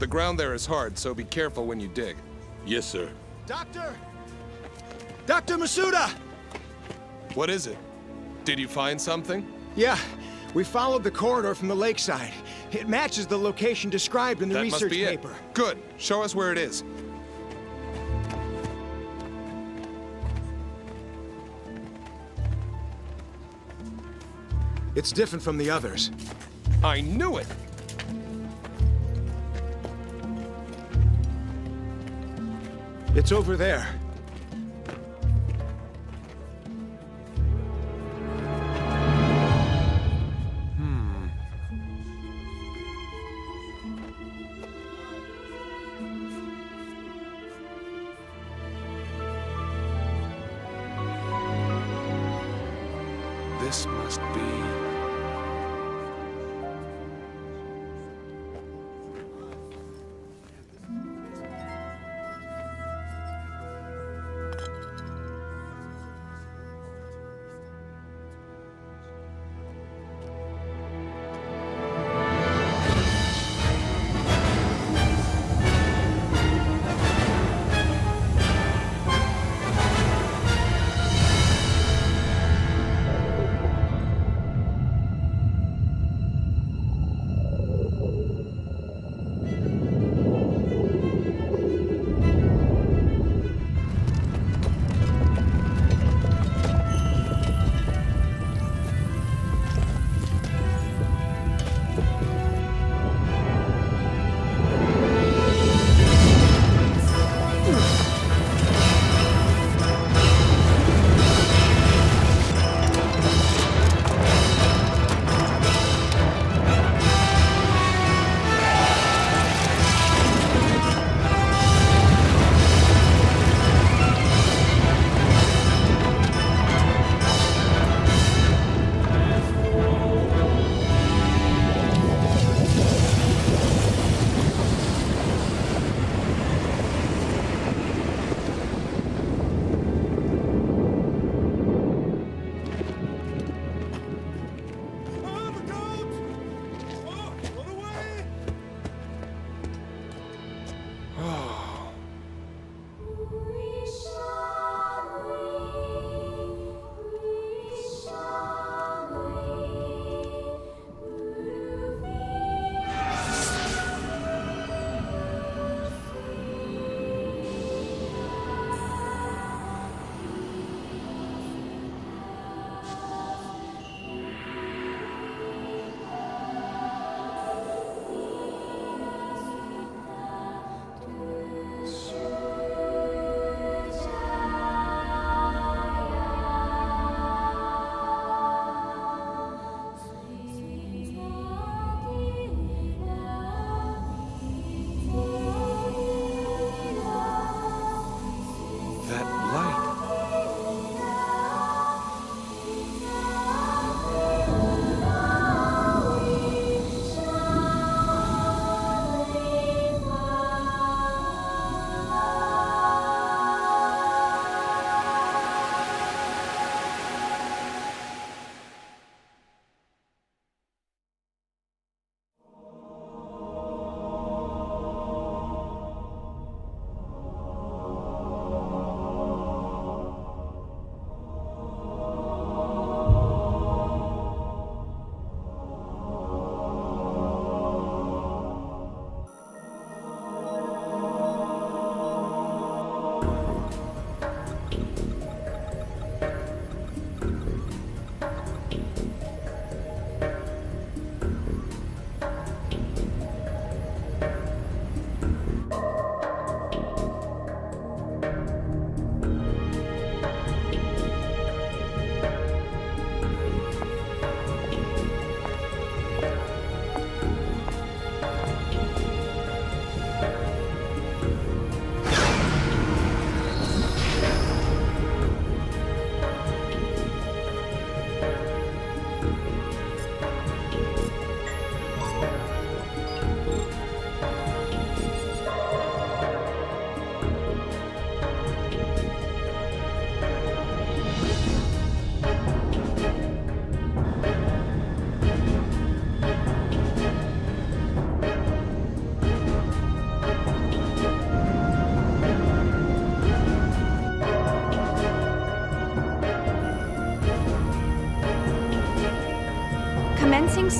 The ground there is hard, so be careful when you dig. Yes, sir. Doctor! Dr. Masuda! What is it? Did you find something? Yeah, we followed the corridor from the lakeside. It matches the location described in the That must research be paper. it. Good. Show us where it is. It's different from the others. I knew it! It's over there. This must be...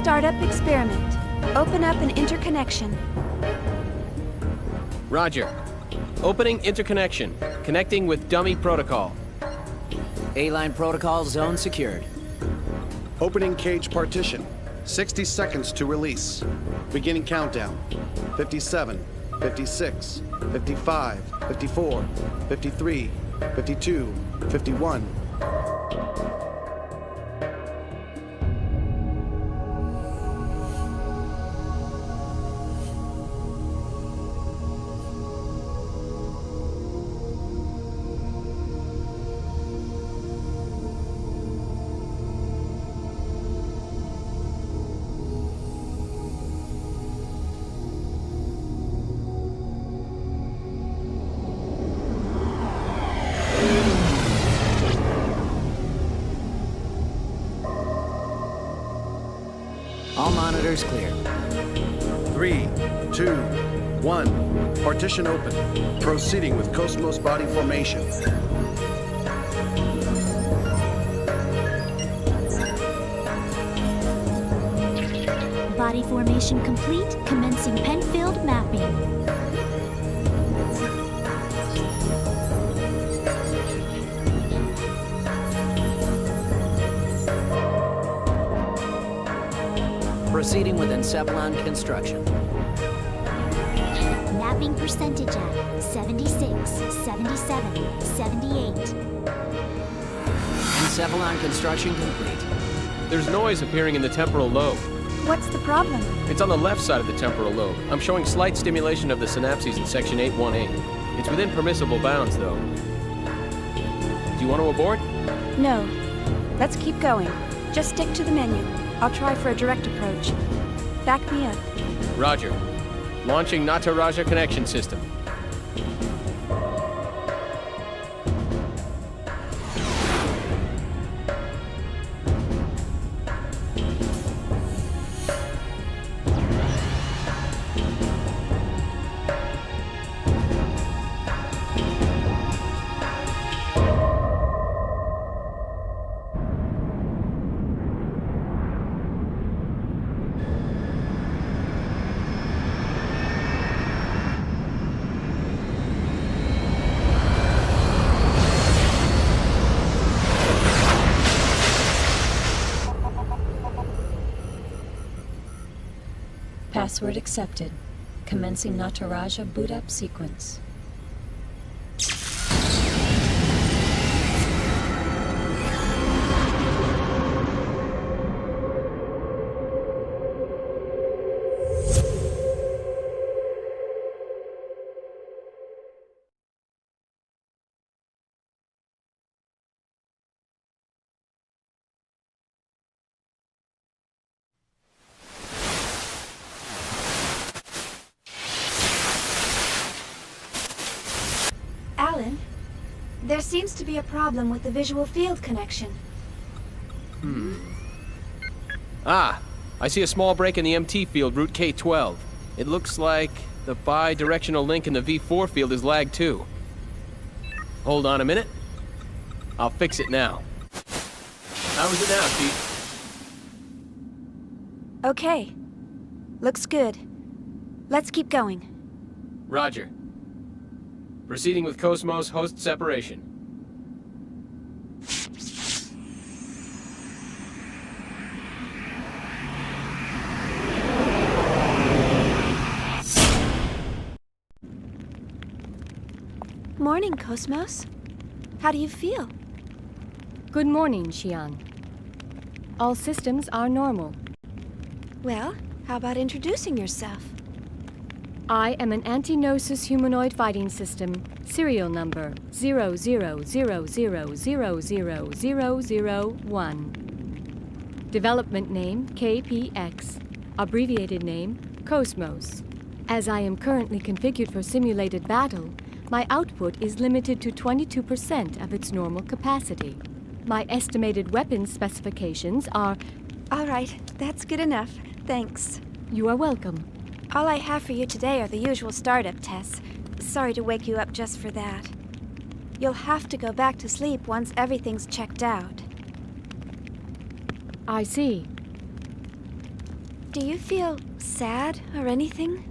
startup experiment. Open up an interconnection. Roger. Opening interconnection. Connecting with dummy protocol. A-line protocol zone secured. Opening cage partition. 60 seconds to release. Beginning countdown. 57, 56, 55, 54, 53, 52, 51. All monitors clear. 3, 2, 1. Partition open. Proceeding with Cosmos body formation. Body formation complete, commencing Penfield mapping. Proceeding with Encephalon construction. Mapping percentage at 76, 77, 78. Encephalon construction complete. There's noise appearing in the temporal lobe. What's the problem? It's on the left side of the temporal lobe. I'm showing slight stimulation of the synapses in section 818. It's within permissible bounds, though. Do you want to abort? No. Let's keep going. Just stick to the menu. I'll try for a direct approach. Back me up. Roger. Launching Nataraja connection system. Password accepted. Commencing Nataraja boot-up sequence. Alan, there seems to be a problem with the visual field connection. Ah, I see a small break in the MT field, route K12. It looks like the bi-directional link in the V4 field is lagged too. Hold on a minute. I'll fix it now. How is it now, Chief? Okay. Looks good. Let's keep going. Roger. Proceeding with Cosmos host separation. Morning, Cosmos. How do you feel? Good morning, Xian. All systems are normal. Well, how about introducing yourself? I am an anti-Gnosis humanoid fighting system, serial number 0000000001. Development name KPX, abbreviated name Cosmos. As I am currently configured for simulated battle, my output is limited to 22% of its normal capacity. My estimated weapons specifications are... All right, that's good enough. Thanks. You are welcome. All I have for you today are the usual startup tests. Sorry to wake you up just for that. You'll have to go back to sleep once everything's checked out. I see. Do you feel sad or anything?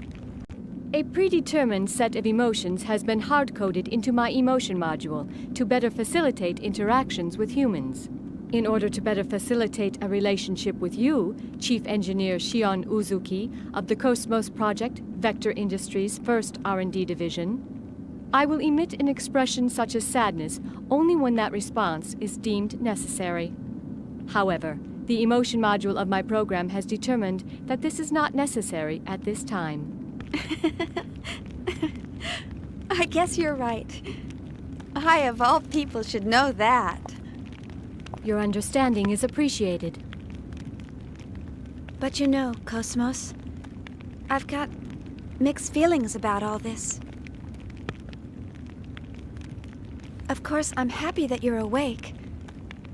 A predetermined set of emotions has been hard-coded into my emotion module to better facilitate interactions with humans. In order to better facilitate a relationship with you, Chief Engineer Shion Uzuki of the Cosmos Project, Vector Industries' first R&D division, I will emit an expression such as sadness only when that response is deemed necessary. However, the emotion module of my program has determined that this is not necessary at this time. I guess you're right. I, of all people, should know that. Your understanding is appreciated. But you know, Cosmos, I've got mixed feelings about all this. Of course, I'm happy that you're awake,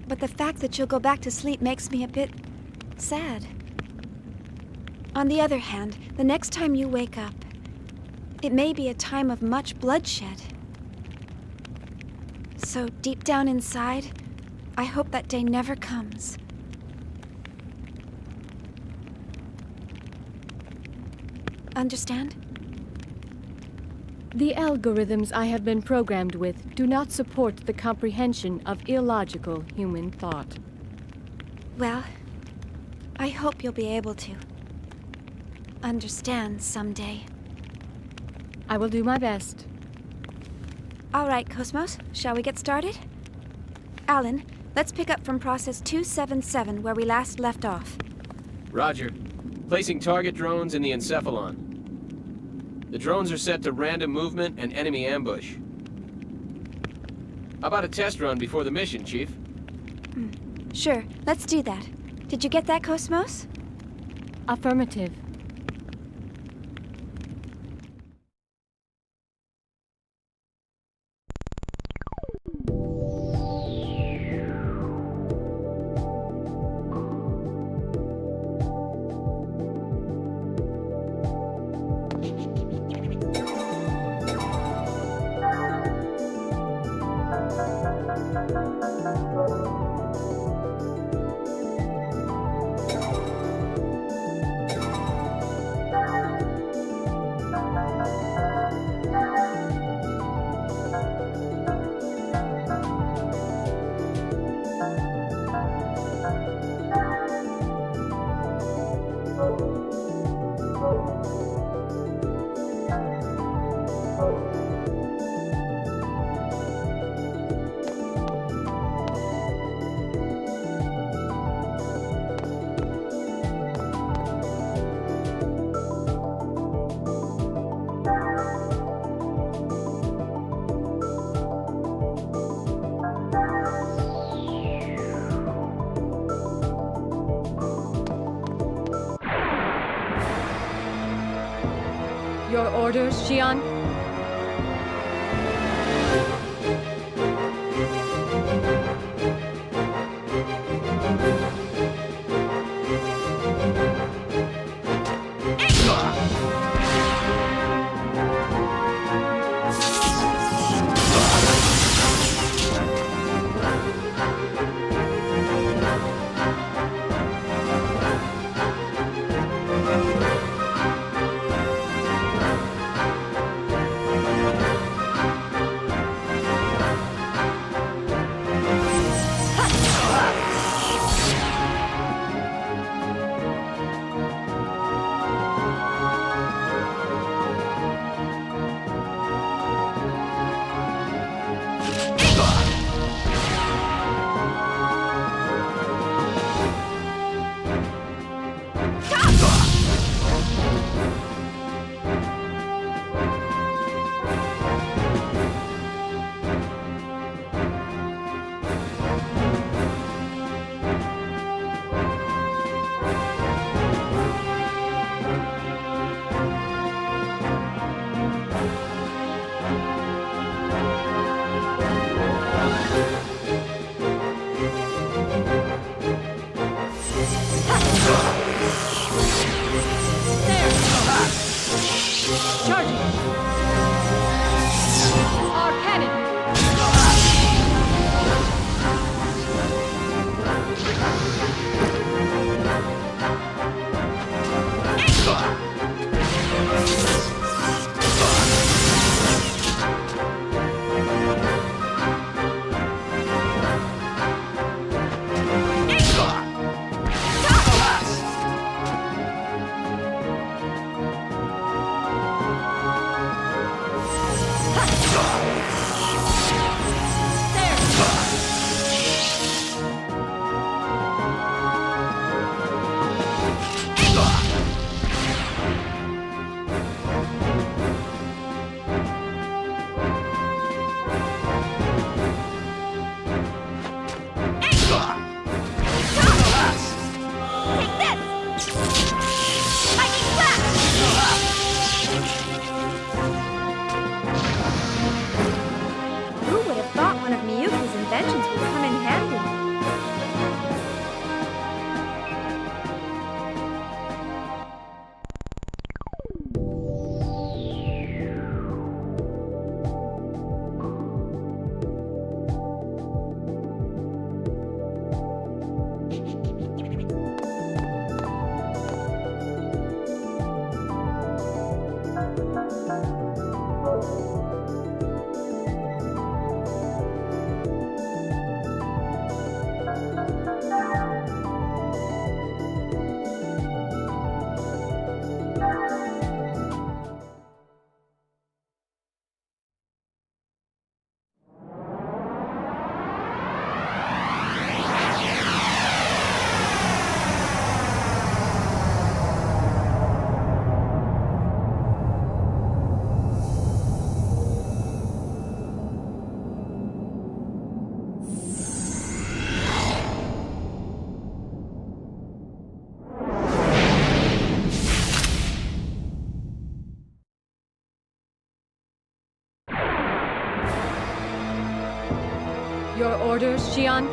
but the fact that you'll go back to sleep makes me a bit sad. On the other hand, the next time you wake up, it may be a time of much bloodshed. So deep down inside, I hope that day never comes. Understand? The algorithms I have been programmed with do not support the comprehension of illogical human thought. Well, I hope you'll be able to understand someday. I will do my best. All right, Cosmos, shall we get started? Alan, let's pick up from process 277 where we last left off. Roger. Placing target drones in the encephalon. The drones are set to random movement and enemy ambush. How about a test run before the mission, Chief? Sure, let's do that. Did you get that, Cosmos? Affirmative. Your orders, Shion? Your orders, Xian?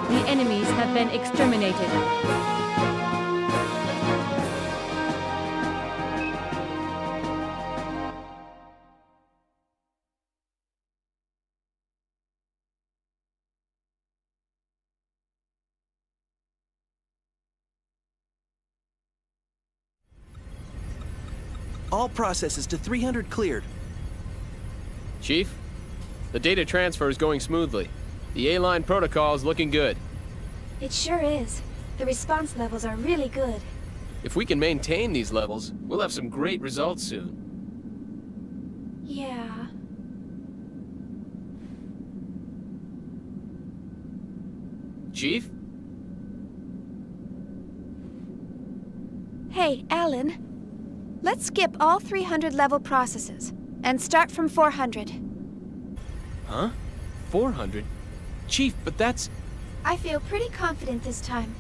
The enemies have been exterminated. All processes to 300 cleared. Chief, the data transfer is going smoothly. The A-line protocol is looking good. It sure is. The response levels are really good. If we can maintain these levels, we'll have some great results soon. Yeah. Chief? Hey, Alan. Let's skip all 300 level processes and start from 400. Huh? 400? Chief, but that's... I feel pretty confident this time.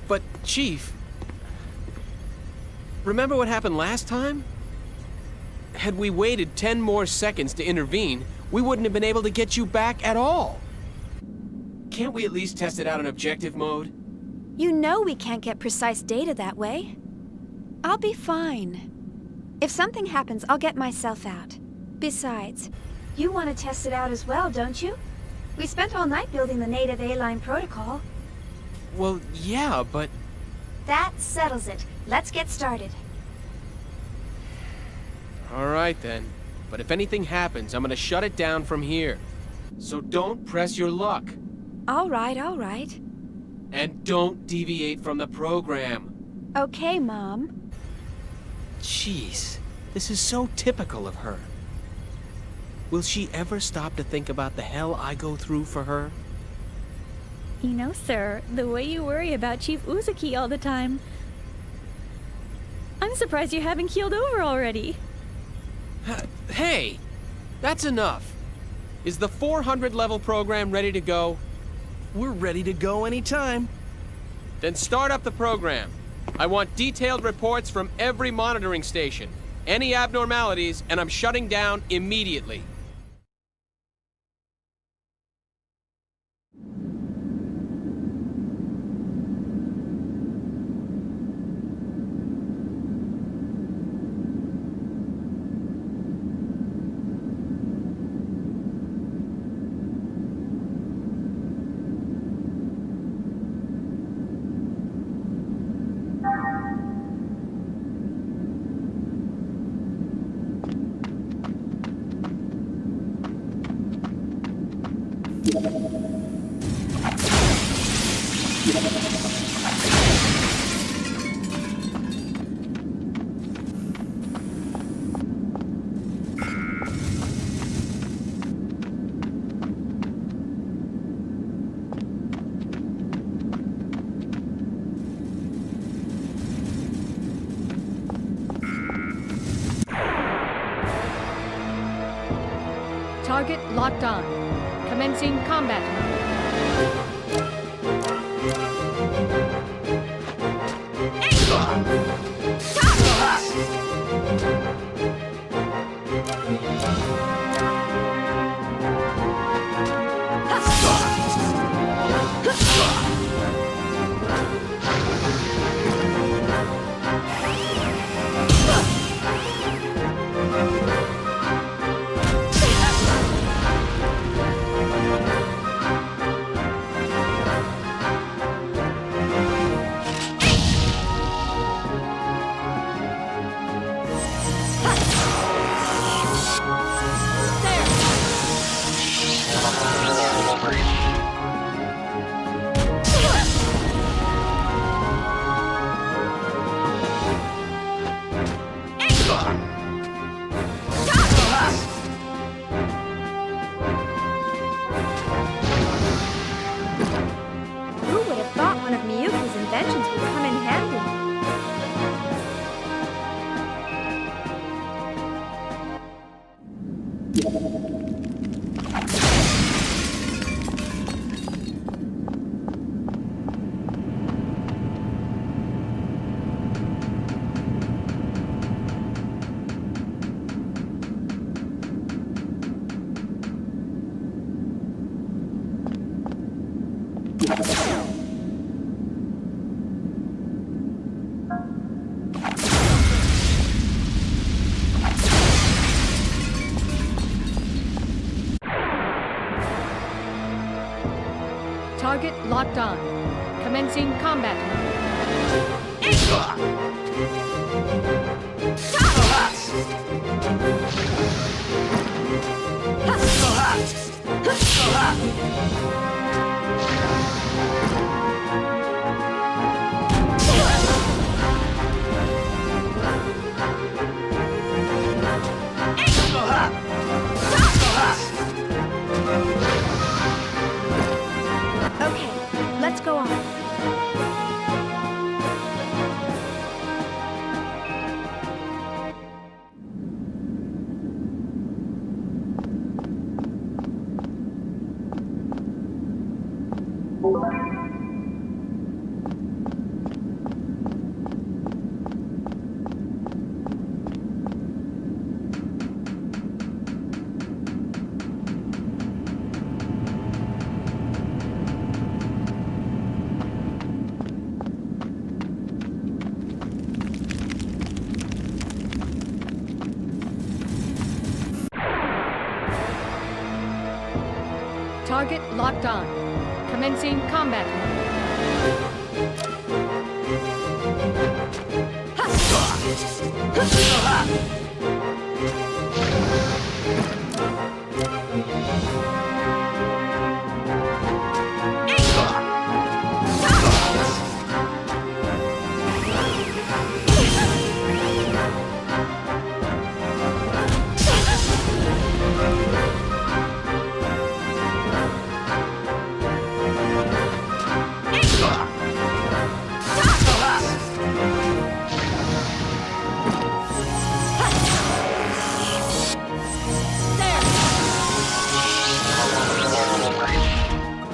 But, Chief... Remember what happened last time? Had we waited 10 more seconds to intervene, we wouldn't have been able to get you back at all. Can't we at least test it out in objective mode? You know we can't get precise data that way. I'll be fine. If something happens, I'll get myself out. Besides, you want to test it out as well, don't you? We spent all night building the native A-line protocol. Well, yeah, but... That settles it. Let's get started. All right, then. But if anything happens, I'm gonna shut it down from here. So don't press your luck. All right, all right. And don't deviate from the program. Okay, Mom. Jeez, this is so typical of her. Will she ever stop to think about the hell I go through for her? You know, sir, the way you worry about Chief Uzuki all the time. I'm surprised you haven't keeled over already. Hey, that's enough. Is the 400 level program ready to go? We're ready to go anytime. Then start up the program. I want detailed reports from every monitoring station. Any abnormalities, and I'm shutting down immediately. Target locked on. Commencing combat mode. Who would have thought one of Miyuki's inventions would come in handy? Target locked on. Commencing combat Okay, let's go on. Target locked on. Commencing combat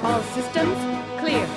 All systems clear.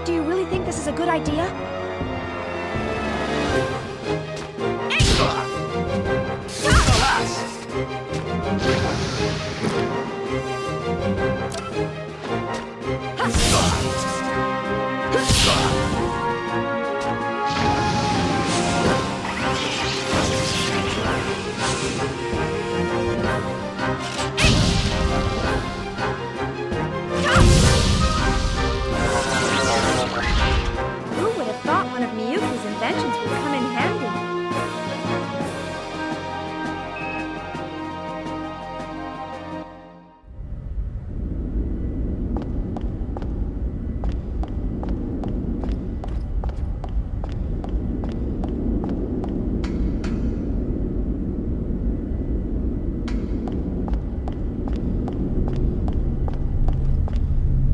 Do you really think this is a good idea? Who would have thought one of Miyuki's inventions would come in handy?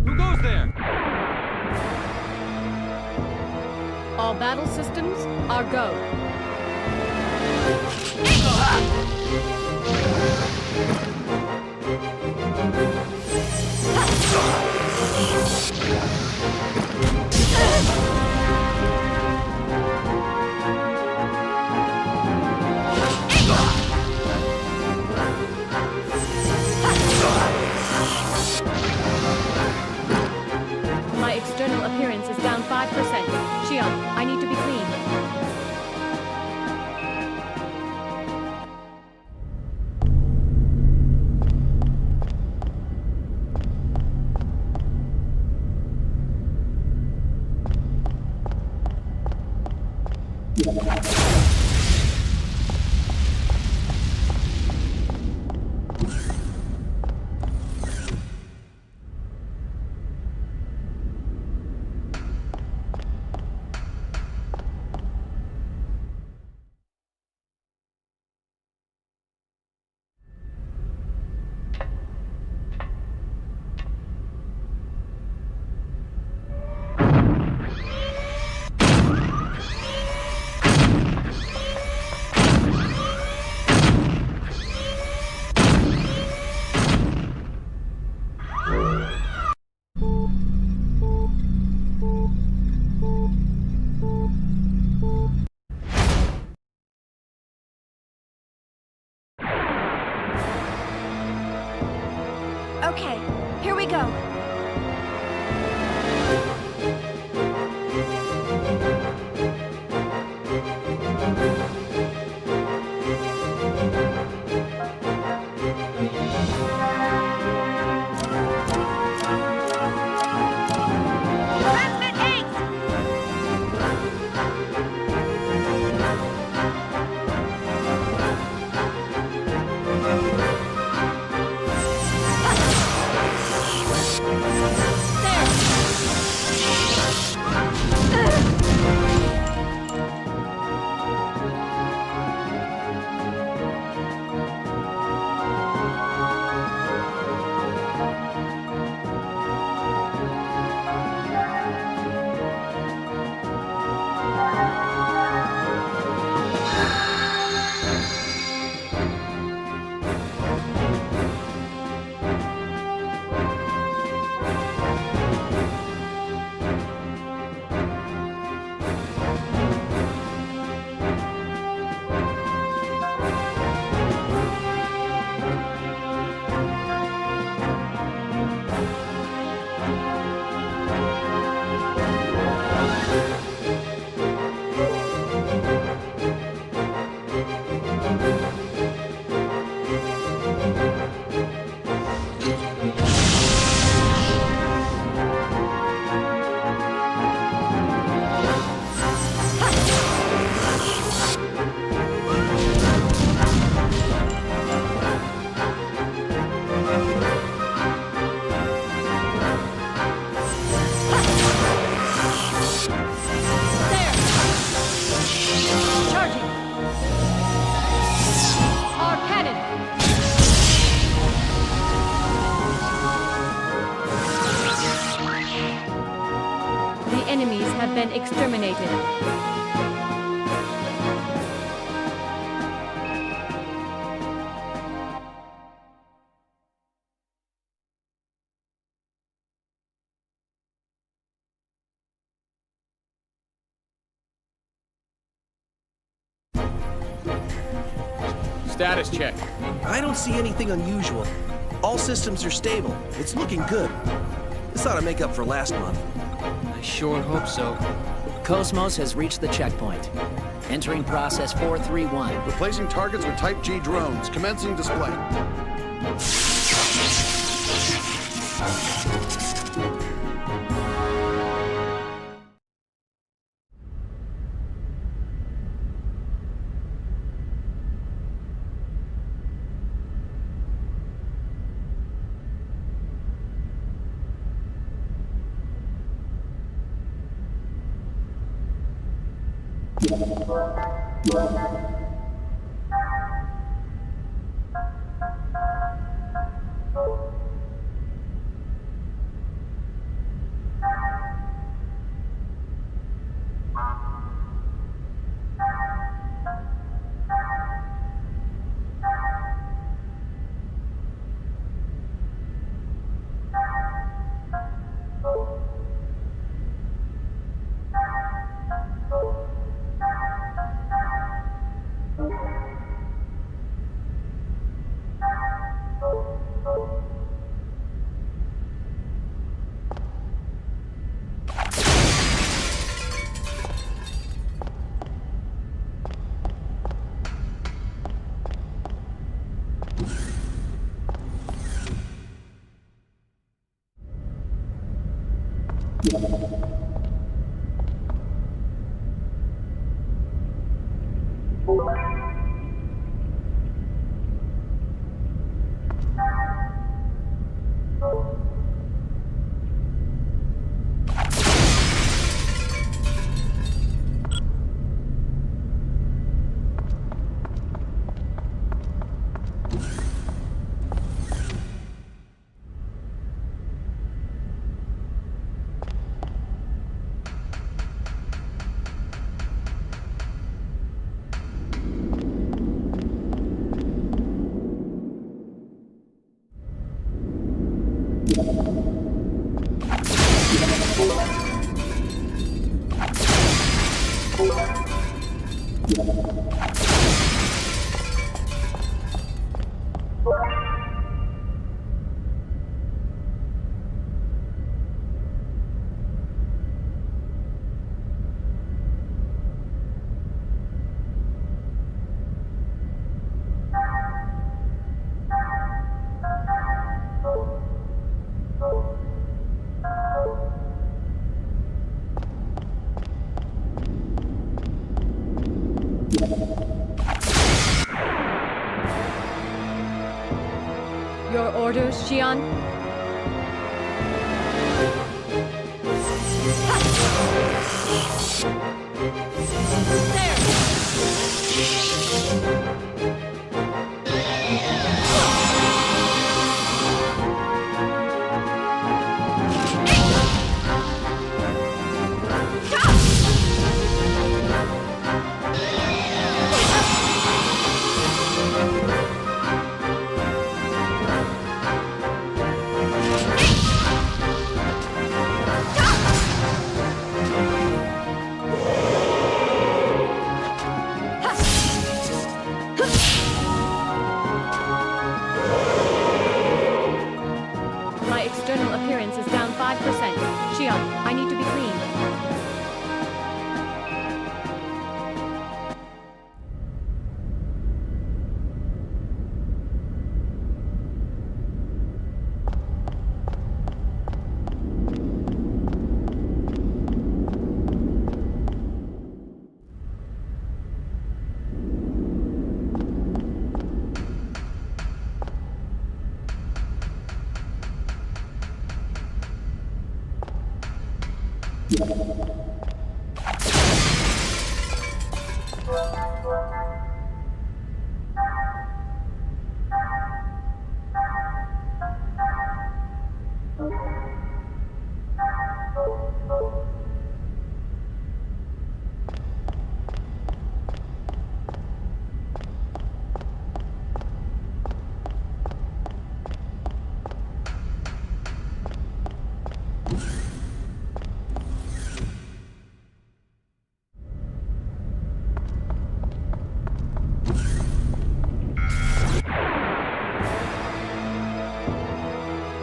Who goes there? All battle systems are go. Okay, here we go. Transmit 8! Enemies have been exterminated. Status check. I don't see anything unusual. All systems are stable. It's looking good. This ought to make up for last month. I sure hope so. Cosmos has reached the checkpoint. Entering process 431. Replacing targets with Type G drones. Commencing display. orders, Xian? My external appearance is down 5%. Xian, I need to be clean.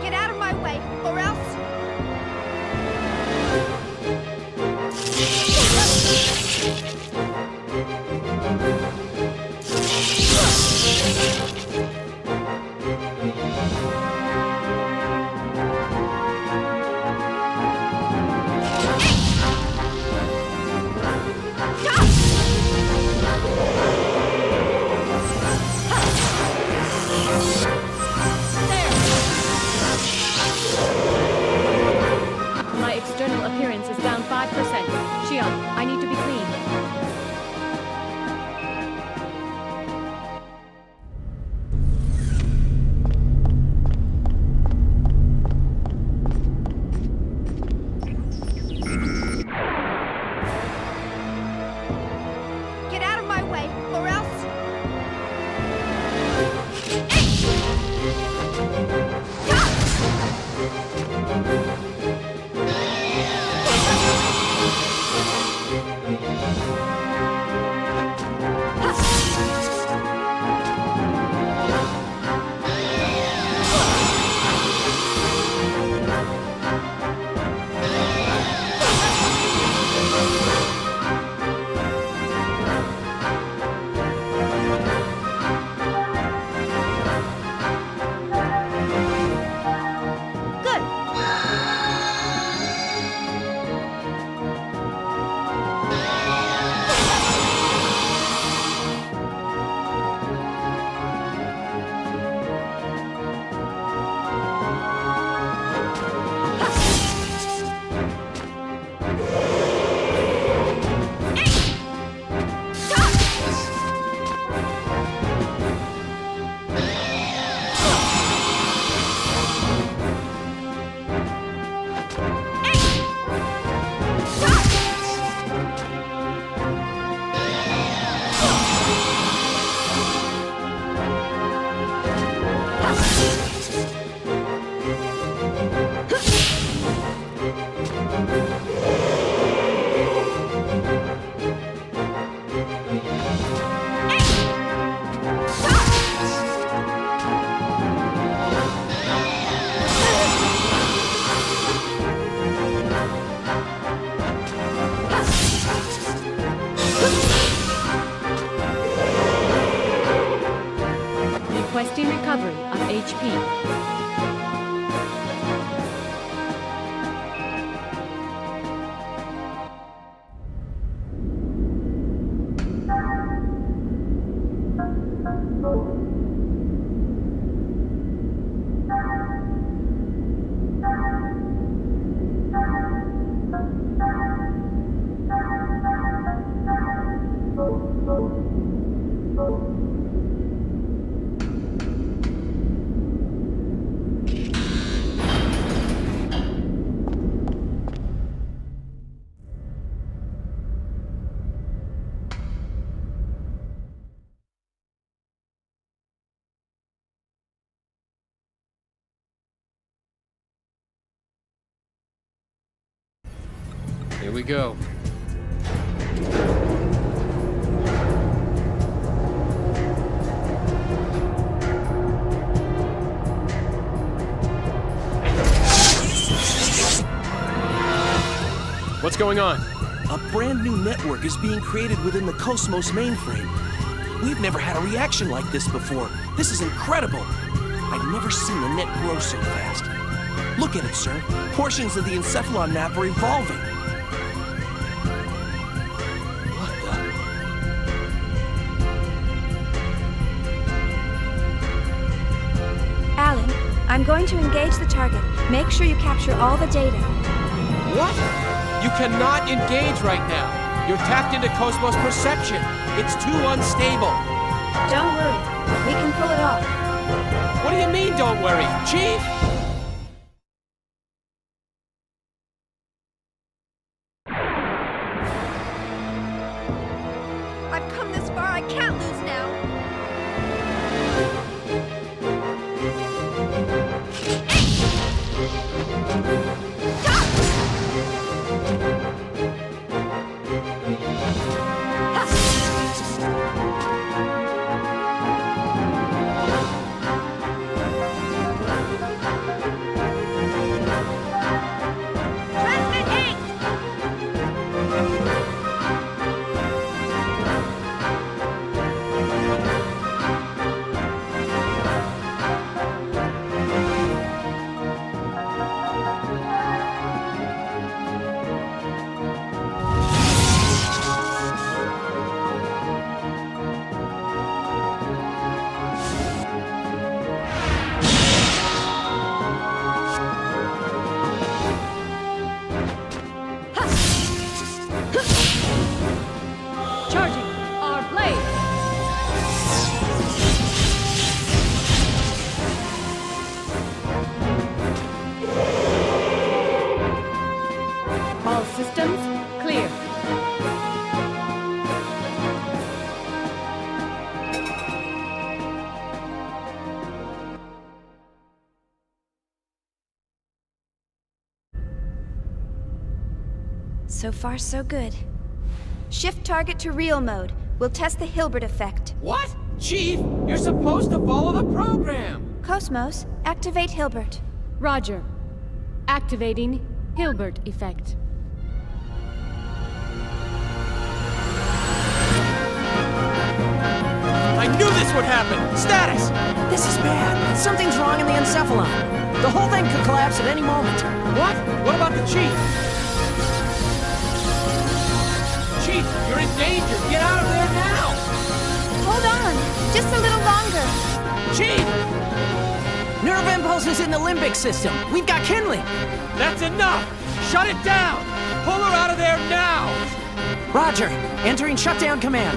Get out of my way, or else... My external appearance is down 5%. Xian, I need to be clean. Get out of my way, or else... Requesting recovery of HP. Here we go. What's going on? A brand new network is being created within the Cosmos mainframe. We've never had a reaction like this before. This is incredible. I've never seen the net grow so fast. Look at it, sir. Portions of the encephalon map are evolving. What the? Alan, I'm going to engage the target. Make sure you capture all the data. What? You cannot engage right now. You're tapped into Cosmos perception. It's too unstable. Don't worry. We can pull it off. What do you mean, don't worry? Chief? I've come this far. I can't lose now. Charging our blade. All systems clear. So far, so good. Shift target to real mode. We'll test the Hilbert effect. What? Chief, you're supposed to follow the program. Cosmos, activate Hilbert. Roger. Activating Hilbert effect. I knew this would happen. Status! This is bad. Something's wrong in the encephalon. The whole thing could collapse at any moment. What? What about the chief? Chief, you're in danger. Get out of there now! Hold on, just a little longer. Chief! Nerve impulses in the limbic system. We've got kindling. That's enough! Shut it down! Pull her out of there now! Roger. Entering shutdown command.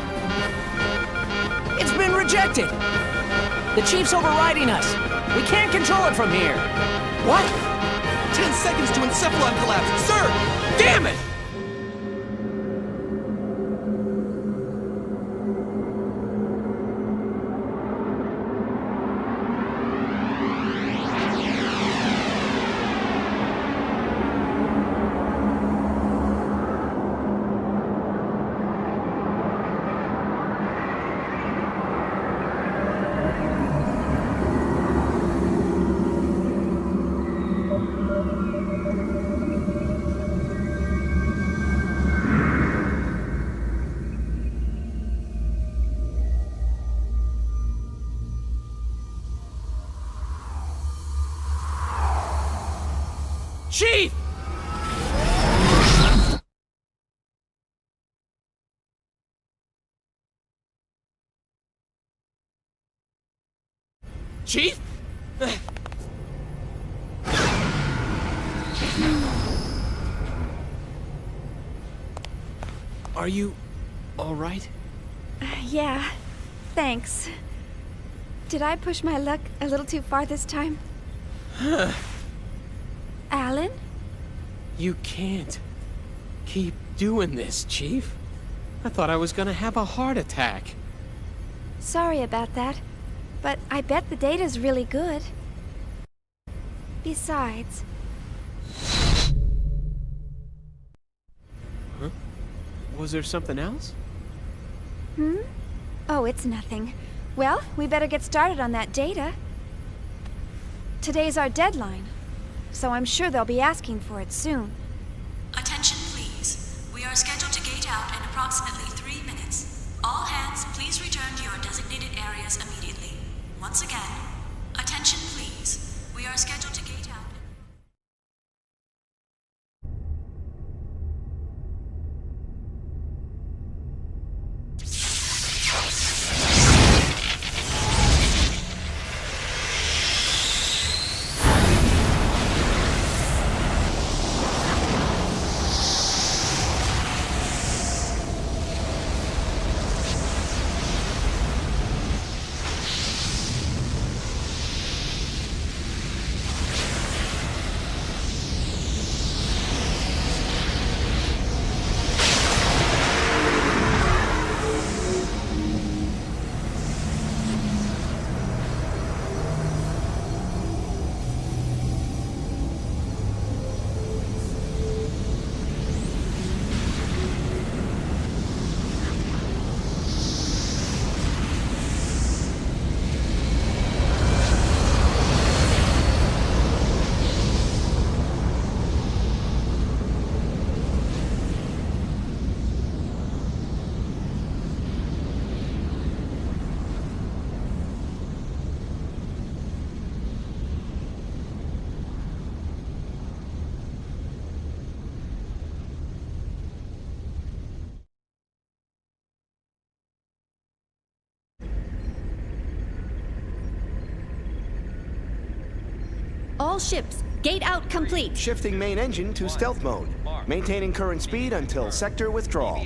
It's been rejected. The chief's overriding us. We can't control it from here. What? 10 seconds to encephalon collapse. Sir! Damn it! Chief! Chief? Are you all right? Yeah, thanks. Did I push my luck a little too far this time? Alan? You can't keep doing this, Chief. I thought I was gonna have a heart attack. Sorry about that, but I bet the data's really good. Besides... Was there something else? Oh, it's nothing. Well, we better get started on that data. Today's our deadline, so I'm sure they'll be asking for it soon. Attention, please. We are scheduled to gate out in approximately 3 minutes. All hands, please return to your designated areas immediately. Once again, attention, please. We are scheduled to gate out. All ships, gate out complete. Shifting main engine to stealth mode. Maintaining current speed until sector withdrawal.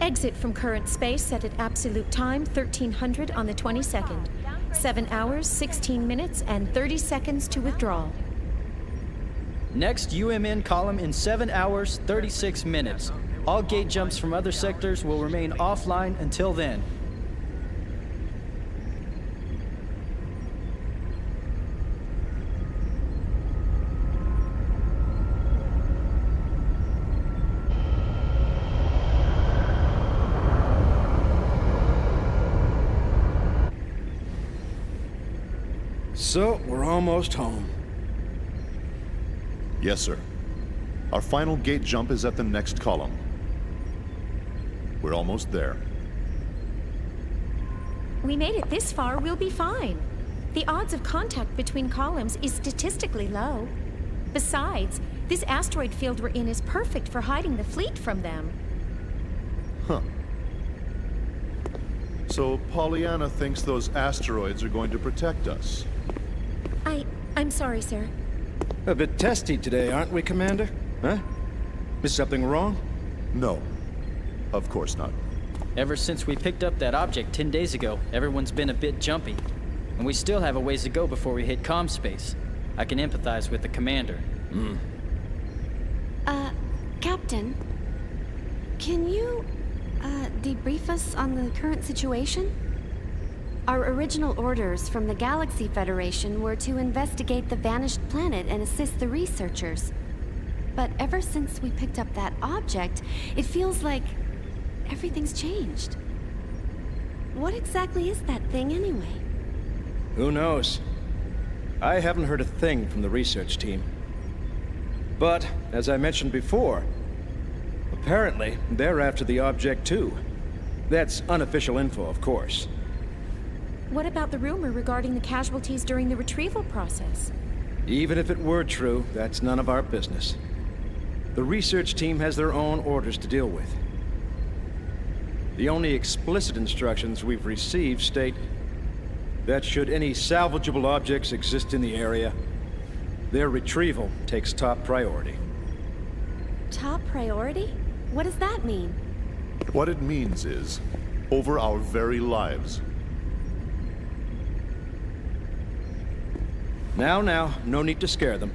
Exit from current space set at absolute time 1300 on the 22nd. 7 hours, 16 minutes, and 30 seconds to withdrawal. Next UMN column in 7 hours, 36 minutes. All gate jumps from other sectors will remain offline until then. So, we're almost home. Yes, sir. Our final gate jump is at the next column. We're almost there. We made it this far, we'll be fine. The odds of contact between columns is statistically low. Besides, this asteroid field we're in is perfect for hiding the fleet from them. Huh. So Pollyanna thinks those asteroids are going to protect us. I'm sorry, sir. A bit testy today, aren't we, Commander? Huh? Is something wrong? No. Of course not. Ever since we picked up that object 10 days ago, everyone's been a bit jumpy. And we still have a ways to go before we hit comm space. I can empathize with the commander. Captain, can you, debrief us on the current situation? Our original orders from the Galaxy Federation were to investigate the vanished planet and assist the researchers. But ever since we picked up that object, it feels like everything's changed. What exactly is that thing anyway? Who knows? I haven't heard a thing from the research team. But, as I mentioned before, apparently they're after the object too. That's unofficial info, of course. What about the rumor regarding the casualties during the retrieval process? Even if it were true, that's none of our business. The research team has their own orders to deal with. The only explicit instructions we've received state that should any salvageable objects exist in the area, their retrieval takes top priority. Top priority? What does that mean? What it means is, over our very lives. Now, no need to scare them.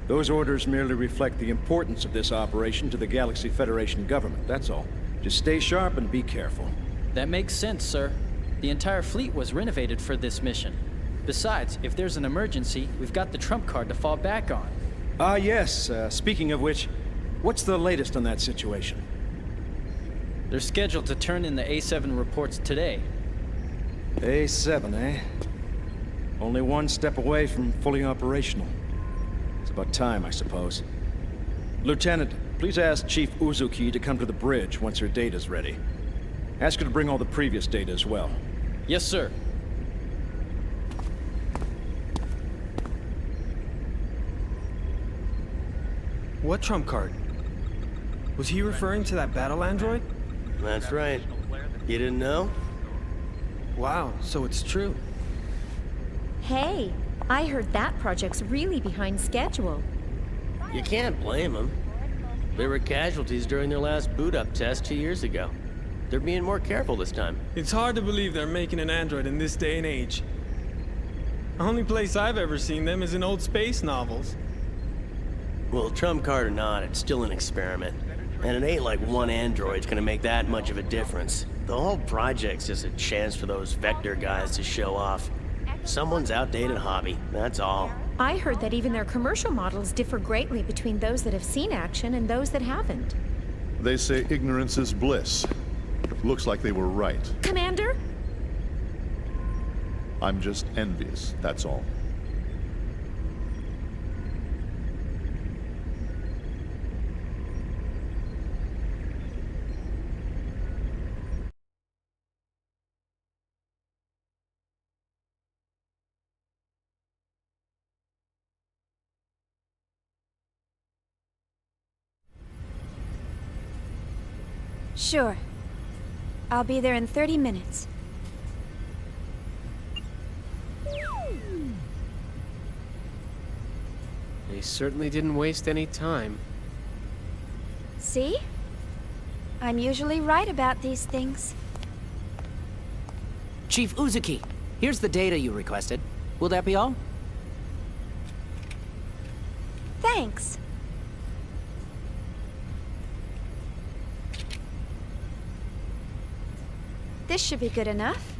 Those orders merely reflect the importance of this operation to the Galaxy Federation government, that's all. Just stay sharp and be careful. That makes sense, sir. The entire fleet was renovated for this mission. Besides, if there's an emergency, we've got the trump card to fall back on. Yes. Speaking of which, what's the latest on that situation? They're scheduled to turn in the A7 reports today. A7, eh? Only one step away from fully operational. It's about time, I suppose. Lieutenant, please ask Chief Uzuki to come to the bridge once her data's ready. Ask her to bring all the previous data as well. Yes, sir. What trump card? Was he referring to that battle android? That's right. You didn't know? Wow, so it's true. Hey, I heard that project's really behind schedule. You can't blame them. There were casualties during their last boot-up test 2 years ago. They're being more careful this time. It's hard to believe they're making an android in this day and age. The only place I've ever seen them is in old space novels. Well, trump card or not, it's still an experiment. And it ain't like one android's gonna make that much of a difference. The whole project's just a chance for those Vector guys to show off. Someone's outdated hobby, that's all. I heard that even their commercial models differ greatly between those that have seen action and those that haven't. They say ignorance is bliss. Looks like they were right. Commander? I'm just envious, that's all. Sure. I'll be there in 30 minutes. They certainly didn't waste any time. See? I'm usually right about these things. Chief Uzuki, here's the data you requested. Will that be all? Thanks. This should be good enough.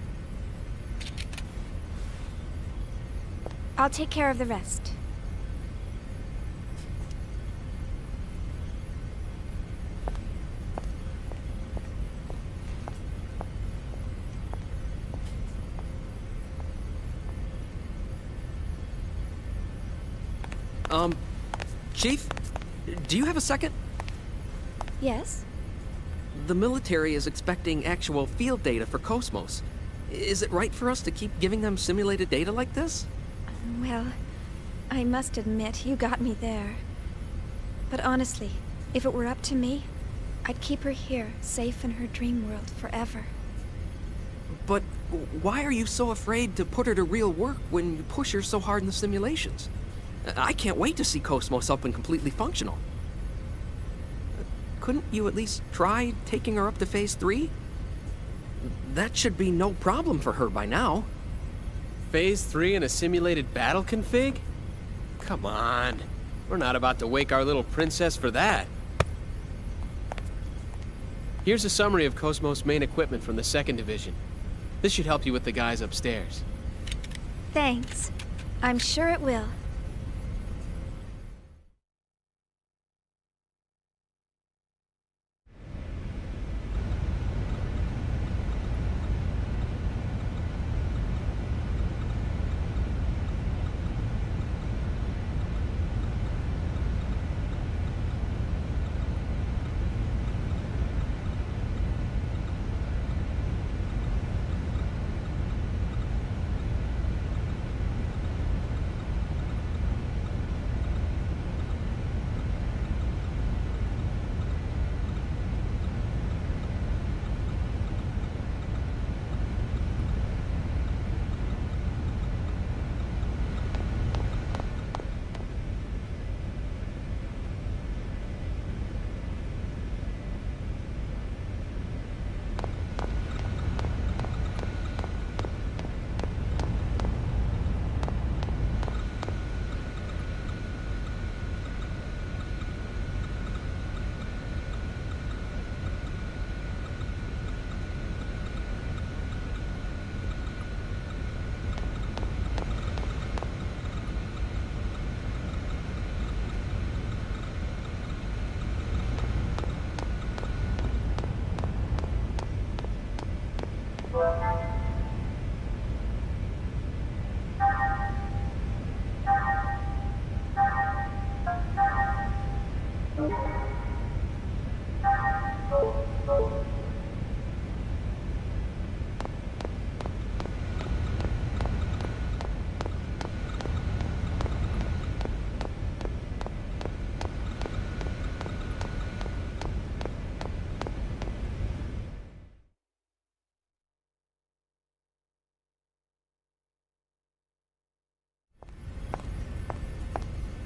I'll take care of the rest. Chief? Do you have a second? Yes? The military is expecting actual field data for Cosmos. Is it right for us to keep giving them simulated data like this? Well, I must admit, you got me there. But honestly, if it were up to me, I'd keep her here, safe in her dream world forever. But why are you so afraid to put her to real work when you push her so hard in the simulations? I can't wait to see Cosmos up and completely functional. Couldn't you at least try taking her up to Phase 3? That should be no problem for her by now. Phase 3 in a simulated battle config? Come on. We're not about to wake our little princess for that. Here's a summary of Cosmos' main equipment from the 2nd Division. This should help you with the guys upstairs. Thanks. I'm sure it will.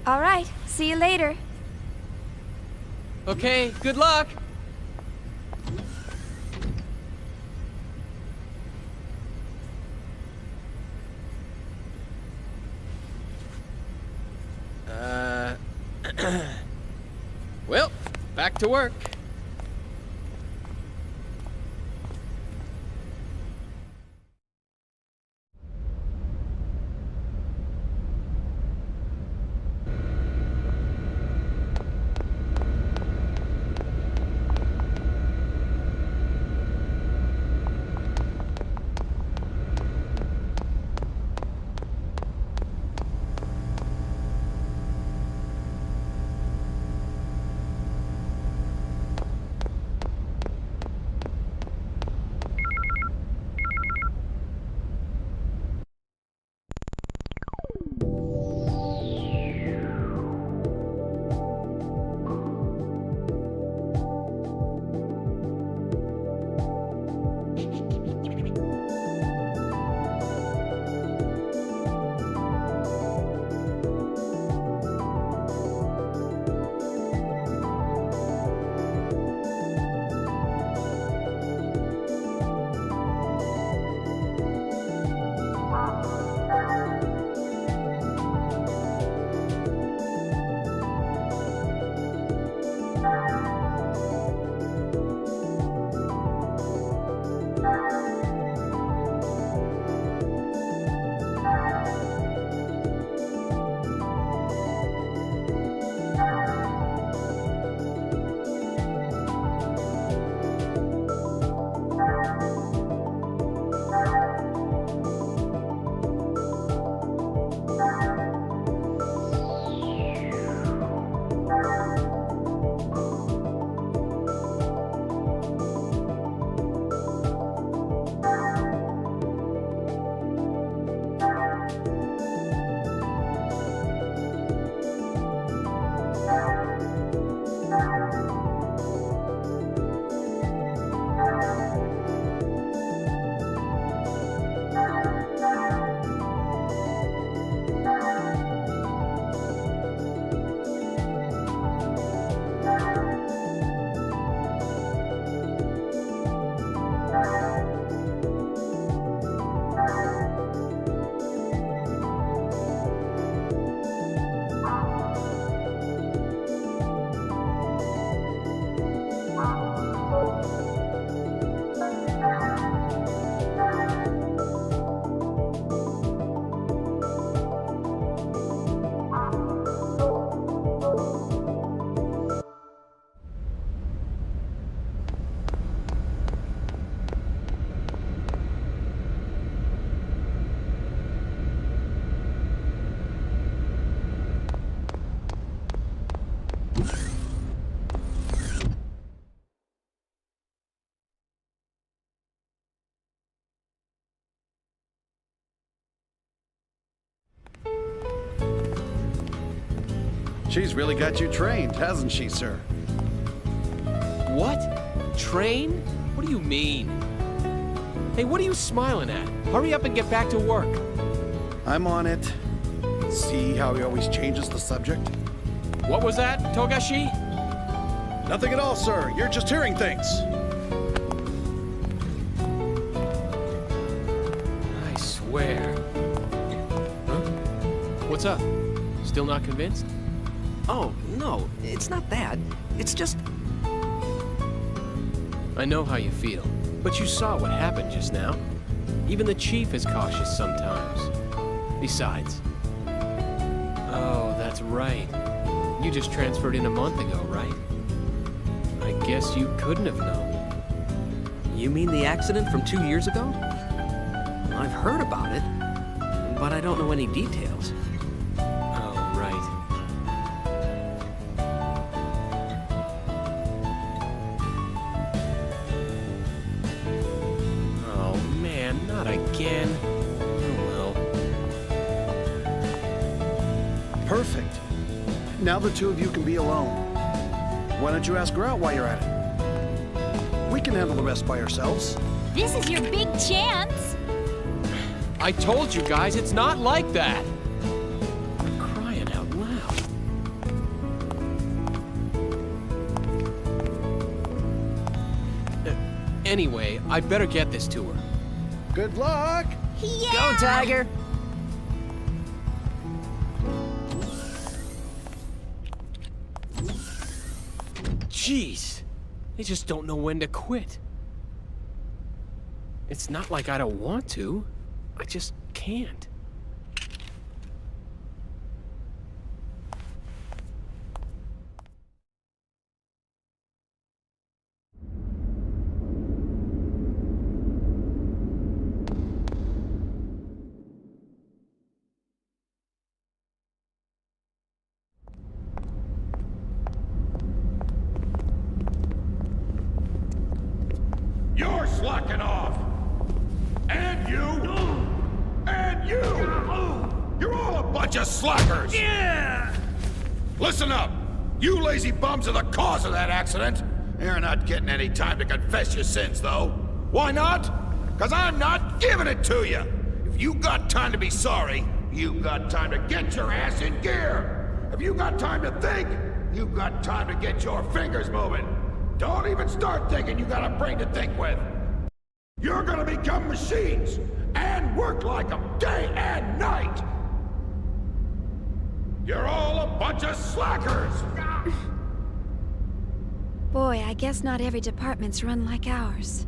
All right, see you later. Okay, good luck! Well, back to work. She's really got you trained, hasn't she, sir? What? Train? What do you mean? Hey, what are you smiling at? Hurry up and get back to work. I'm on it. See how he always changes the subject? What was that, Togashi? Nothing at all, sir. You're just hearing things. I swear. Huh? What's up? Still not convinced? Oh, no, it's not that. It's just... I know how you feel, but you saw what happened just now. Even the chief is cautious sometimes. Besides... Oh, that's right. You just transferred in a month ago, right? I guess you couldn't have known. You mean the accident from 2 years ago? I've heard about it, but I don't know any details. Oh, right. Oh, man, not again. Oh, well. Perfect. Now the two of you can be alone. Why don't you ask her out while you're at it? We can handle the rest by ourselves. This is your big chance. I told you guys, it's not like that. Crying out loud. Anyway, I'd better get this to her. Good luck! Yeah! Go, Tiger! Jeez, they just don't know when to quit. It's not like I don't want to. I just can't. You're slacking off! And you! And you! You're all a bunch of slackers! Yeah! Listen up! You lazy bums are the cause of that accident! You're not getting any time to confess your sins, though. Why not? 'Cause I'm not giving it to you! If you got time to be sorry, you got time to get your ass in gear! If you got time to think, you got time to get your fingers moving! Don't even start thinking you got a brain to think with! You're gonna become machines, and work like them day and night! You're all a bunch of slackers! Boy, I guess not every department's run like ours.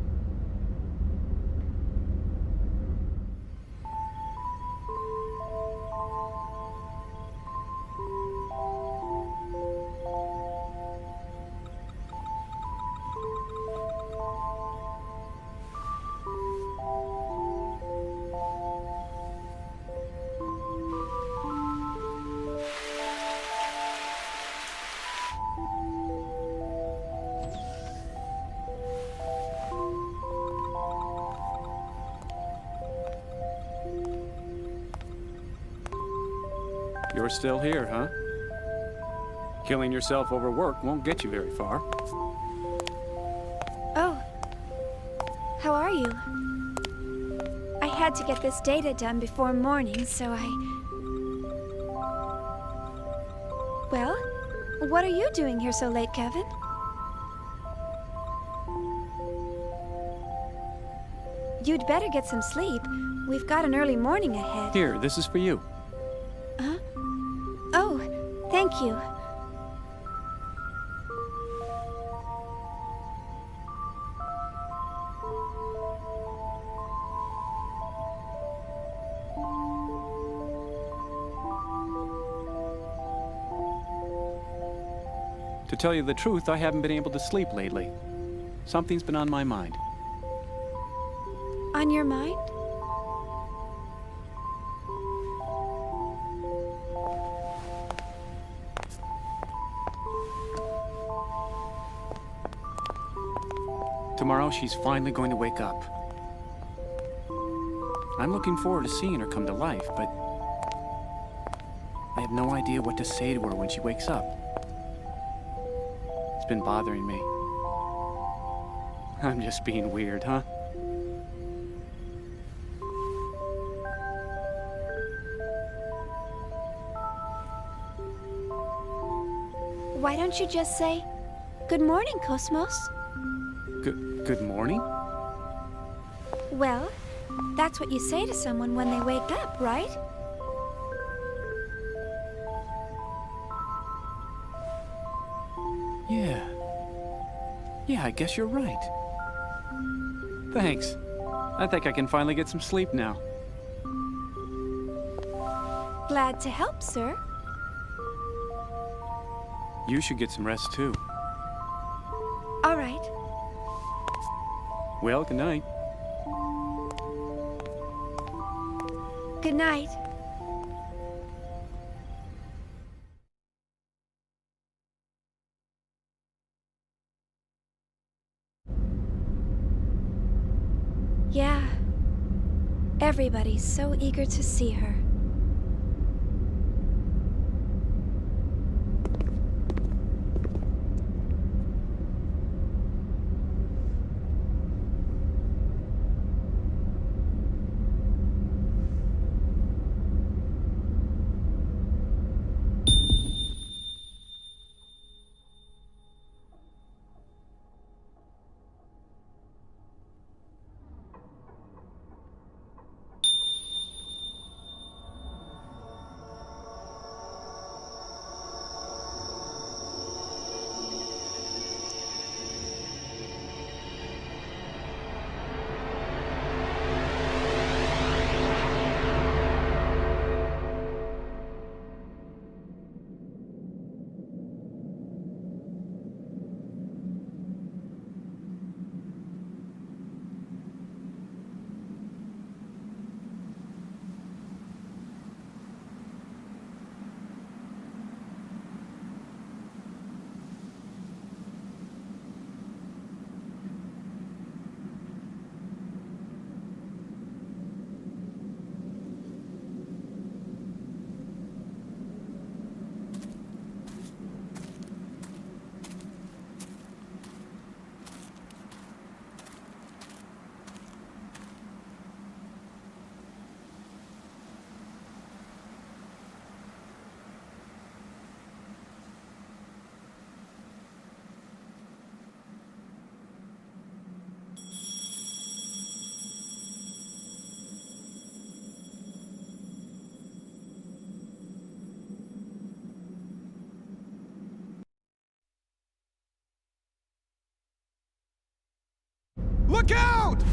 You're still here, huh? Killing yourself over work won't get you very far. Oh. How are you? I had to get this data done before morning, so I... Well, what are you doing here so late, Kevin? You'd better get some sleep. We've got an early morning ahead. Here, this is for you. Huh? Oh, thank you. To tell you the truth, I haven't been able to sleep lately. Something's been on my mind. On your mind? Tomorrow, she's finally going to wake up. I'm looking forward to seeing her come to life, but I have no idea what to say to her when she wakes up. It's been bothering me. I'm just being weird, huh? Why don't you just say, "Good morning, Cosmos"? Good morning? Well, that's what you say to someone when they wake up, right? Yeah, I guess you're right. Thanks. I think I can finally get some sleep now. Glad to help, sir. You should get some rest too. All right. Well, good night. Good night. Yeah. Everybody's so eager to see her. Look out!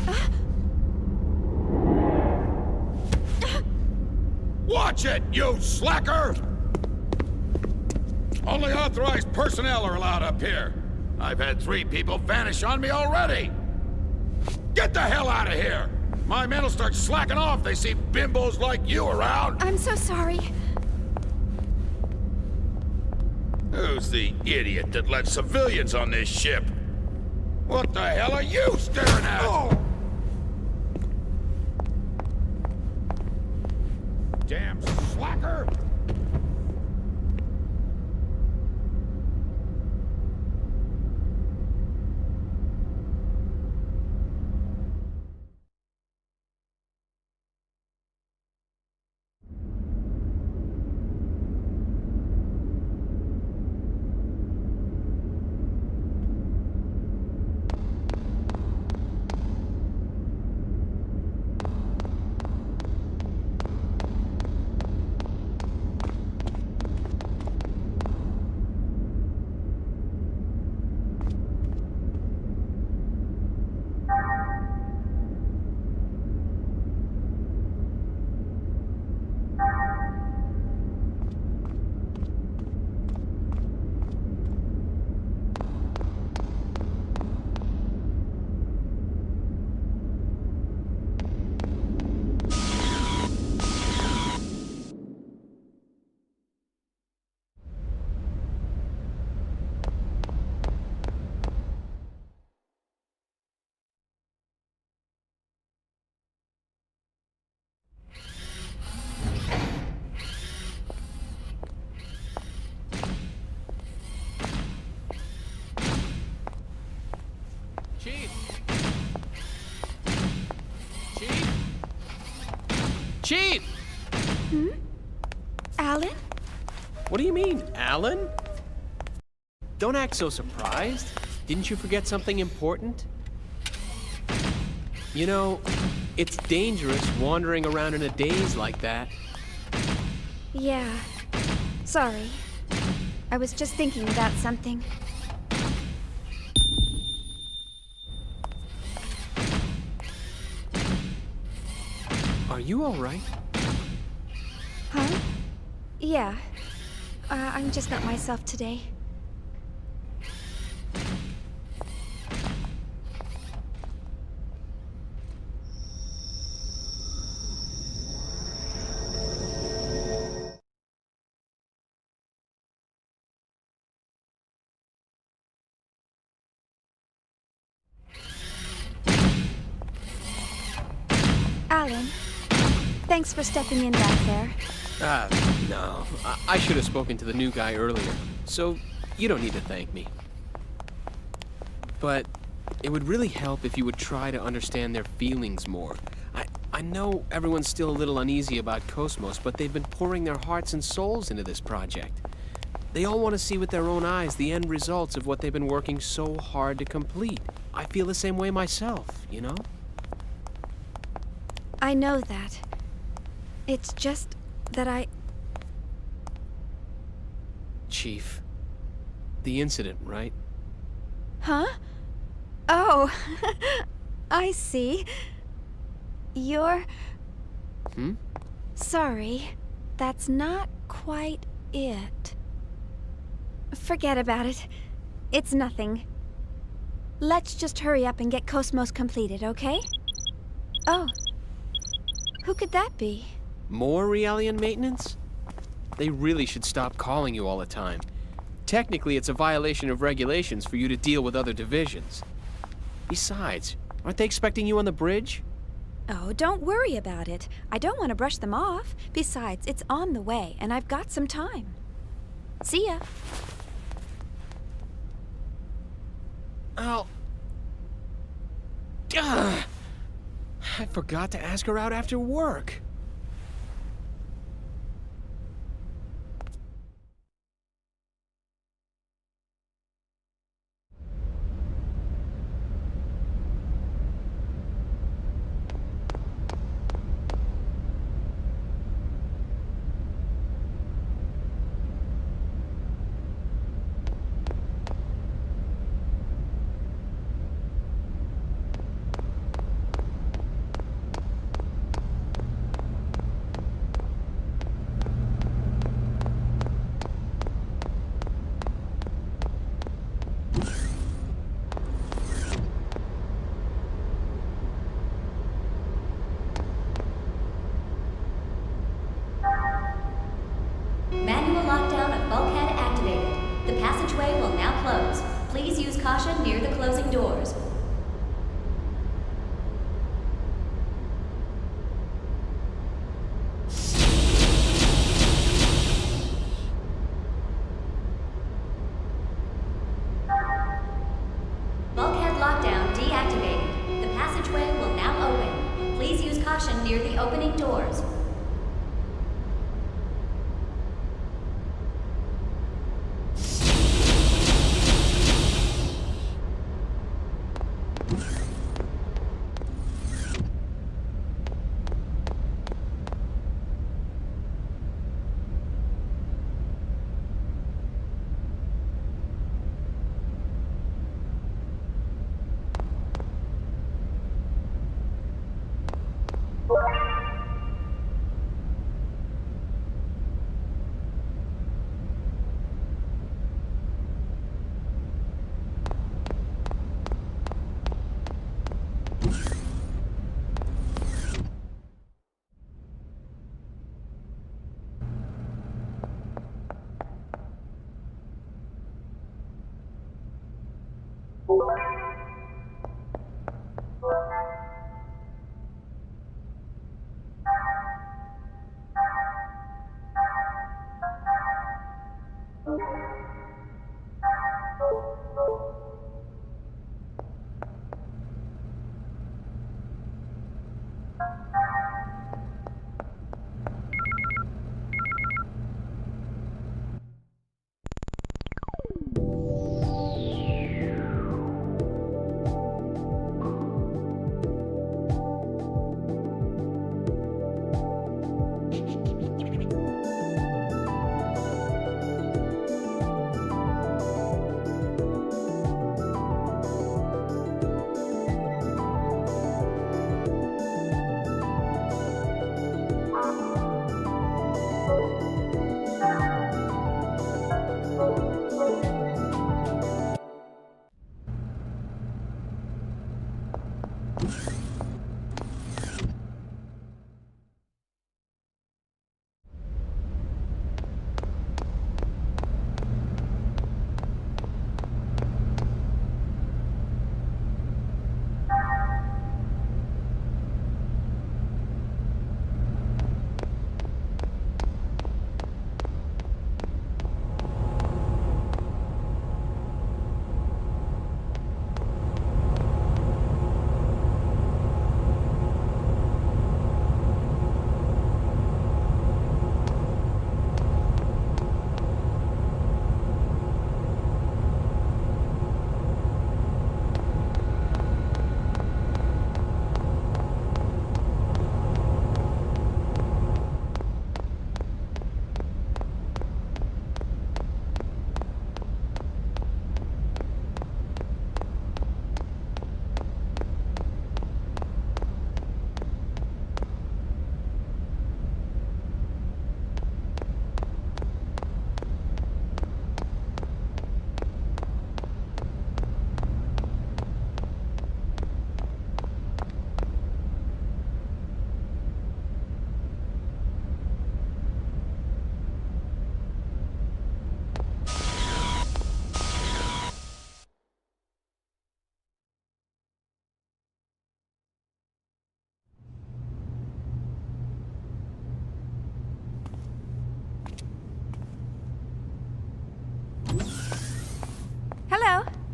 Watch it, you slacker! Only authorized personnel are allowed up here. I've had 3 people vanish on me already. Get the hell out of here! My men will start slacking off if they see bimbos like you around. I'm so sorry. Who's the idiot that let civilians on this ship? What the hell are you staring at? Oh. Damn slacker! Chief! Hmm? Alan? What do you mean, Alan? Don't act so surprised. Didn't you forget something important? You know, it's dangerous wandering around in a daze like that. Yeah. Sorry. I was just thinking about something. Are you all right? Huh? Yeah. I'm just not myself today. Alan, thanks for stepping in back there. No. I should have spoken to the new guy earlier, so you don't need to thank me. But it would really help if you would try to understand their feelings more. I know everyone's still a little uneasy about Cosmos, but they've been pouring their hearts and souls into this project. They all want to see with their own eyes the end results of what they've been working so hard to complete. I feel the same way myself, you know? I know that. It's just that Chief, the incident, right? Huh? Oh, I see. You're... Sorry, that's not quite it. Forget about it. It's nothing. Let's just hurry up and get Cosmos completed, okay? Oh. Who could that be? More Realian maintenance? They really should stop calling you all the time. Technically, it's a violation of regulations for you to deal with other divisions. Besides, aren't they expecting you on the bridge? Oh, don't worry about it. I don't want to brush them off. Besides, it's on the way, and I've got some time. See ya. Oh. Ugh. I forgot to ask her out after work. caution near the closing doors. Bulkhead lockdown deactivated. The passageway will now open. Please use caution near the opening doors.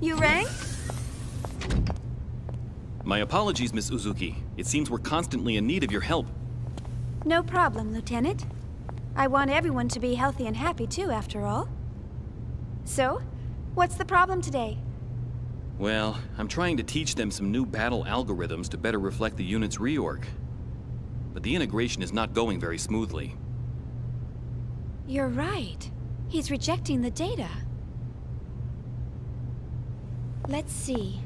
You rang? My apologies, Miss Uzuki. It seems we're constantly in need of your help. No problem, Lieutenant. I want everyone to be healthy and happy too, after all. So, what's the problem today? Well, I'm trying to teach them some new battle algorithms to better reflect the unit's reorg. But the integration is not going very smoothly. You're right. He's rejecting the data. Let's see.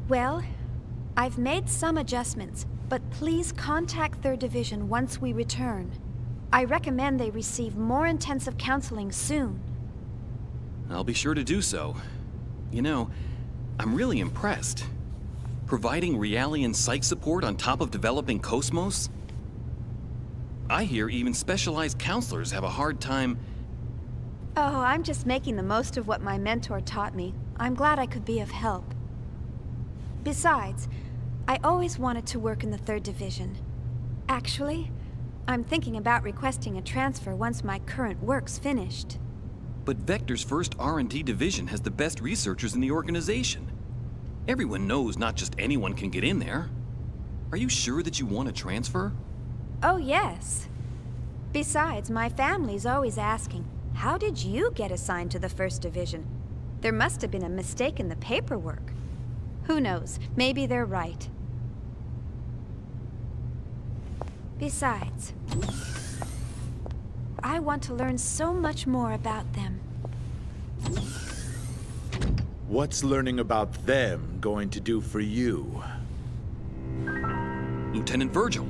Well, I've made some adjustments, but please contact 3rd Division once we return. I recommend they receive more intensive counseling soon. I'll be sure to do so. You know, I'm really impressed. Providing Realian psych support on top of developing Cosmos? I hear even specialized counselors have a hard time... Oh, I'm just making the most of what my mentor taught me. I'm glad I could be of help. Besides, I always wanted to work in the 3rd Division. Actually, I'm thinking about requesting a transfer once my current work's finished. But Vector's first R&D division has the best researchers in the organization. Everyone knows not just anyone can get in there. Are you sure that you want to transfer? Oh, yes. Besides, my family's always asking, how did you get assigned to the 1st Division? There must have been a mistake in the paperwork. Who knows? Maybe they're right. Besides, I want to learn so much more about them. What's learning about them going to do for you? Lieutenant Virgil.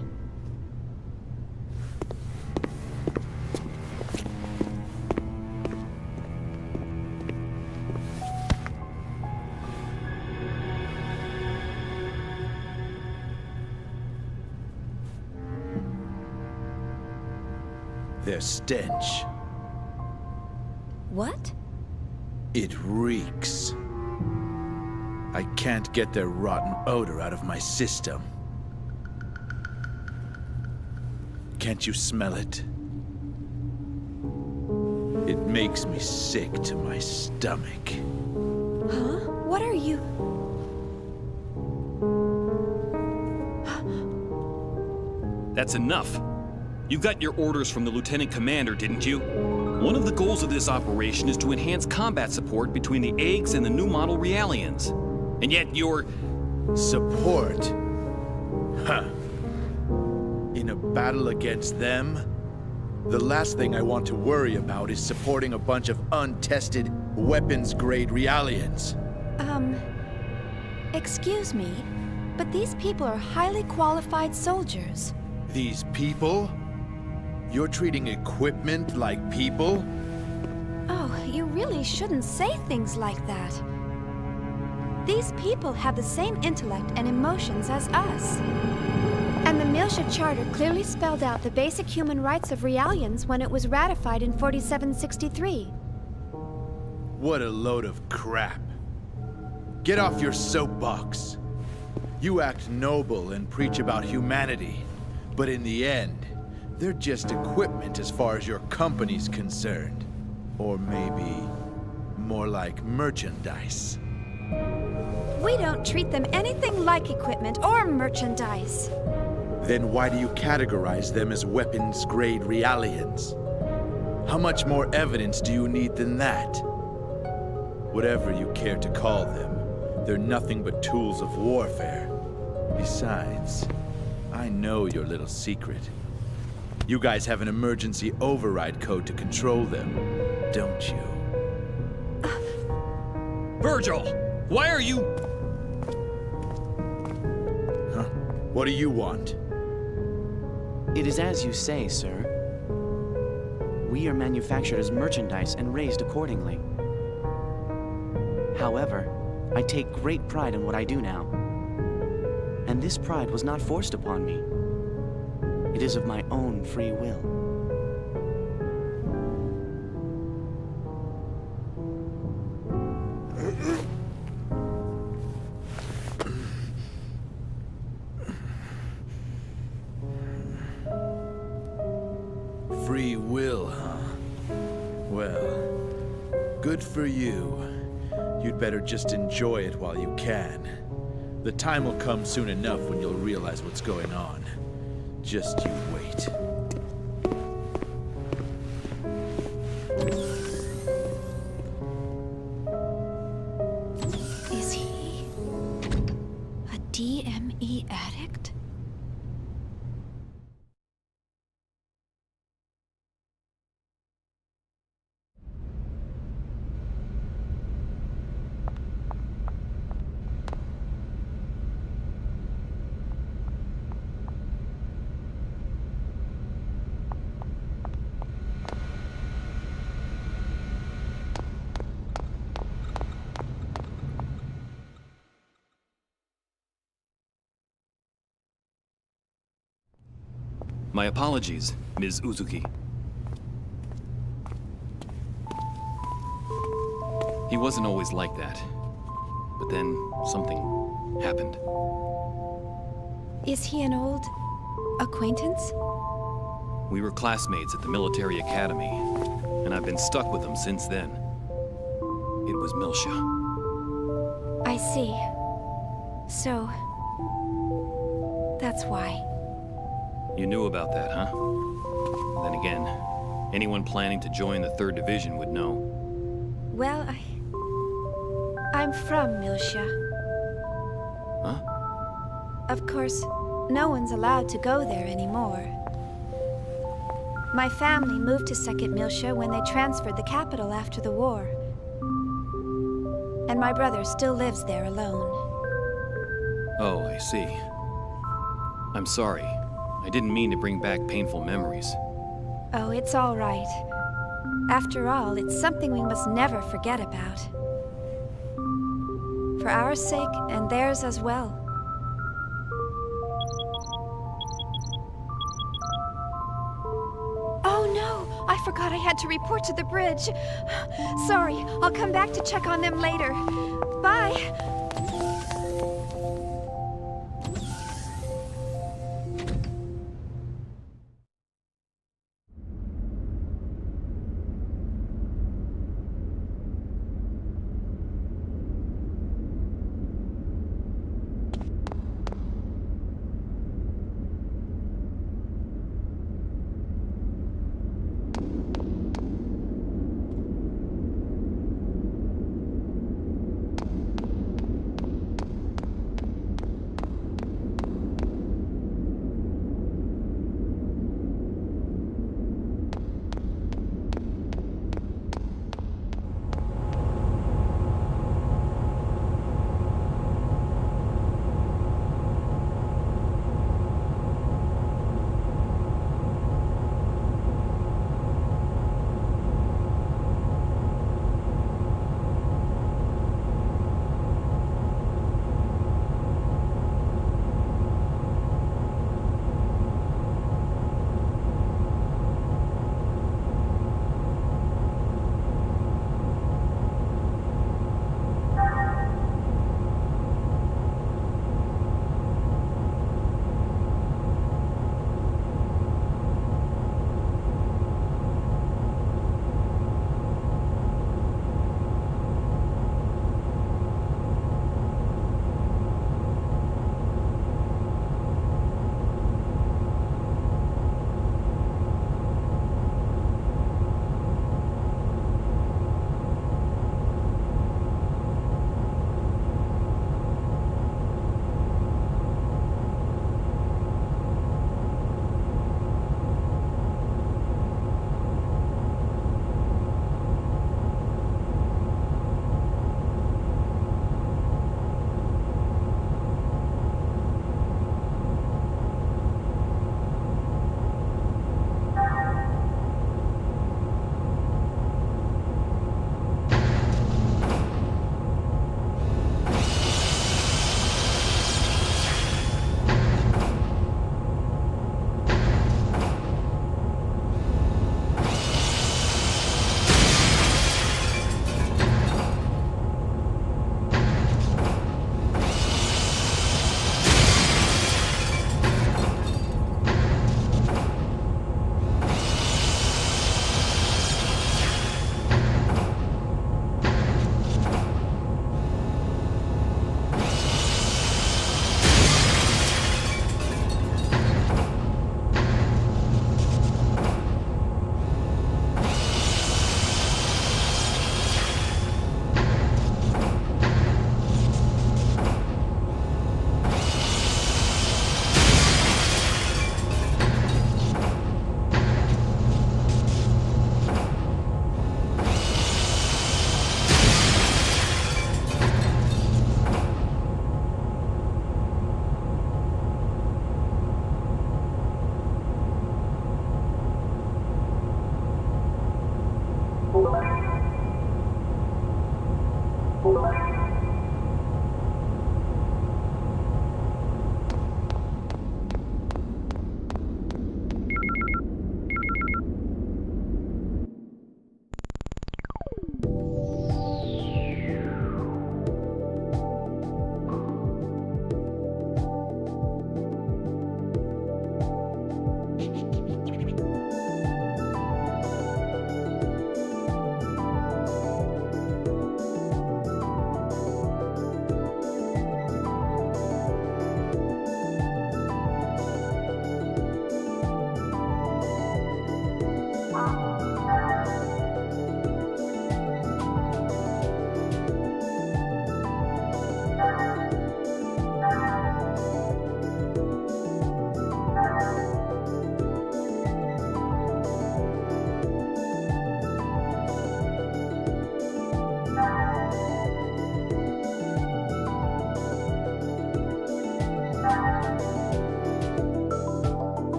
Their stench. What? It reeks. I can't get their rotten odor out of my system. Can't you smell it? It makes me sick to my stomach. Huh? What are you... That's enough. You got your orders from the Lieutenant Commander, didn't you? One of the goals of this operation is to enhance combat support between the eggs and the new model Realians. And yet you're... Support? Huh. In a battle against them? The last thing I want to worry about is supporting a bunch of untested, weapons-grade Realians. Excuse me, but these people are highly qualified soldiers. These people? You're treating equipment like people? Oh, you really shouldn't say things like that. These people have the same intellect and emotions as us. And the Miltia Charter clearly spelled out the basic human rights of Realians when it was ratified in 4763. What a load of crap. Get off your soapbox. You act noble and preach about humanity, but in the end, they're just equipment as far as your company's concerned. Or maybe more like merchandise. We don't treat them anything like equipment or merchandise. Then why do you categorize them as weapons-grade Realians? How much more evidence do you need than that? Whatever you care to call them, they're nothing but tools of warfare. Besides, I know your little secret. You guys have an emergency override code to control them, don't you? Virgil! Why are you... Huh? What do you want? It is as you say, sir. We are manufactured as merchandise and raised accordingly. However, I take great pride in what I do now. And this pride was not forced upon me. It is of my own free will. Free will, huh? Well, good for you. You'd better just enjoy it while you can. The time will come soon enough when you'll realize what's going on. Just you wait. Is he a DME addict? My apologies, Ms. Uzuki. He wasn't always like that. But then something happened. Is he an old acquaintance? We were classmates at the military academy, and I've been stuck with him since then. It was Milsha. I see. So, that's why. You knew about that, huh? Then again, anyone planning to join the 3rd Division would know. Well, I'm from Milsha. Huh? Of course, no one's allowed to go there anymore. My family moved to 2nd Milsha when they transferred the capital after the war. And my brother still lives there alone. Oh, I see. I'm sorry. I didn't mean to bring back painful memories. Oh, it's all right. After all, it's something we must never forget about. For our sake and theirs as well. Oh no! I forgot I had to report to the bridge. Sorry, I'll come back to check on them later. Bye!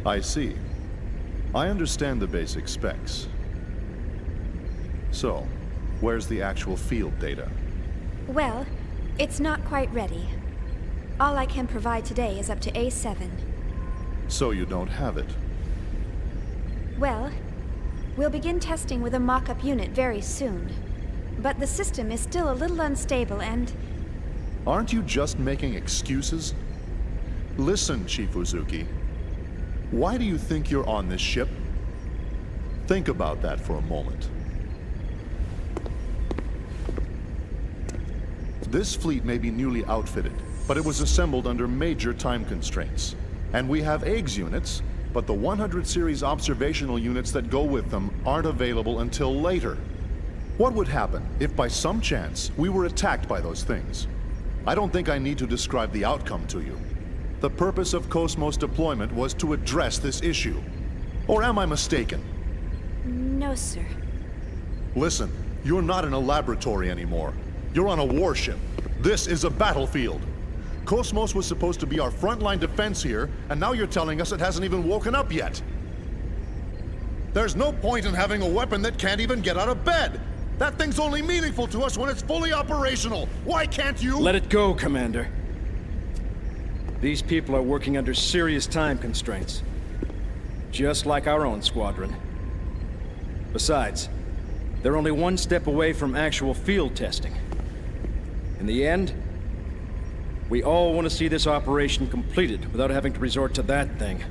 I see. I understand the basic specs. So, where's the actual field data? Well, it's not quite ready. All I can provide today is up to A7. So you don't have it? Well, we'll begin testing with a mock-up unit very soon. But the system is still a little unstable and... Aren't you just making excuses? Listen, Chief Uzuki. Why do you think you're on this ship? Think about that for a moment. This fleet may be newly outfitted, but it was assembled under major time constraints. And we have eggs units, but the 100 series observational units that go with them aren't available until later. What would happen if by some chance we were attacked by those things? I don't think I need to describe the outcome to you. The purpose of Cosmos deployment was to address this issue. Or am I mistaken? No, sir. Listen, you're not in a laboratory anymore. You're on a warship. This is a battlefield. Cosmos was supposed to be our frontline defense here, and now you're telling us it hasn't even woken up yet. There's no point in having a weapon that can't even get out of bed. That thing's only meaningful to us when it's fully operational. Why can't you— Let it go, Commander. These people are working under serious time constraints. Just like our own squadron. Besides, they're only one step away from actual field testing. In the end, we all want to see this operation completed without having to resort to that thing.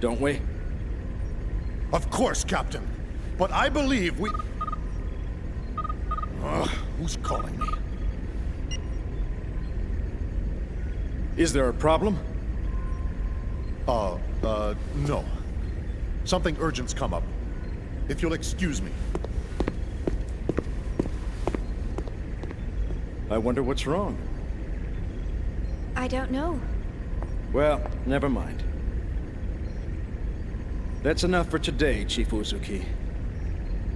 Don't we? Of course, Captain. But I believe we— who's calling me? Is there a problem? No. Something urgent's come up. If you'll excuse me. I wonder what's wrong. I don't know. Well, never mind. That's enough for today, Chief Uzuki.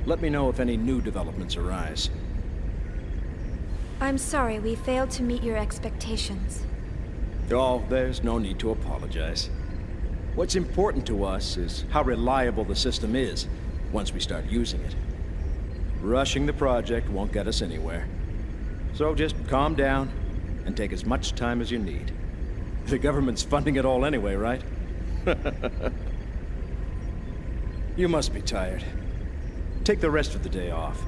Let me know if any new developments arise. I'm sorry we failed to meet your expectations. Oh, there's no need to apologize. What's important to us is how reliable the system is once we start using it. Rushing the project won't get us anywhere. So just calm down and take as much time as you need. The government's funding it all anyway, right? You must be tired. Take the rest of the day off.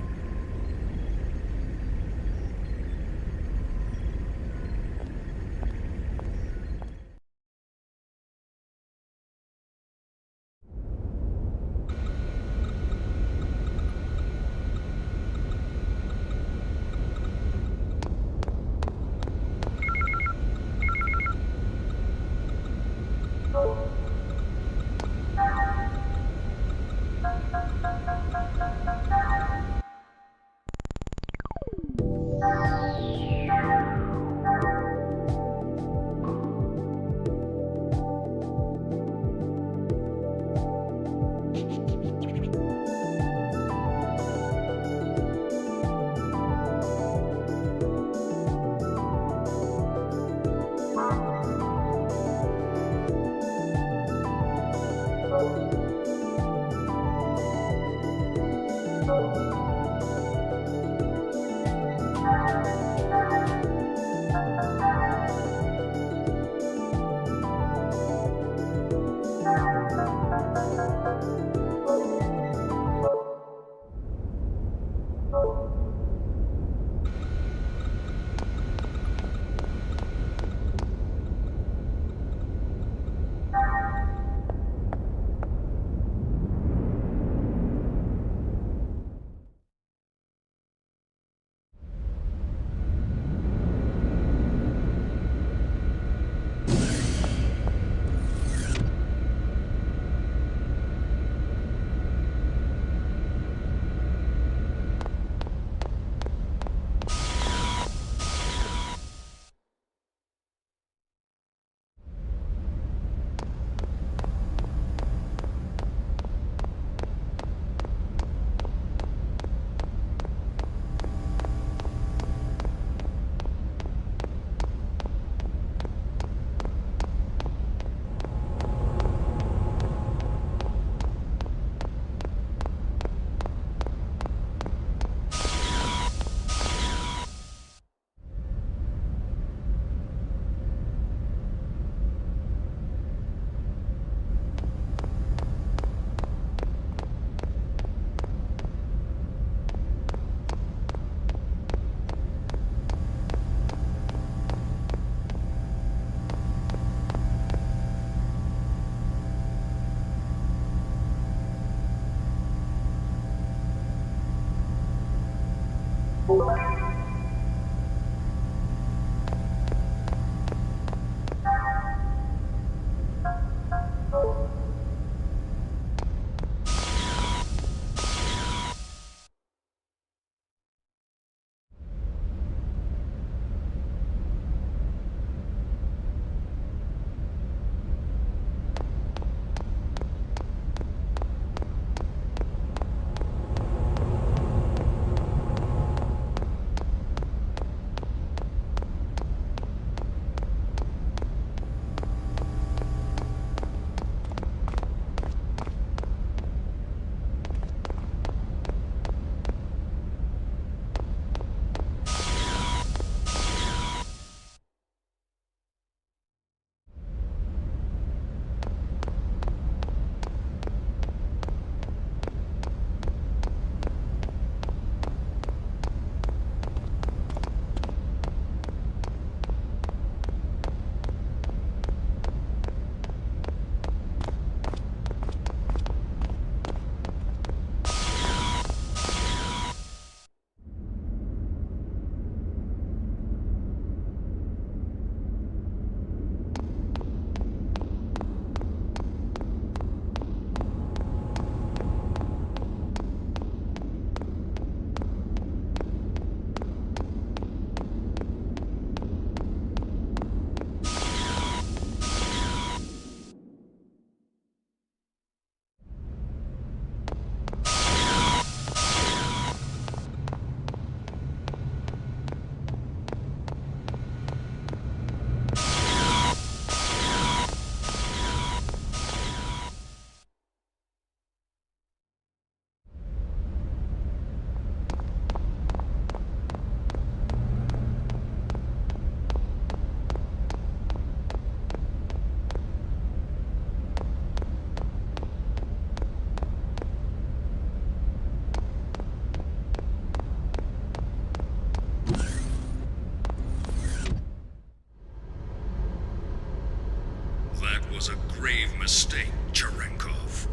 Was a grave mistake, Cherenkov.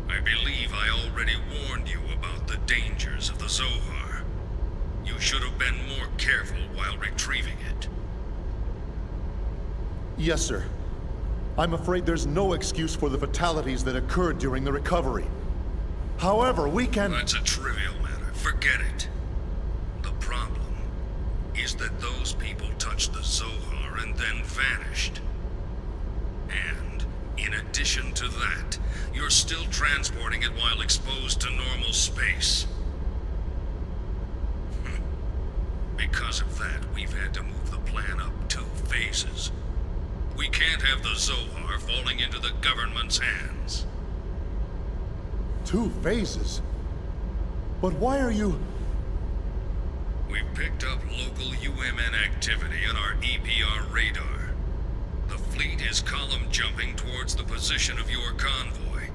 I believe I already warned you about the dangers of the Zohar. You should have been more careful while retrieving it. Yes, sir. I'm afraid there's no excuse for the fatalities that occurred during the recovery. However, we can... That's a trivial matter. Forget it. The problem is that those people touched the Zohar and then vanished. And, in addition to that, you're still transporting it while exposed to normal space. Because of that, we've had to move the plan up 2 phases. We can't have the Zohar falling into the government's hands. 2 phases? But why are you... We've picked up local UMN activity on our EPR radar. The fleet is column jumping towards the position of your convoy.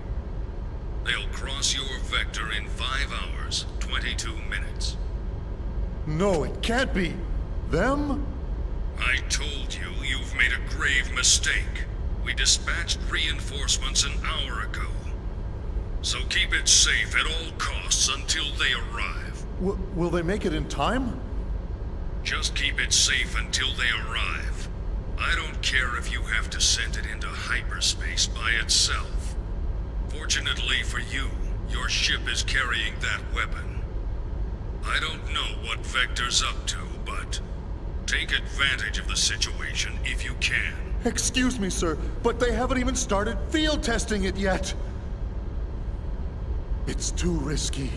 They'll cross your vector in 5 hours, 22 minutes. No, it can't be. Them? I told you, you've made a grave mistake. We dispatched reinforcements an hour ago. So keep it safe at all costs until they arrive. Will they make it in time? Just keep it safe until they arrive. I don't care if you have to send it into hyperspace by itself. Fortunately for you, your ship is carrying that weapon. I don't know what Vector's up to, but take advantage of the situation if you can. Excuse me, sir, but they haven't even started field testing it yet. It's too risky.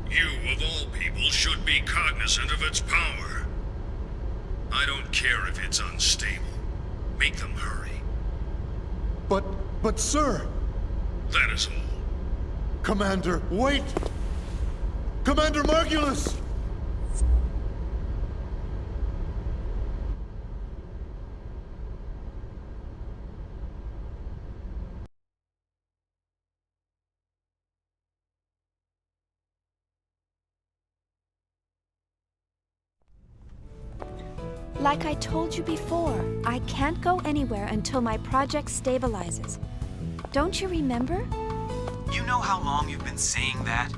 You, of all people, should be cognizant of its power. I don't care if it's unstable. Make them hurry. But sir... That is all. Commander, wait! Commander Margulis! Like I told you before, I can't go anywhere until my project stabilizes. Don't you remember? You know how long you've been saying that?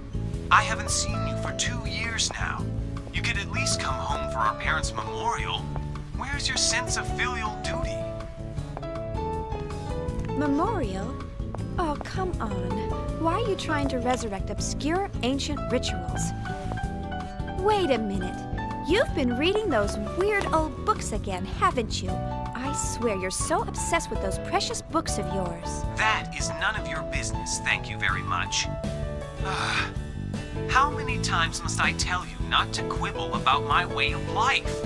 I haven't seen you for 2 years years now. You could at least come home for our parents' memorial. Where's your sense of filial duty? Memorial? Oh, come on. Why are you trying to resurrect obscure ancient rituals? Wait a minute. You've been reading those weird old books again, haven't you? I swear you're so obsessed with those precious books of yours. That is none of your business, thank you very much. How many times must I tell you not to quibble about my way of life?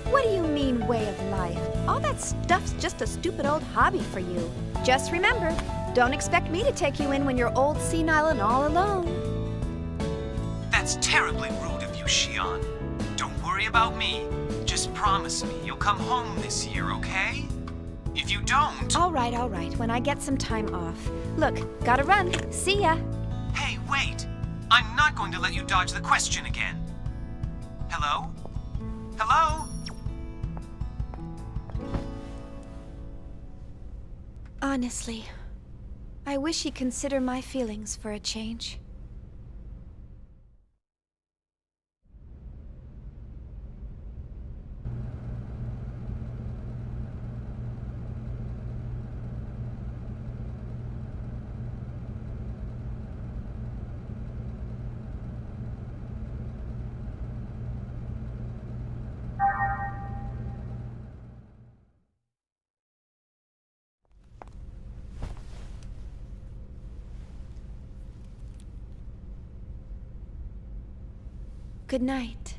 What do you mean, way of life? All that stuff's just a stupid old hobby for you. Just remember, don't expect me to take you in when you're old, senile, and all alone. That's terribly rude of you, Xion. Don't worry about me. Just promise me you'll come home this year, okay? If you don't... All right, when I get some time off. Look, gotta run. See ya. Hey, wait! I'm not going to let you dodge the question again. Hello? Hello? Honestly, I wish he'd consider my feelings for a change. Good night.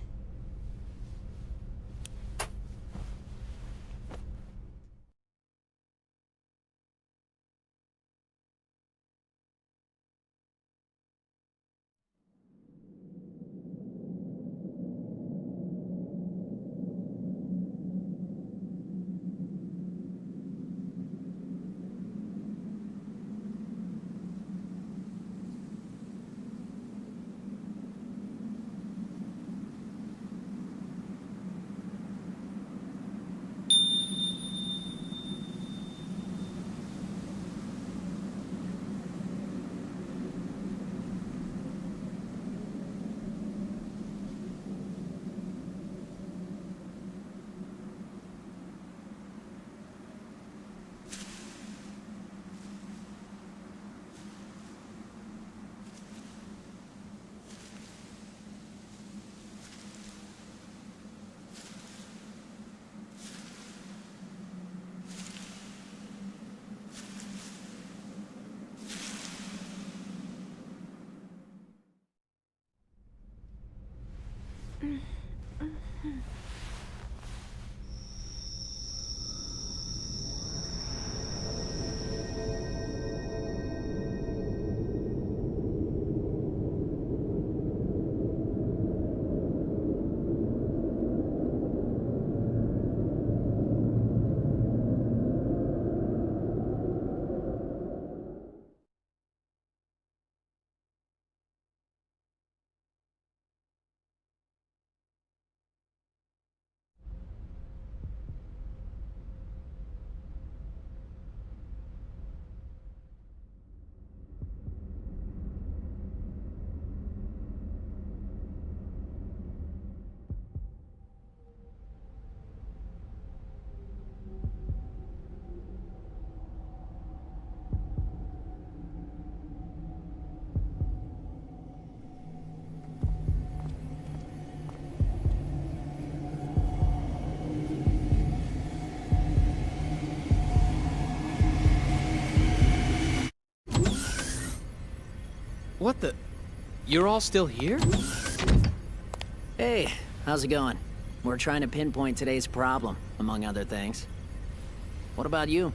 What the... You're all still here? Hey, how's it going? We're trying to pinpoint today's problem, among other things. What about you?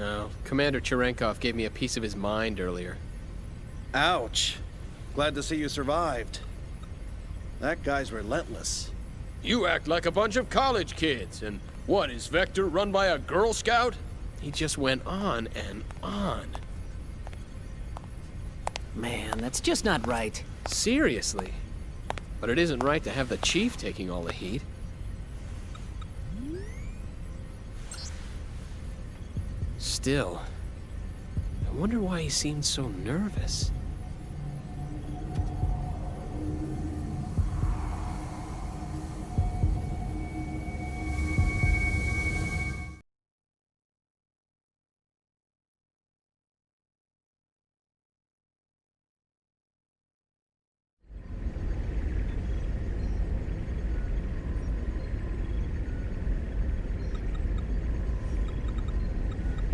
Oh, Commander Cherenkov gave me a piece of his mind earlier. Ouch. Glad to see you survived. That guy's relentless. You act like a bunch of college kids, and what, is Vector run by a Girl Scout? He just went on and on. Man, that's just not right. Seriously. But it isn't right to have the Chief taking all the heat. Still, I wonder why he seemed so nervous.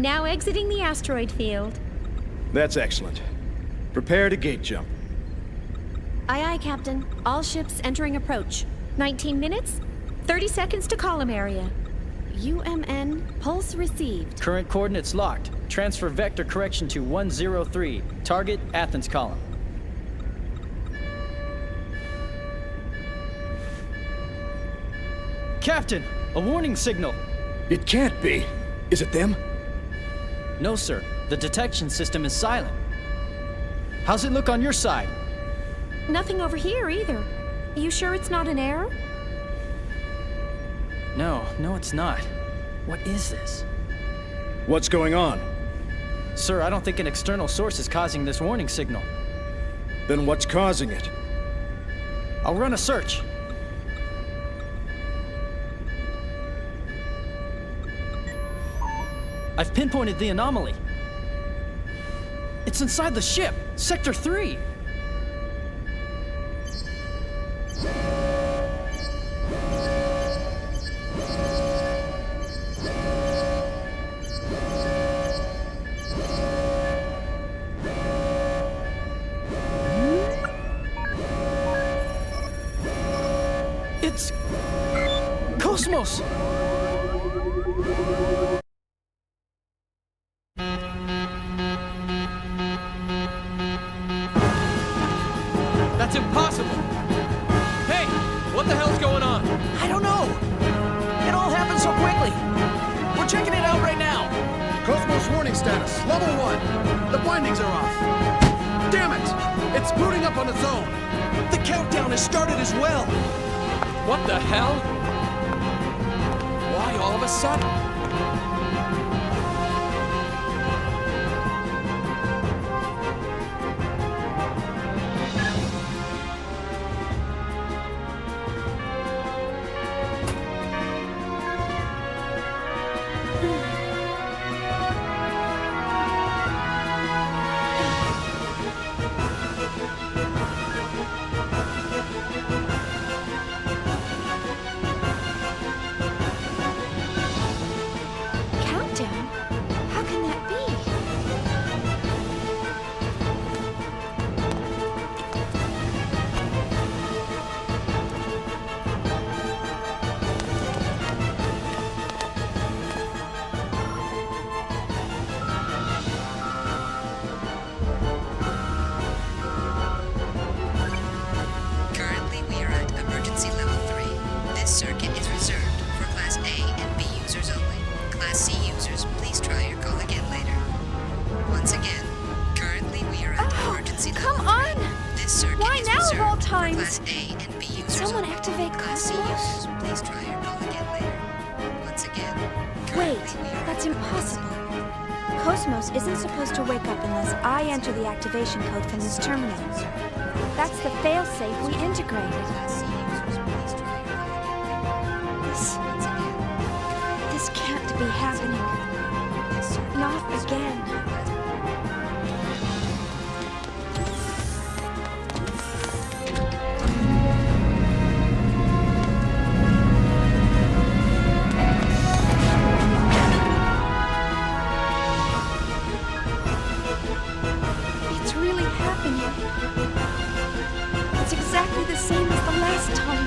Now exiting the asteroid field. That's excellent. Prepare to gate jump. Aye, aye, Captain. All ships entering approach. 19 minutes, 30 seconds to column area. UMN, pulse received. Current coordinates locked. Transfer vector correction to 103. Target, Athens column. Captain, a warning signal. It can't be. Is it them? No, sir. The detection system is silent. How's it look on your side? Nothing over here either. You sure it's not an error? No, it's not. What is this? What's going on? Sir, I don't think an external source is causing this warning signal. Then what's causing it? I'll run a search. I've pinpointed the anomaly. It's inside the ship, Sector 3. It's Cosmos! That's impossible! Hey! What the hell's going on? I don't know! It all happened so quickly! We're checking it out right now! Cosmos warning status, level 1. The bindings are off. Damn it! It's booting up on its own. The countdown has started as well! What the hell? Why all of a sudden? Countdown? How can that be? Currently, we are at emergency level 3. This circuit is reserved for Class A and B users only. Class C users, please try your call again later. Once again, currently we are at emergency level 3. Come on! This circuit Why is now of reserved all for times? Class A and B users Someone only. activate Class C Cosmos? users, please try your call again later. Once again, Wait, that's impossible. Cosmos isn't supposed to wake up unless I enter the activation code from this terminal. That's the failsafe we integrated. This can't be happening. Not again. It's really happening. It's exactly the same as the last time.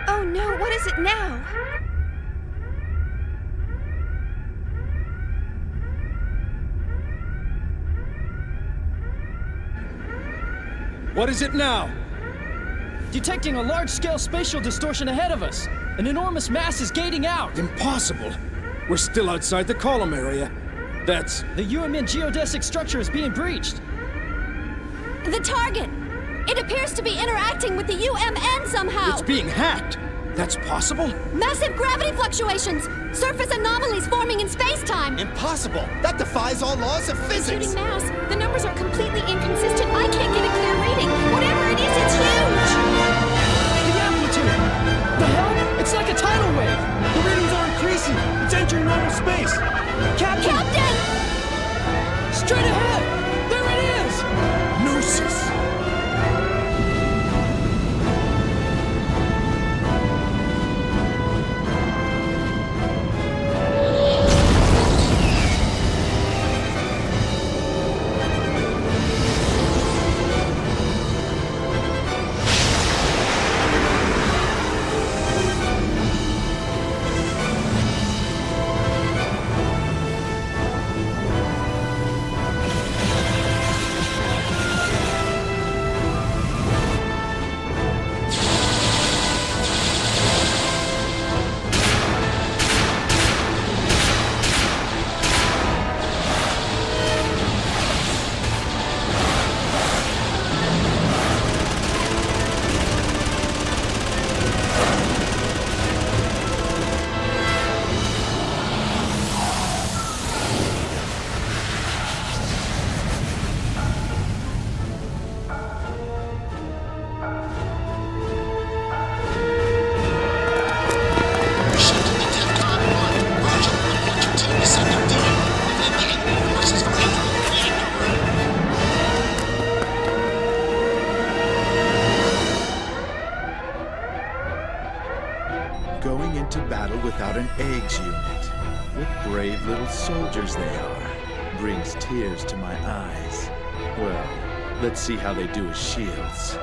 Oh no, what is it now? What is it now? Detecting a large-scale spatial distortion ahead of us. An enormous mass is gating out. Impossible. We're still outside the column area. That's... The UMN geodesic structure is being breached. The target! It appears to be interacting with the UMN somehow! It's being hacked. That's possible? Massive gravity fluctuations! Surface anomalies forming in space-time! Impossible! That defies all laws of physics! Shooting mass. The numbers are completely inconsistent. I can't get a clear reading. Whatever it is, it's huge! normal space! Captain! Captain! Straight ahead! There it is! Gnosis! Going into battle without an eggs unit. What brave little soldiers they are. Brings tears to my eyes. Well, let's see how they do as shields.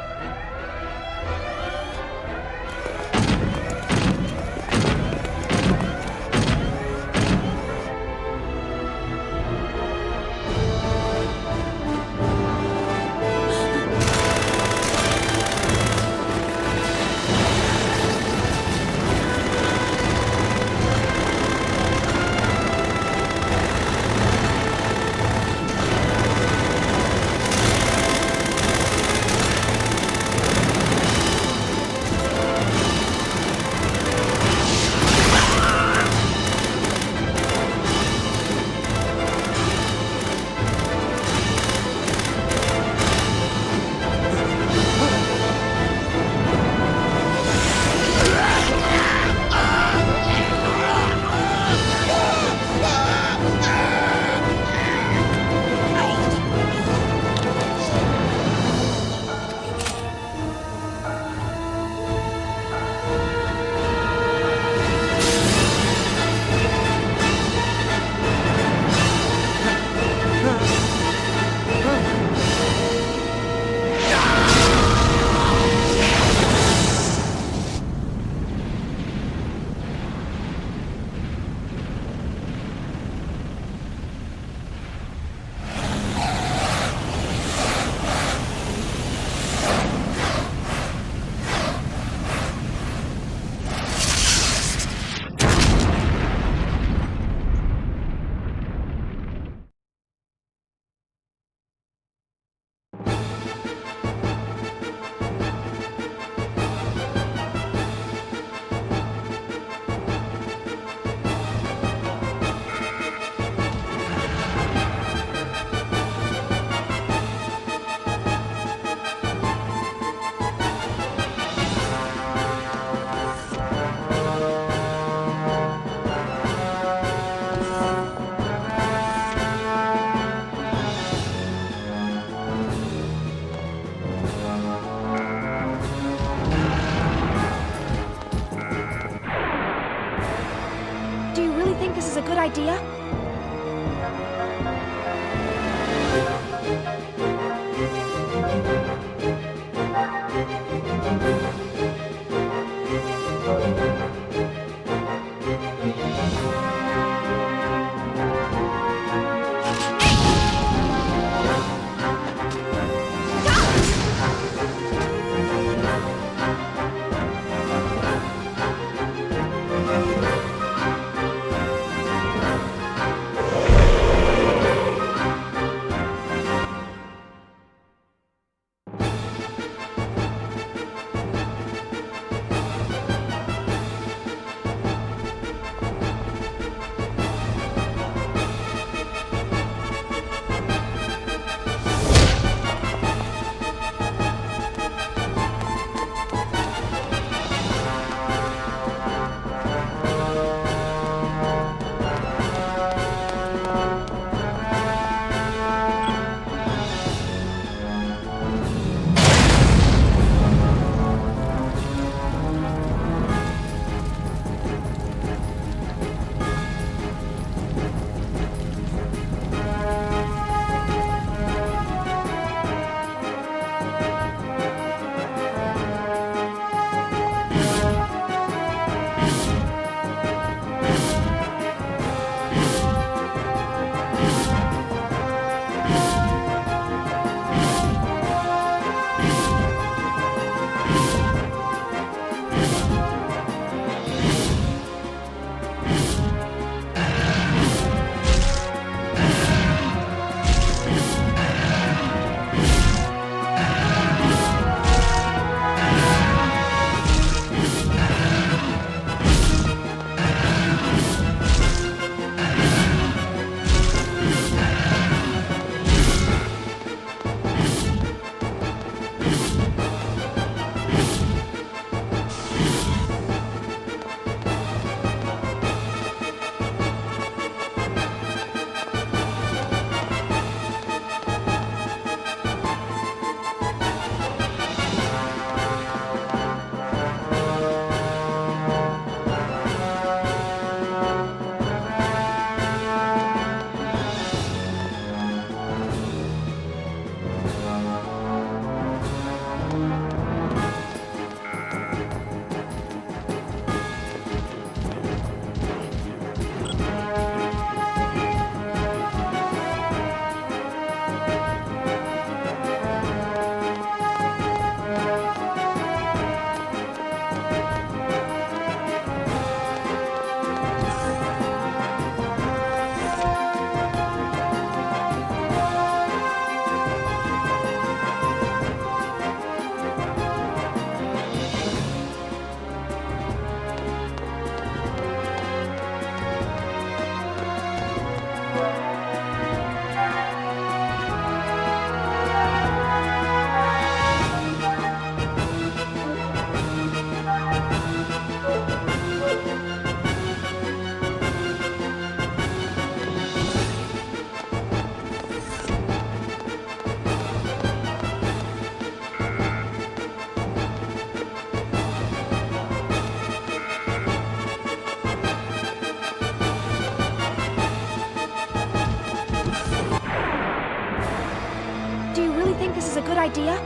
idea?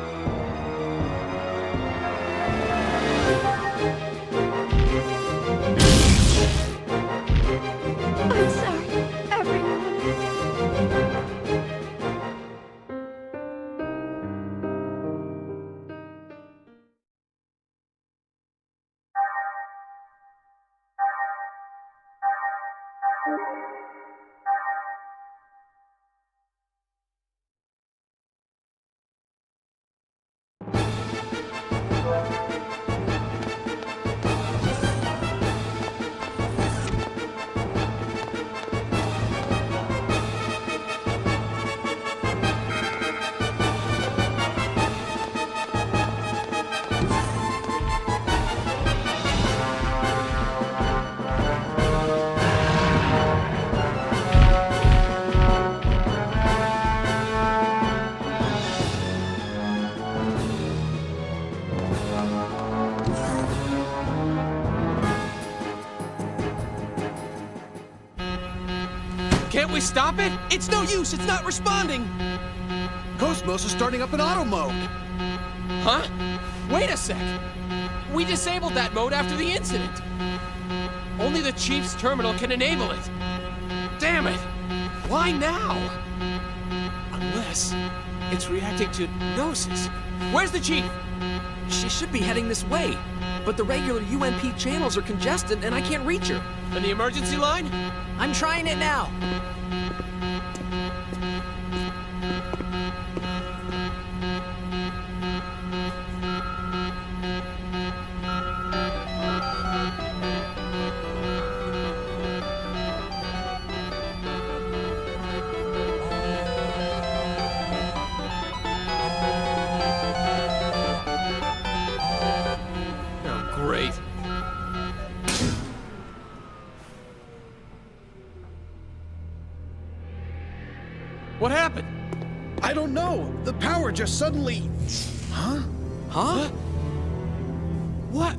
I'm sorry, everyone. Can't we stop it? It's no use, it's not responding! Cosmos is starting up in auto mode. Huh? Wait a sec! We disabled that mode after the incident. Only the Chief's terminal can enable it. Damn it! Why now? Unless it's reacting to Gnosis. Where's the Chief? She should be heading this way, but the regular UMP channels are congested and I can't reach her. And the emergency line? I'm trying it now. Oh, great. What happened? I don't know. The power just suddenly... Huh? Huh? What?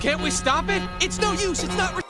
Can't we stop it? It's no use, it's not...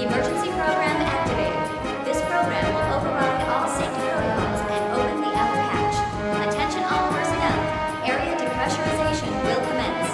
Emergency program activated. This program will override all safety protocols and open the upper hatch. Attention all personnel. Area depressurization will commence.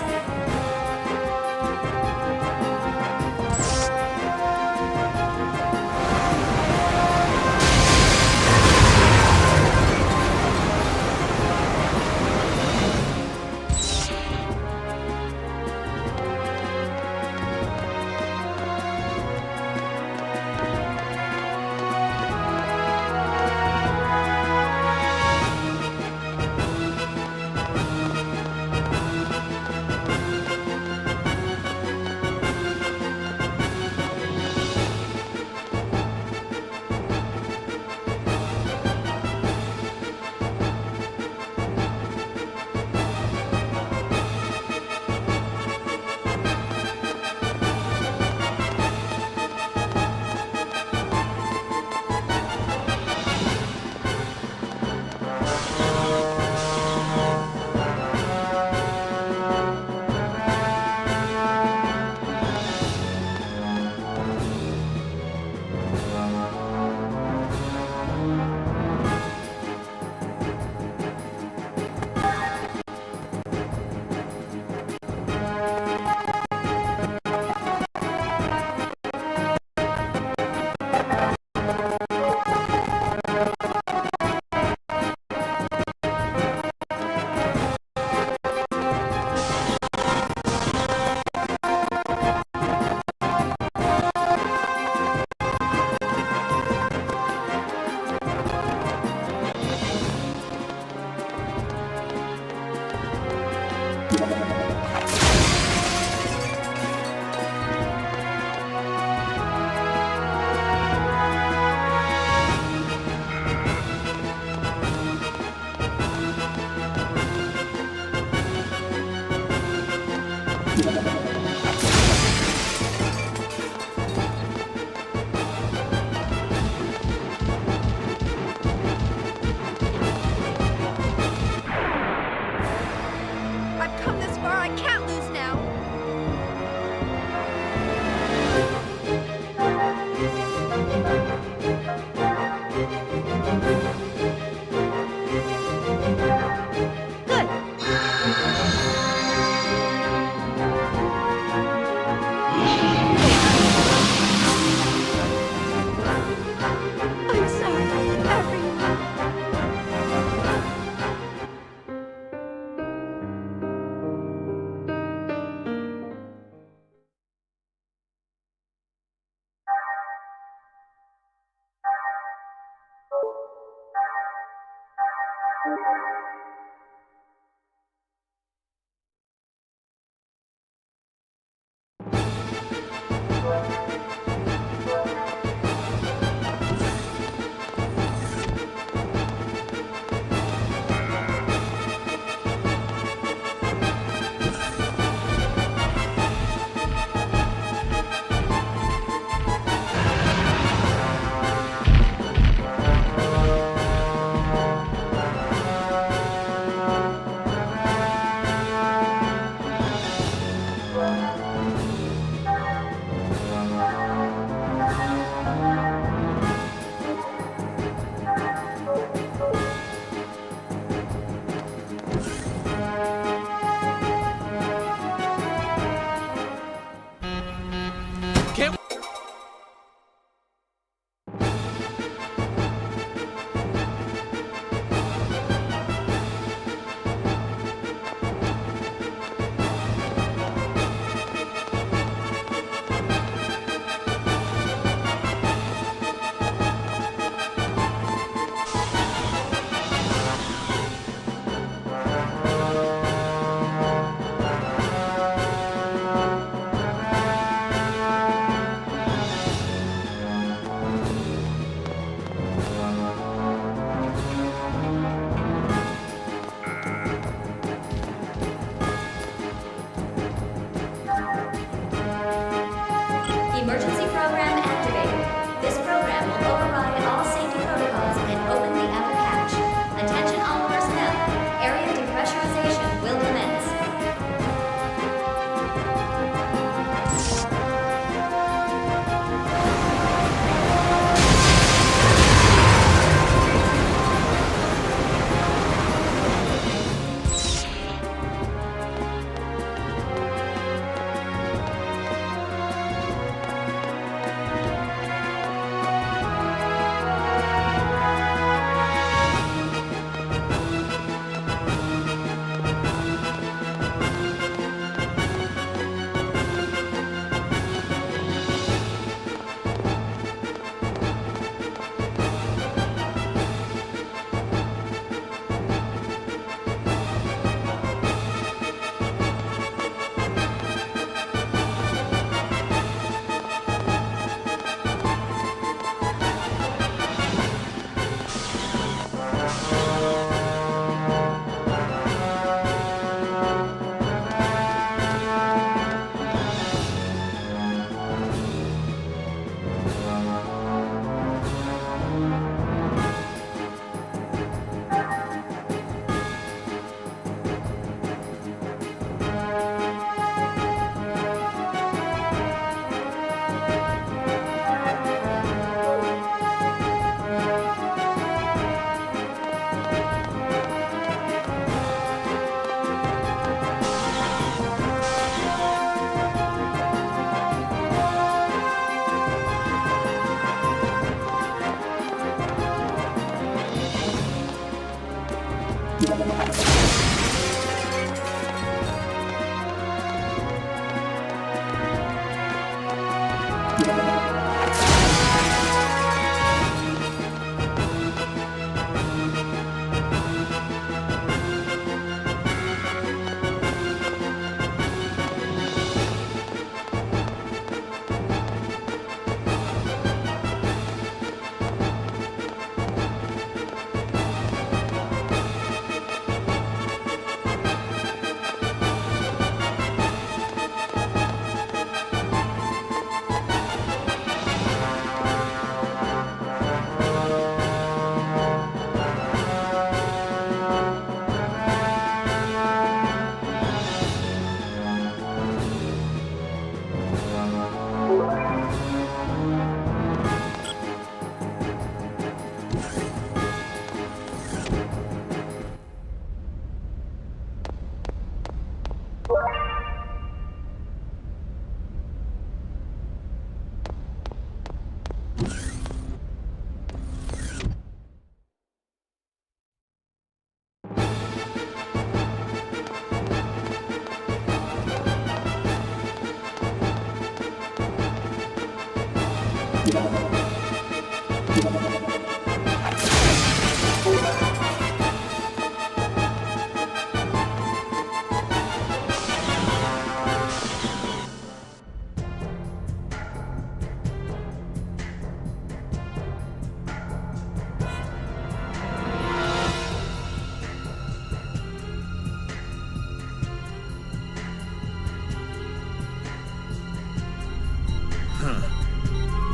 I've come this far, I can't lose now. I'm sorry, everyone.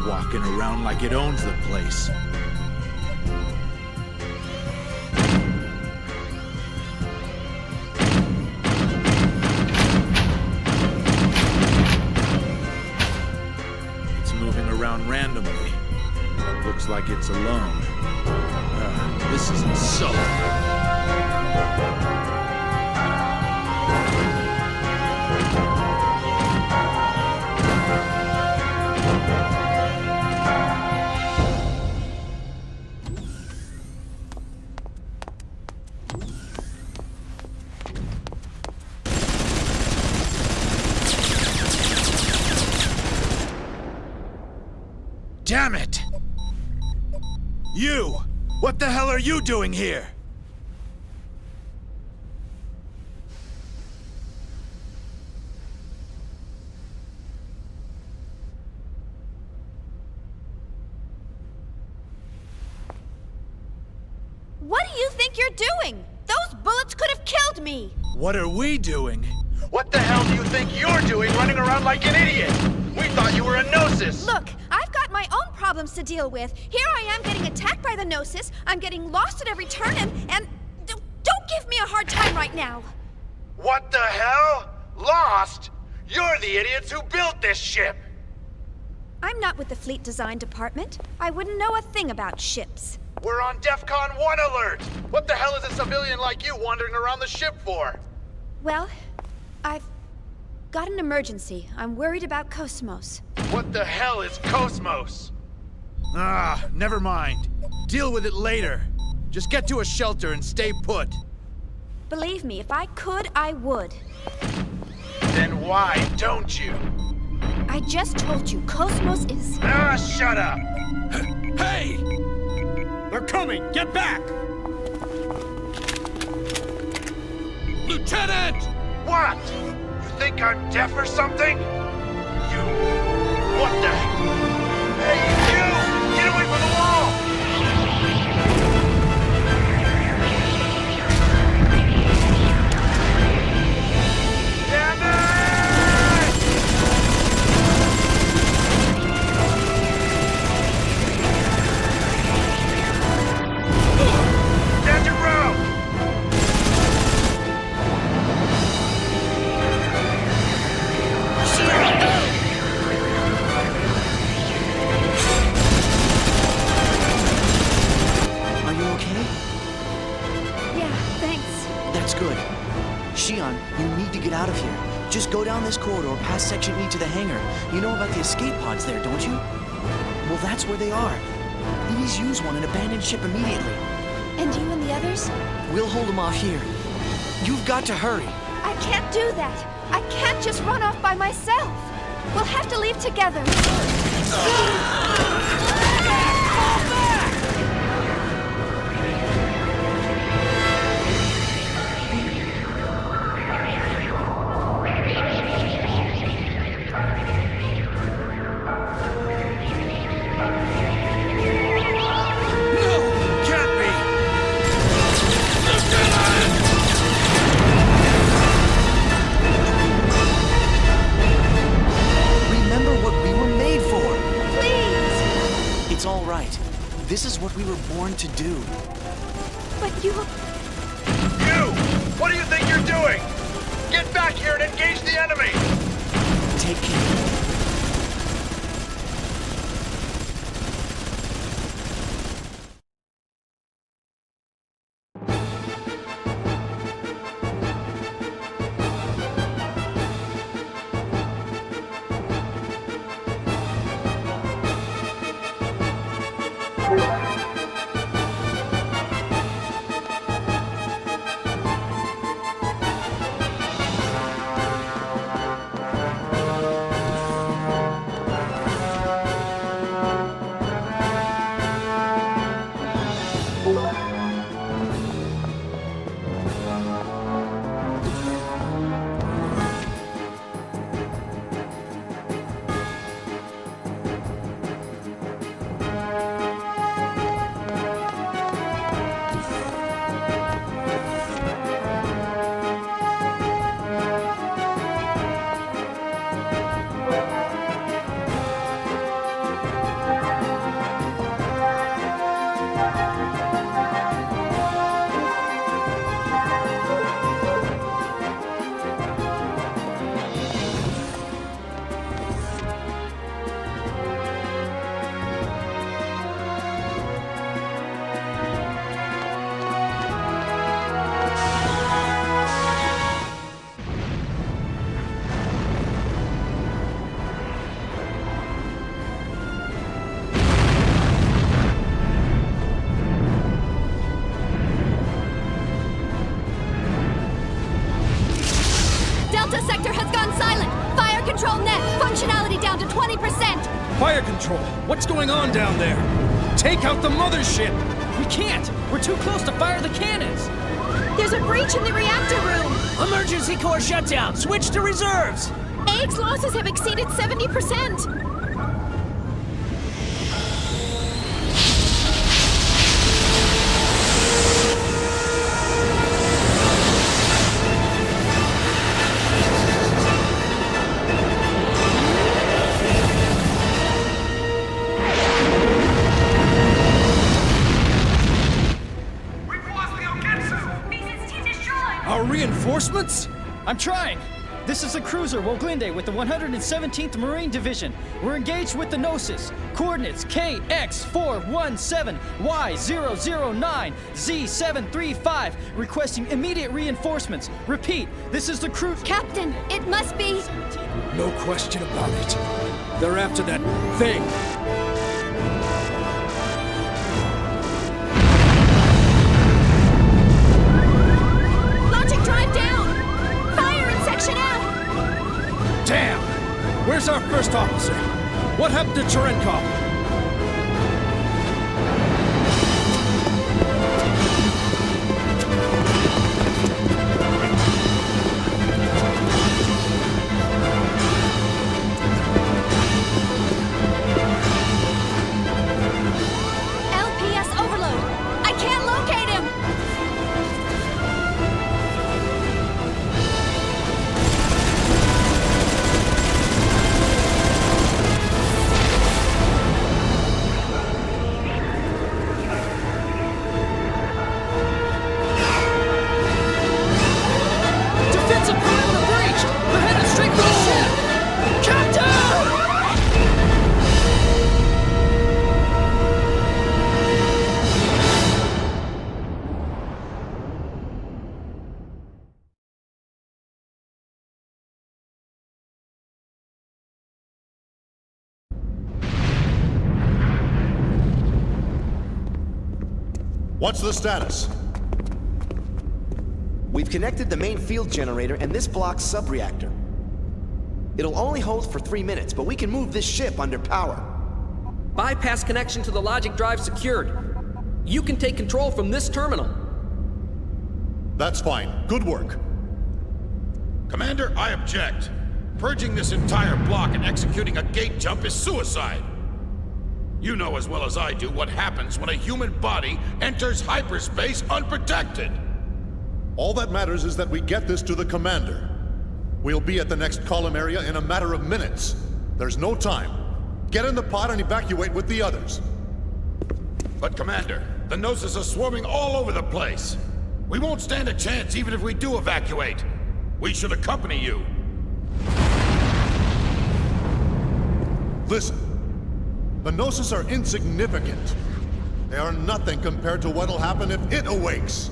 Walking around like it owns the place. It's moving around randomly. Looks like it's alone. This isn't so. Damn it! You! What the hell are you doing here? What do you think you're doing? Those bullets could have killed me! What are we doing? What the hell do you think you're doing running around like an idiot? We thought you were a Gnosis! Look, I've got my own problems to deal with. Here I am getting attacked by the Gnosis. I'm getting lost at every turn and don't give me a hard time right now. What the hell? Lost? You're the idiots who built this ship! I'm not with the Fleet Design Department. I wouldn't know a thing about ships. We're on DEFCON 1 alert! What the hell is a civilian like you wandering around the ship for? Well, I've got an emergency. I'm worried about Cosmos. What the hell is Cosmos? Ah, never mind. Deal with it later. Just get to a shelter and stay put. Believe me, if I could, I would. Then why don't you? I just told you, Cosmos is... Ah, shut up! Hey! They're coming! Get back! Lieutenant! What? You think I'm deaf or something? You... What the... Hey, you! Get away from the wall! Damn it! Stand your ground! Are you okay? Yeah, thanks. That's good. Shion, you need to get out of here. Just go down this corridor past Section E to the hangar. You know about the escape pods there, don't you? Well, that's where they are. Please use one and abandon ship immediately. And you and the others? We'll hold them off here. You've got to hurry. I can't do that. I can't just run off by myself. We'll have to leave together. It's all right. This is what we were born to do. But you... You! What do you think you're doing? Get back here and engage the enemy! Take care. Fire control! What's going on down there? Take out the mothership! We can't! We're too close to fire the cannons! There's a breach in the reactor room! Emergency core shutdown! Switch to reserves! AX losses have exceeded 70%! Reinforcements? I'm trying! This is the cruiser Woglinde with the 117th Marine Division. We're engaged with the Gnosis. Coordinates KX417Y009 Z735. Requesting immediate reinforcements. Repeat, this is the crew. Captain, it must be. No question about it. They're after that thing. Damn! Where's our first officer? What happened to Cherenkov? LPS overload! I can't locate him! What's the status? We've connected the main field generator and this block's sub-reactor. It'll only hold for 3 minutes, but we can move this ship under power. Bypass connection to the logic drive secured. You can take control from this terminal. That's fine. Good work. Commander, I object. Purging this entire block and executing a gate jump is suicide. You know as well as I do what happens when a human body enters hyperspace unprotected. All that matters is that we get this to the commander. We'll be at the next column area in a matter of minutes. There's no time. Get in the pod and evacuate with the others. But Commander, the Gnosis are swarming all over the place. We won't stand a chance even if we do evacuate. We should accompany you. Listen. The Gnosis are insignificant. They are nothing compared to what'll happen if it awakes.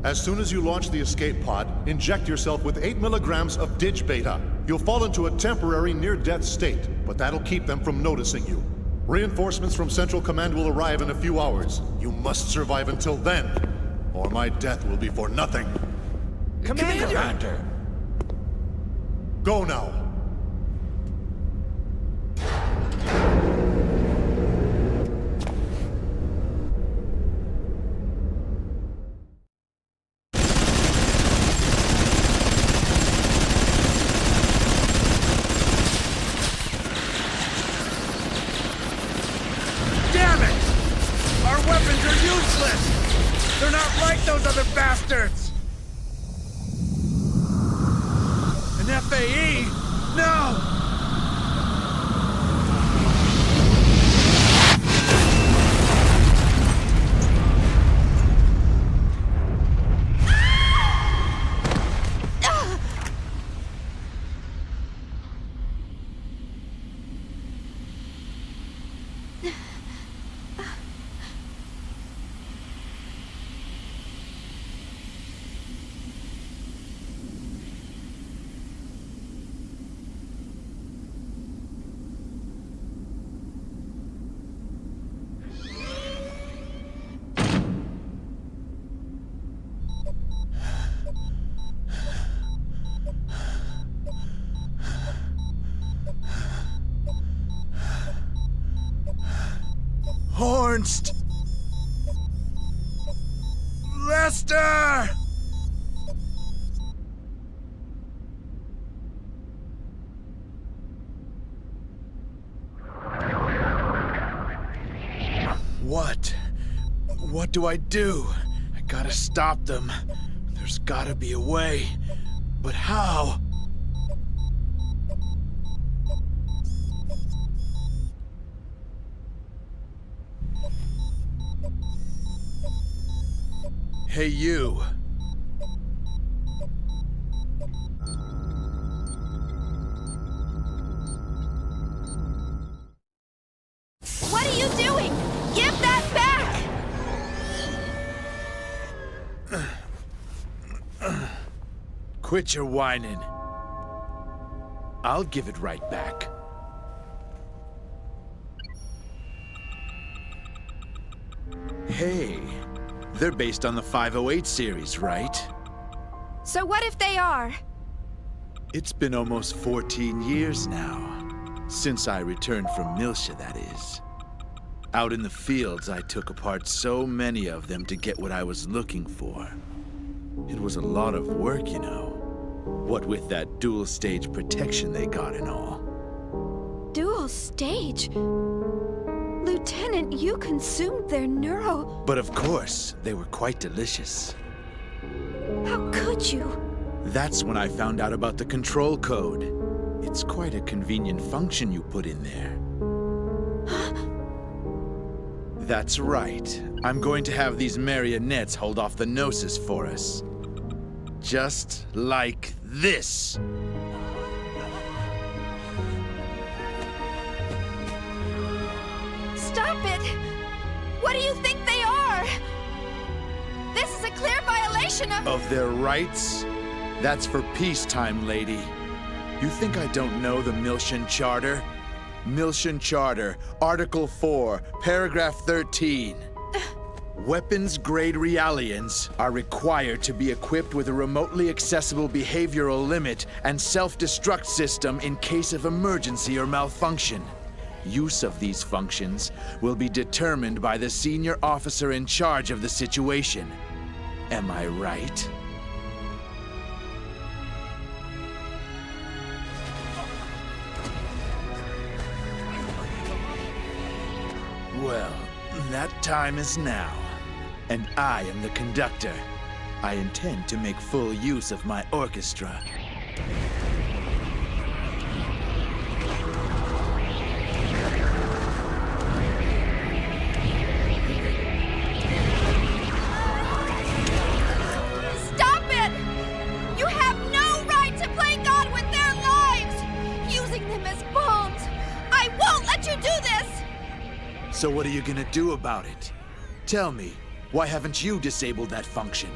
As soon as you launch the escape pod, inject yourself with 8 milligrams of dig beta. You'll fall into a temporary near-death state, but that'll keep them from noticing you. Reinforcements from Central Command will arrive in a few hours. You must survive until then, or my death will be for nothing. Commander! Go now. Damn it! Our weapons are useless! They're not like those other bastards! An FAE? No! Hornst! Lester! What do I do? I gotta stop them. There's gotta be a way. But how? Hey, you. What are you doing? Give that back! Quit your whining. I'll give it right back. Hey, they're based on the 508 series, right? So what if they are? It's been almost 14 years now. Since I returned from Miltia, that is. Out in the fields, I took apart so many of them to get what I was looking for. It was a lot of work, you know. What with that dual-stage protection they got and all. Dual stage? Lieutenant, you consumed their neuro... But of course, they were quite delicious. How could you? That's when I found out about the control code. It's quite a convenient function you put in there. That's right. I'm going to have these marionettes hold off the Gnosis for us. Just like this. Stop it! What do you think they are? This is a clear violation Of their rights? That's for peacetime, lady. You think I don't know the Miltian Charter? Miltian Charter, Article 4, Paragraph 13. Weapons-grade Realians are required to be equipped with a remotely accessible behavioral limit and self-destruct system in case of emergency or malfunction. Use of these functions will be determined by the senior officer in charge of the situation. Am I right? Well, that time is now, and I am the conductor. I intend to make full use of my orchestra. Stop it! You have no right to play God with their lives! Using them as bombs! I won't let you do this! So what are you gonna do about it? Tell me, why haven't you disabled that function?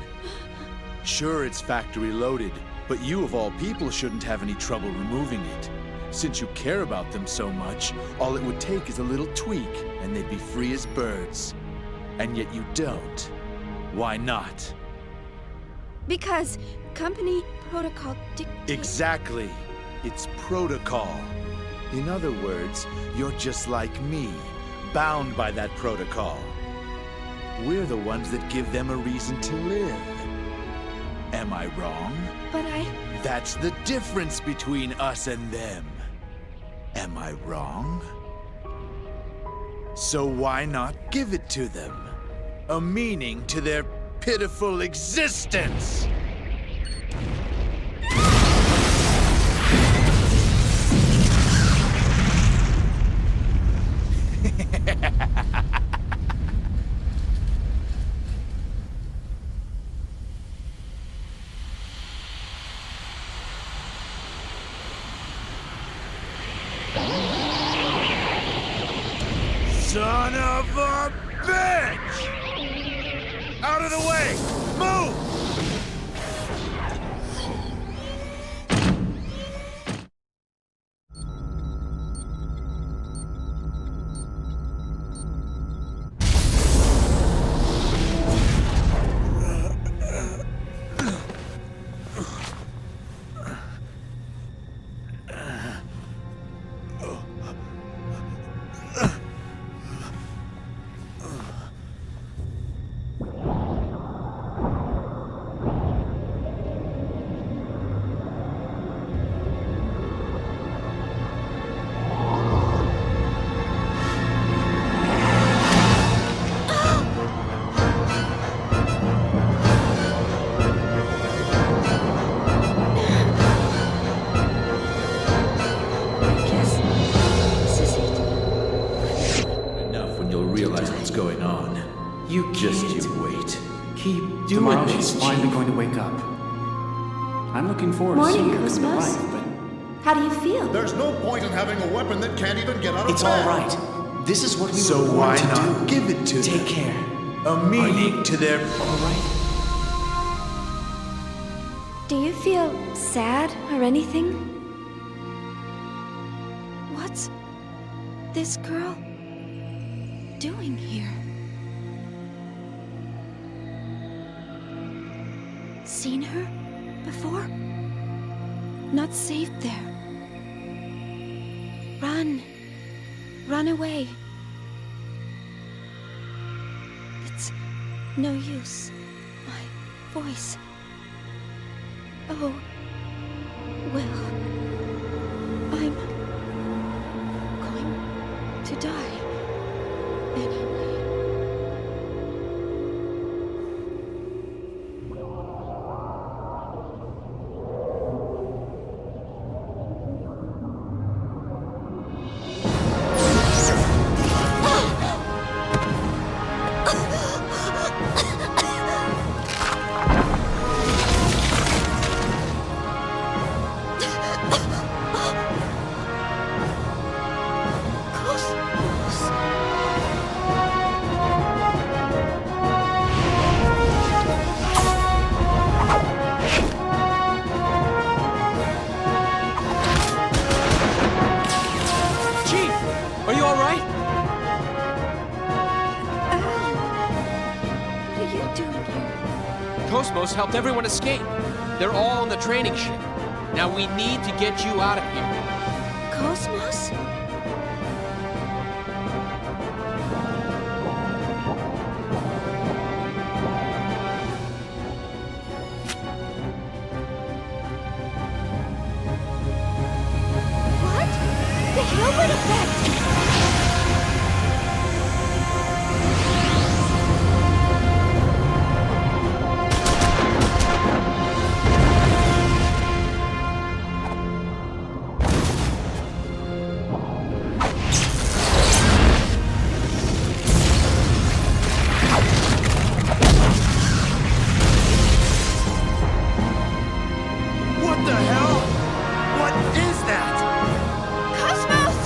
Sure, it's factory loaded, but you of all people shouldn't have any trouble removing it. Since you care about them so much, all it would take is a little tweak, and they'd be free as birds. And yet you don't. Why not? Because company protocol dictates... Exactly. It's protocol. In other words, you're just like me, bound by that protocol. We're the ones that give them a reason to live. Am I wrong? But That's the difference between us and them. Am I wrong? So why not give it to them? A meaning to their pitiful existence! Son of a bitch! Out of the way! Move! Just you wait. Keep doing Tomorrow she's finally going to wake up. I'm looking forward to seeing her come to life, but... How do you feel? There's no point in having a weapon that can't even get out of It's bed. all right. This is what we So were why born to not do. give it to Take them? care. A meaning to their... All right. Do you feel sad or anything? What's this girl doing here? Seen her before? Not safe there. Run. Run away. It's no use. My voice. Oh, Will. I'm going to die anyway. Cosmos helped everyone escape. They're all on the training ship. Now we need to get you out of here. Cosmos? What? The Hilbert effect! What the hell? What is that? Cosmos!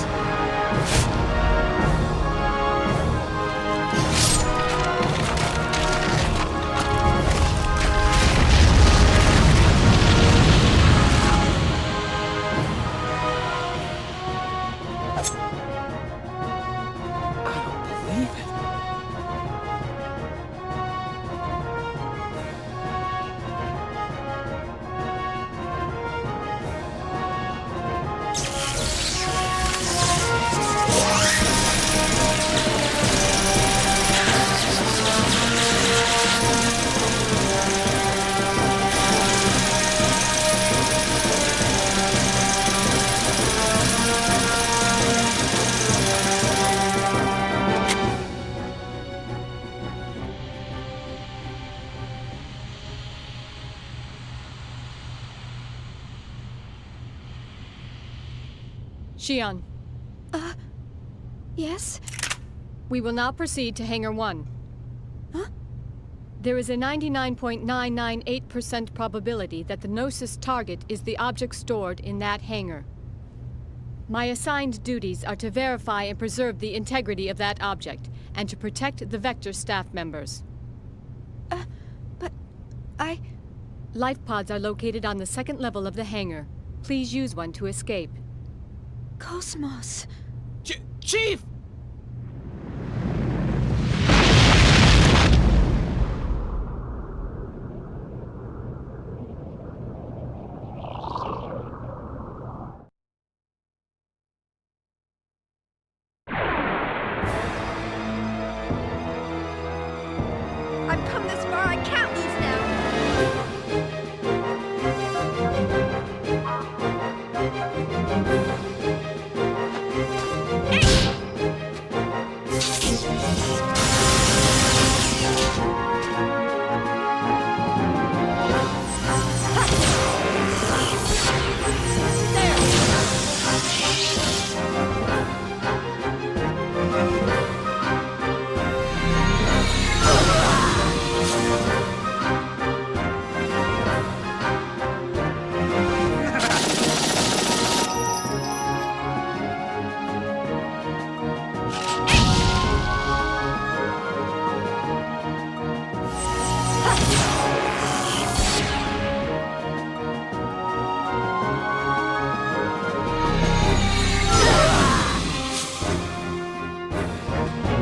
Xian. Yes? We will now proceed to Hangar 1. Huh? There is a 99.998% probability that the Gnosis target is the object stored in that hangar. My assigned duties are to verify and preserve the integrity of that object, and to protect the Vector staff members. But I... Life pods are located on the second level of the hangar. Please use one to escape. Cosmos. Chief! I've come this far, I can't lose now.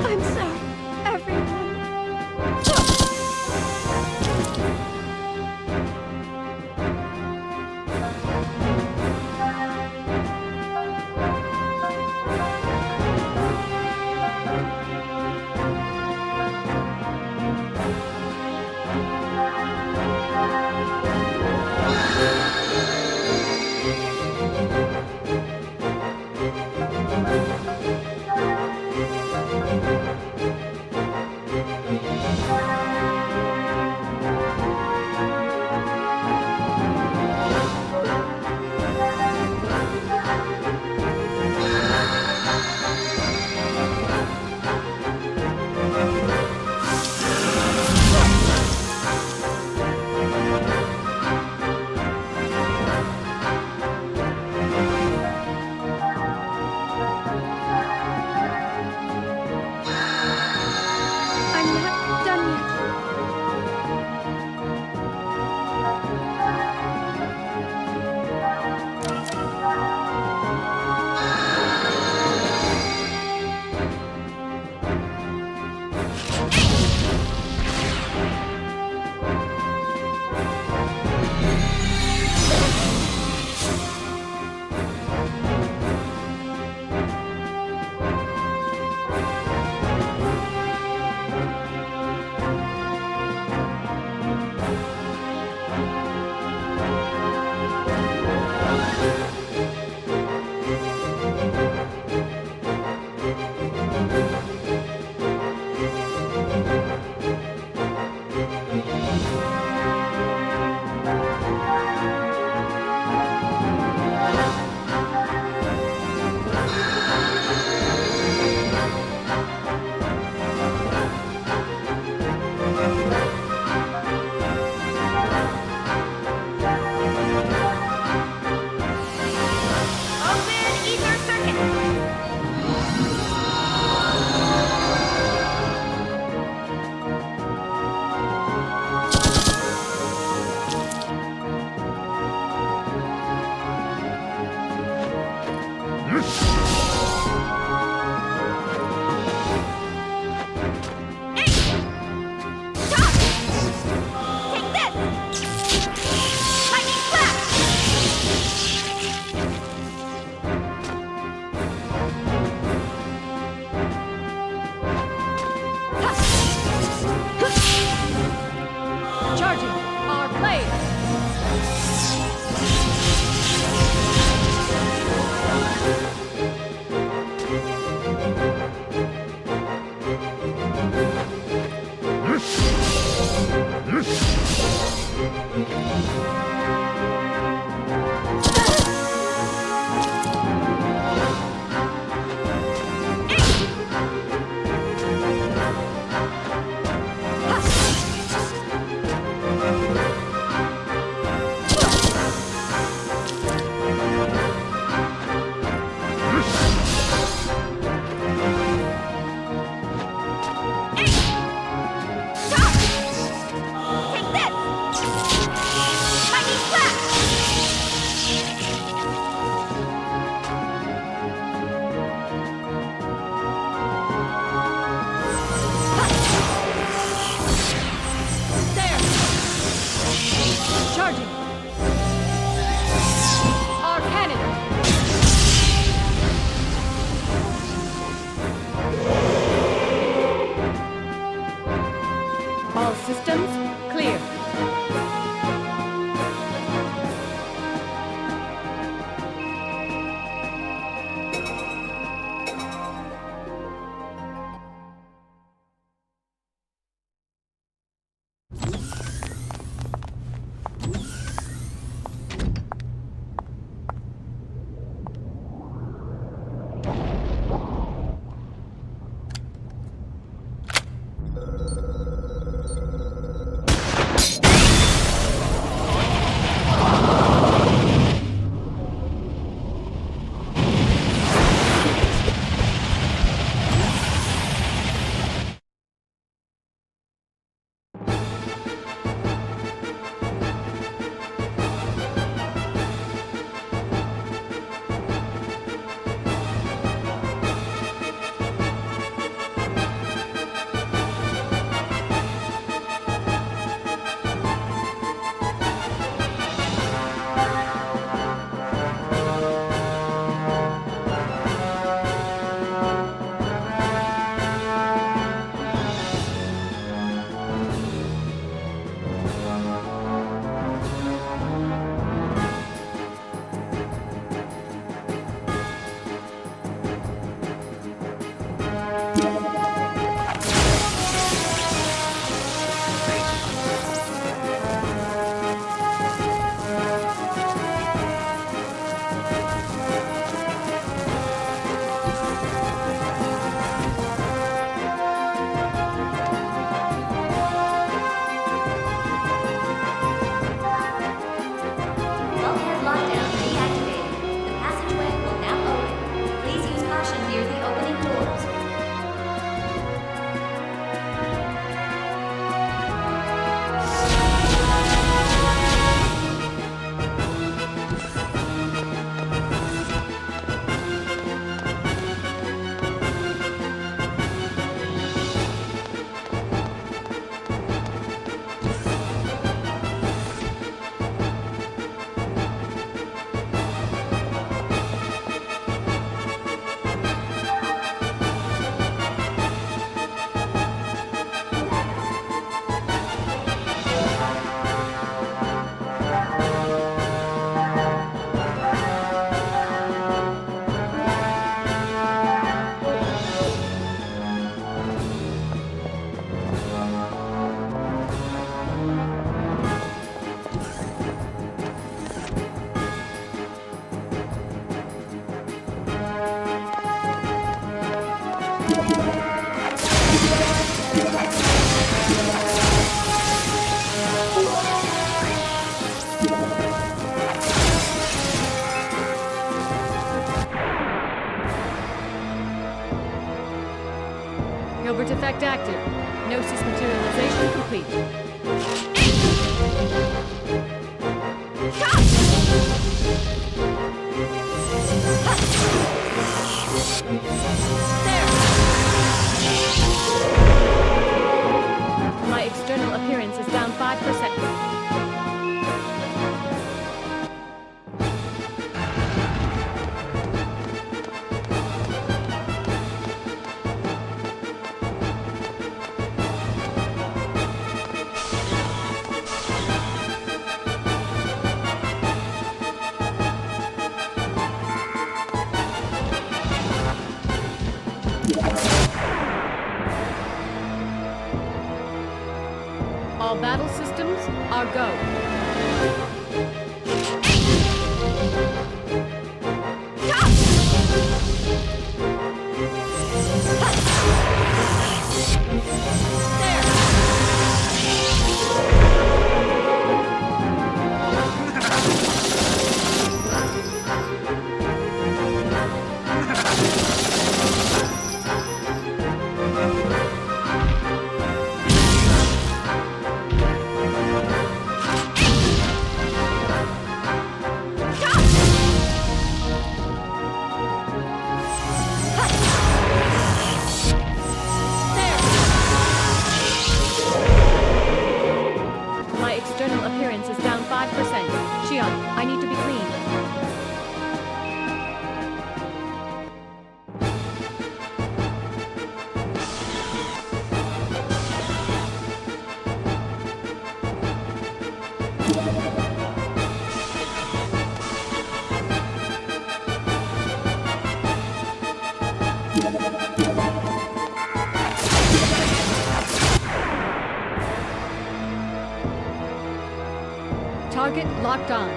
I'm sorry, everyone. I'm not done yet. Open ether circuit. Take this! Lightning flash! Charging our blade! Gilbert effect active. Gnosis materialization complete. My external appearance is down 5%. All battle systems are go. My external appearance is down 5%. Shion, I need to be clean. Target locked on.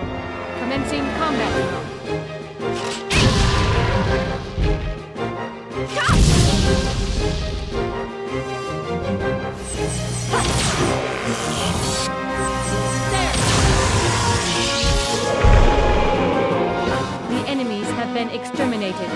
Commencing combat mode. The enemies have been exterminated.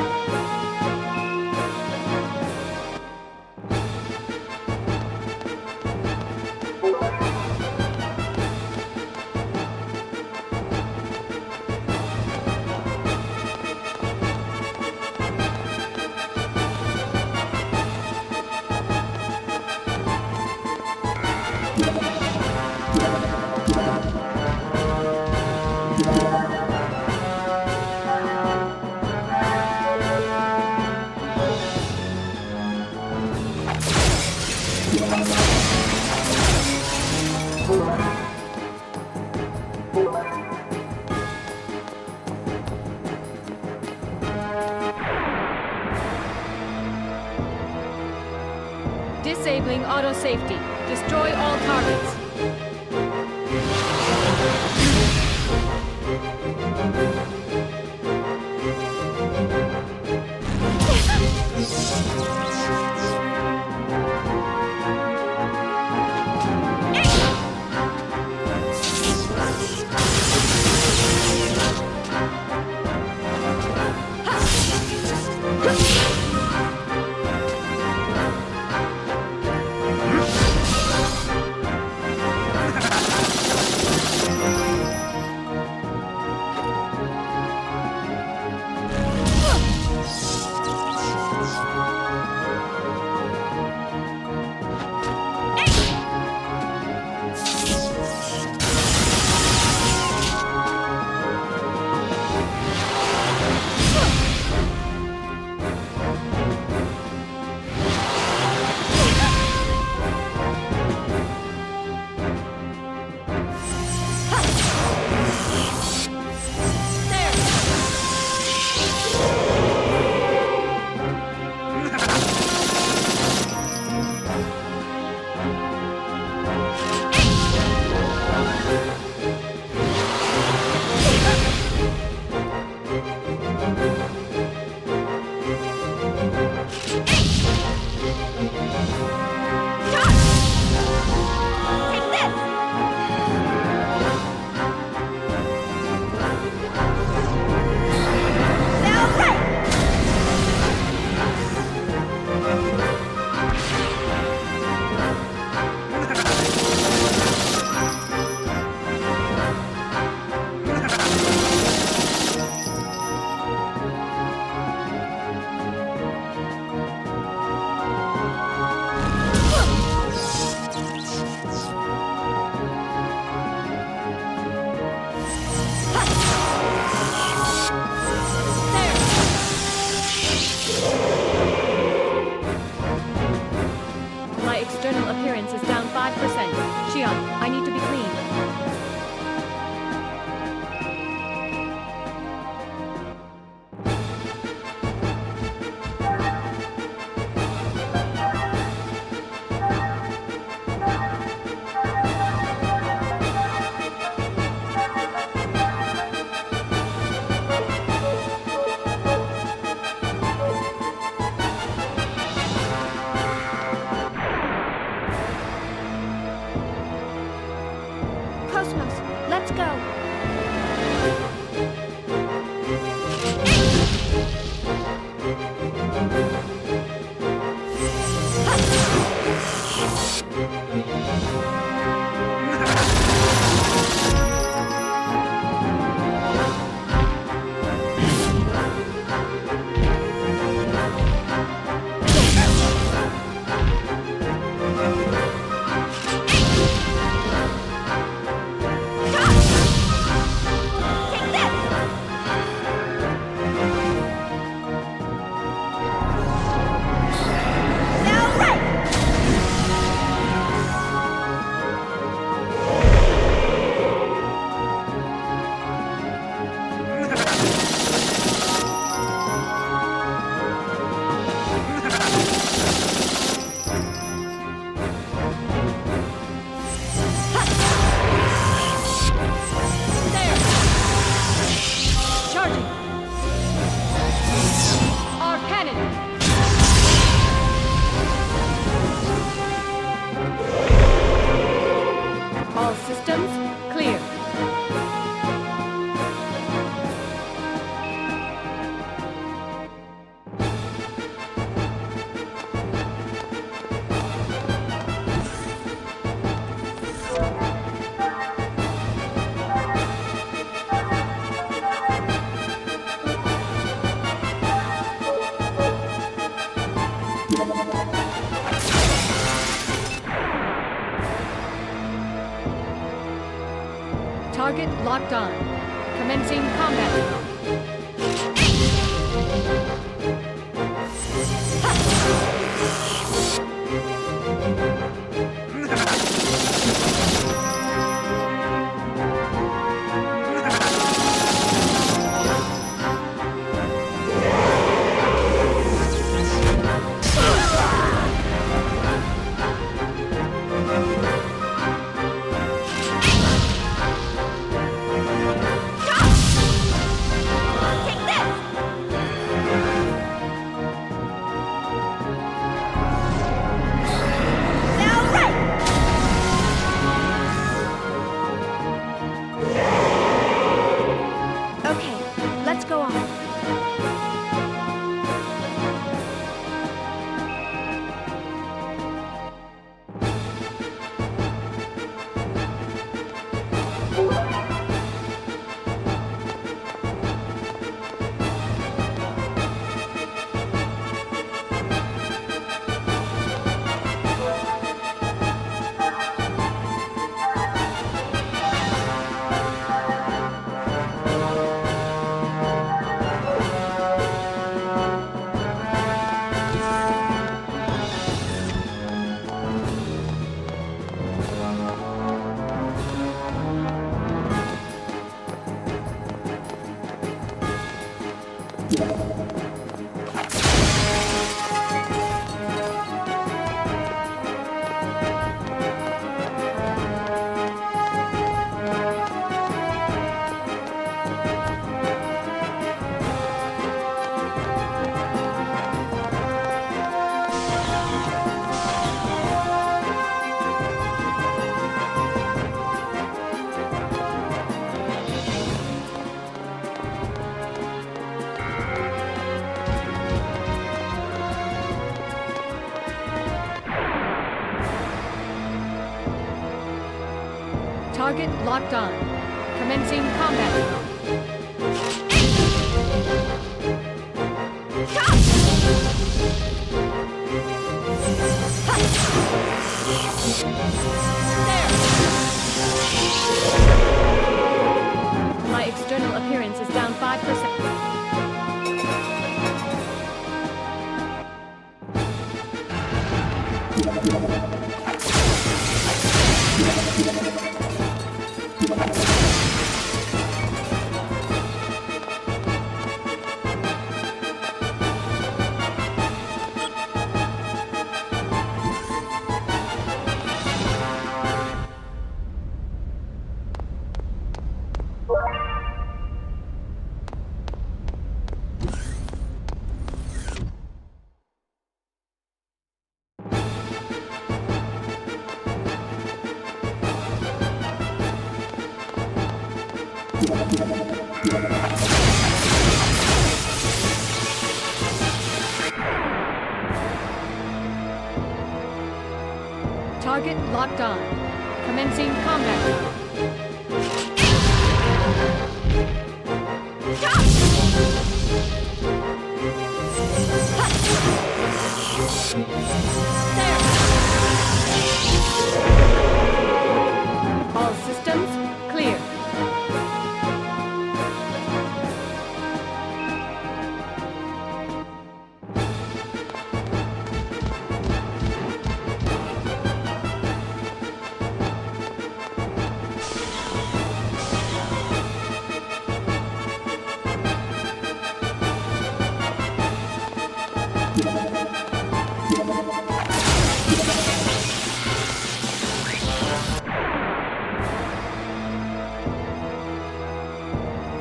Disabling auto safety. Destroy all targets. appearance is down 5%. Shion, I need to be clean. Cosmos, let's go. Target locked on. Commencing combat. Target locked on. Commencing combat. My external appearance is down 5%. Target locked on. Commencing combat mode. All systems clear.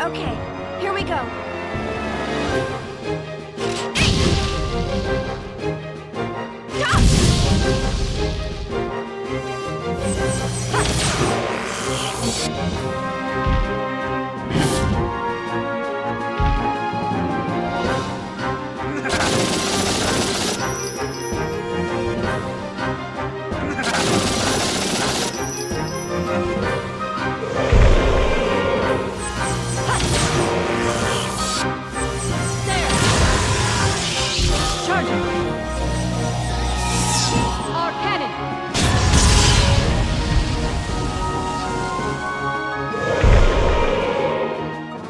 Okay, here we go. Charging. Our cannon.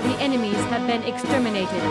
The enemies have been exterminated.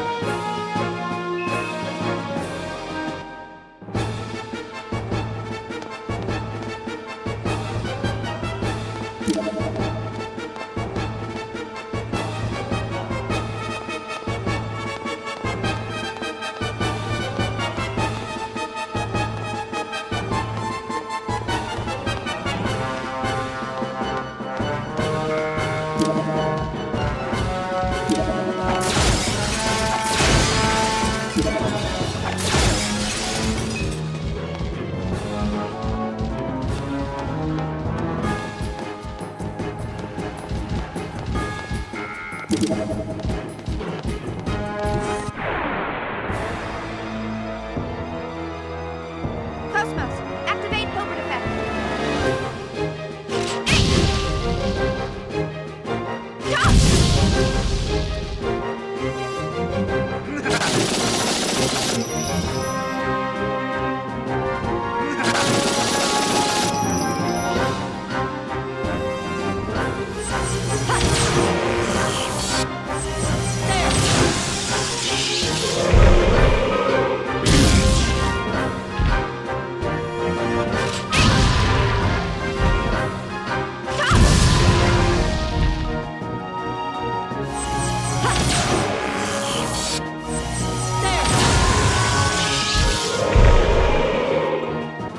Cosmos, activate Hilbert effect.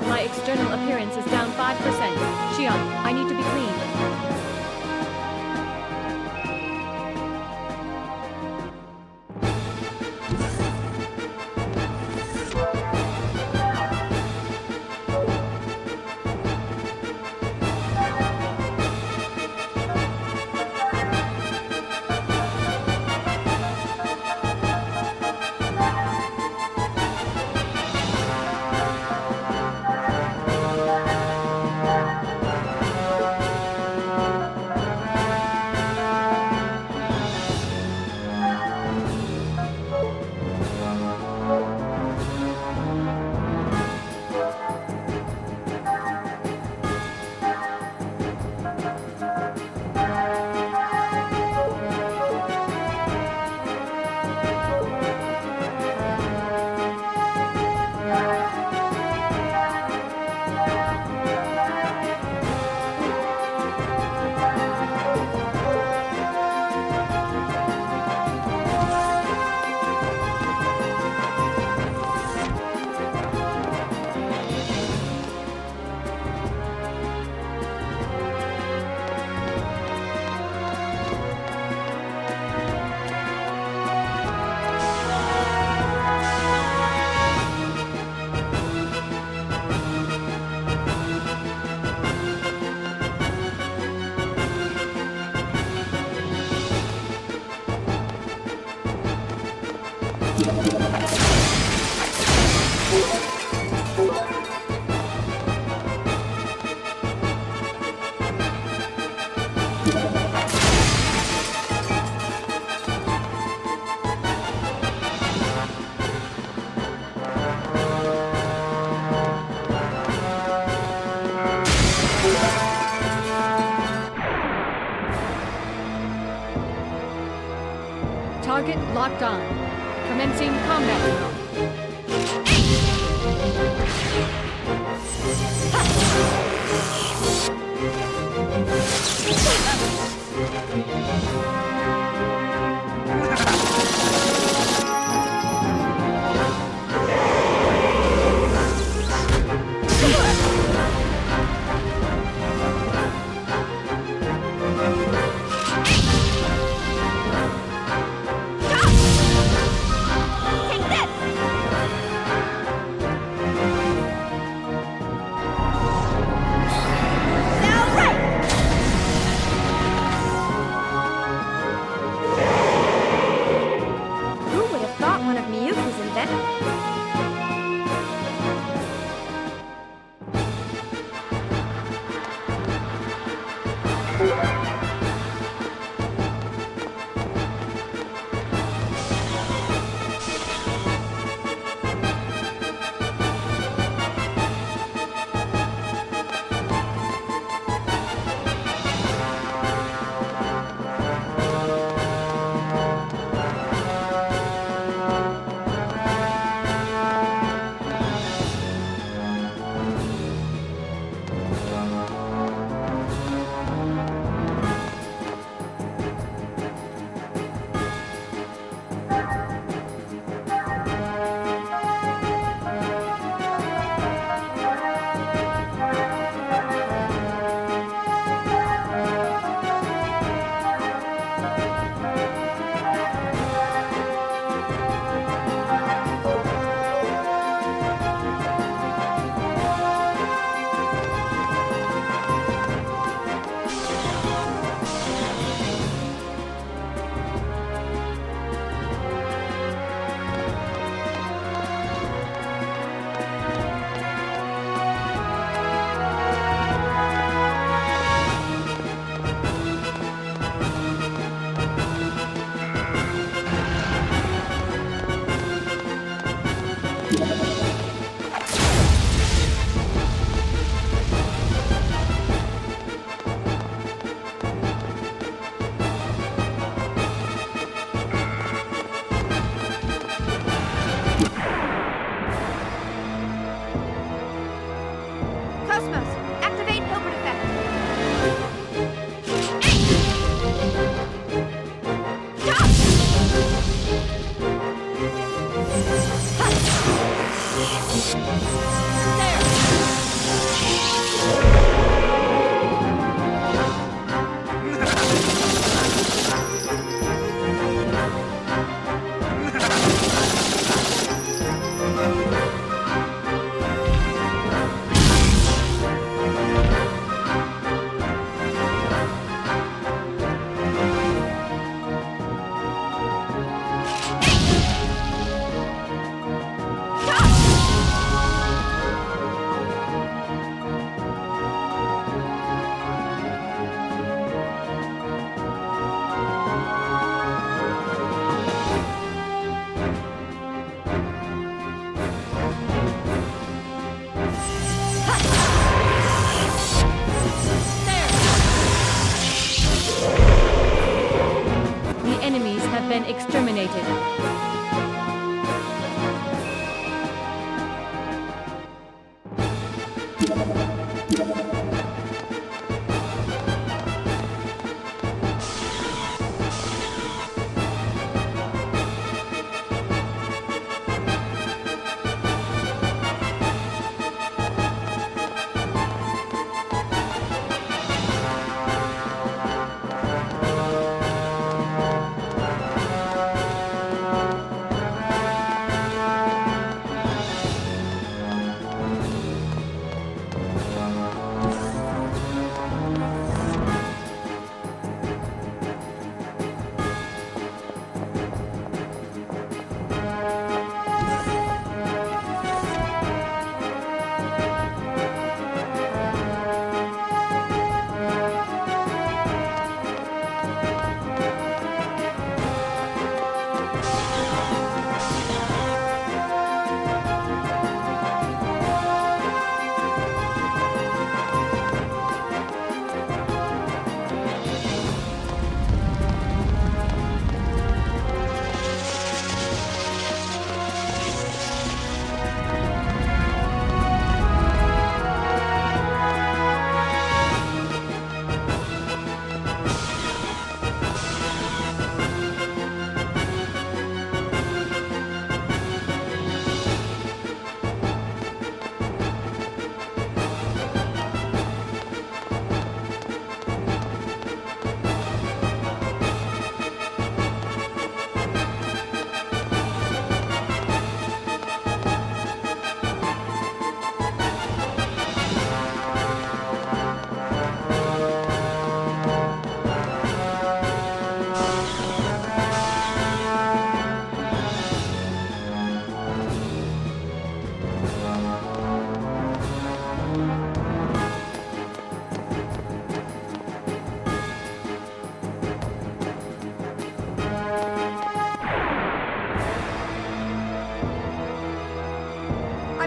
My external appearance is down 5%. Shion, I need to be clean. locked on. Commencing combat mode.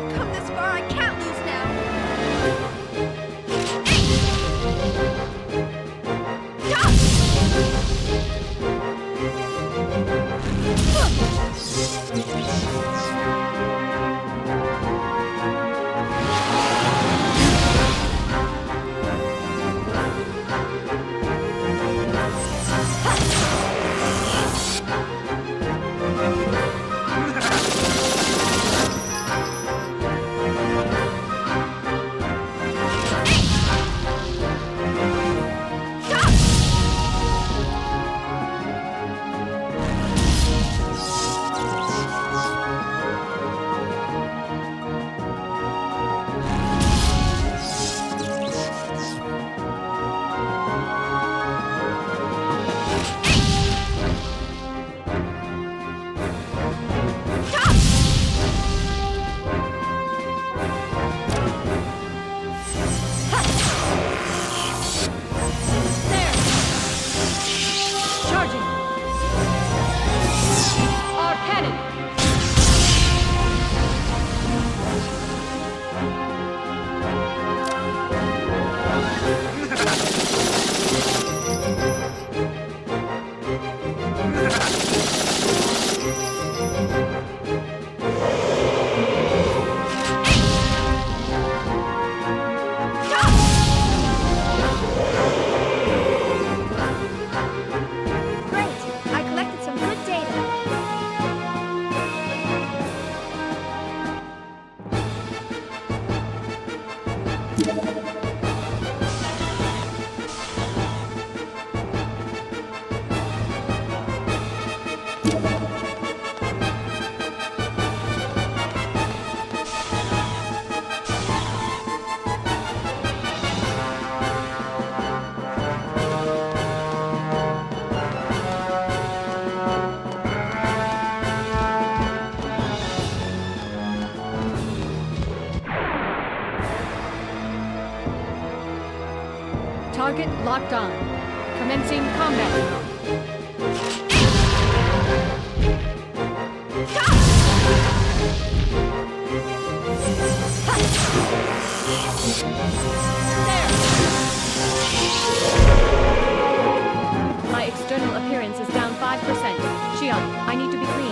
I've come this far. I can't lose now. Target locked on. Commencing combat. My external appearance is down 5%. Xion, I need to be clean.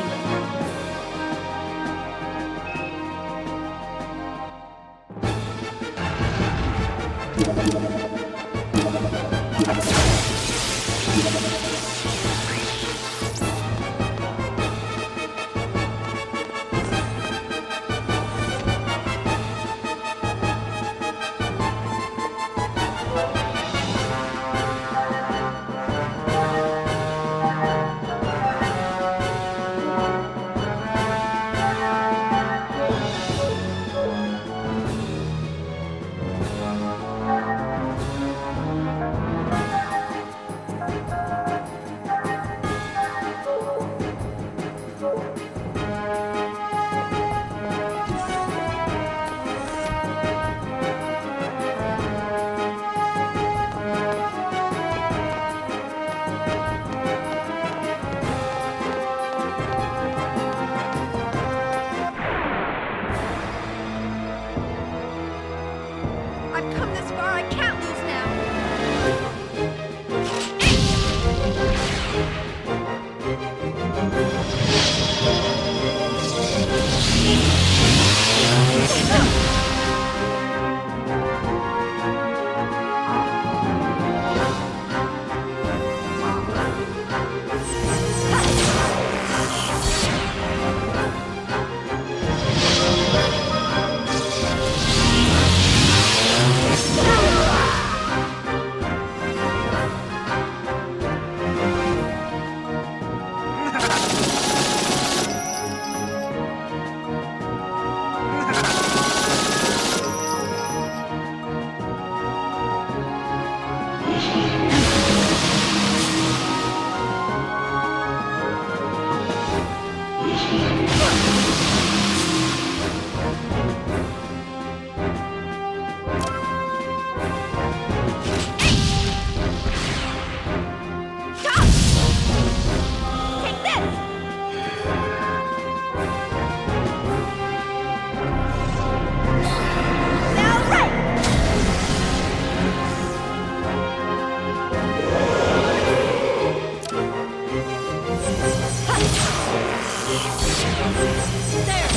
There!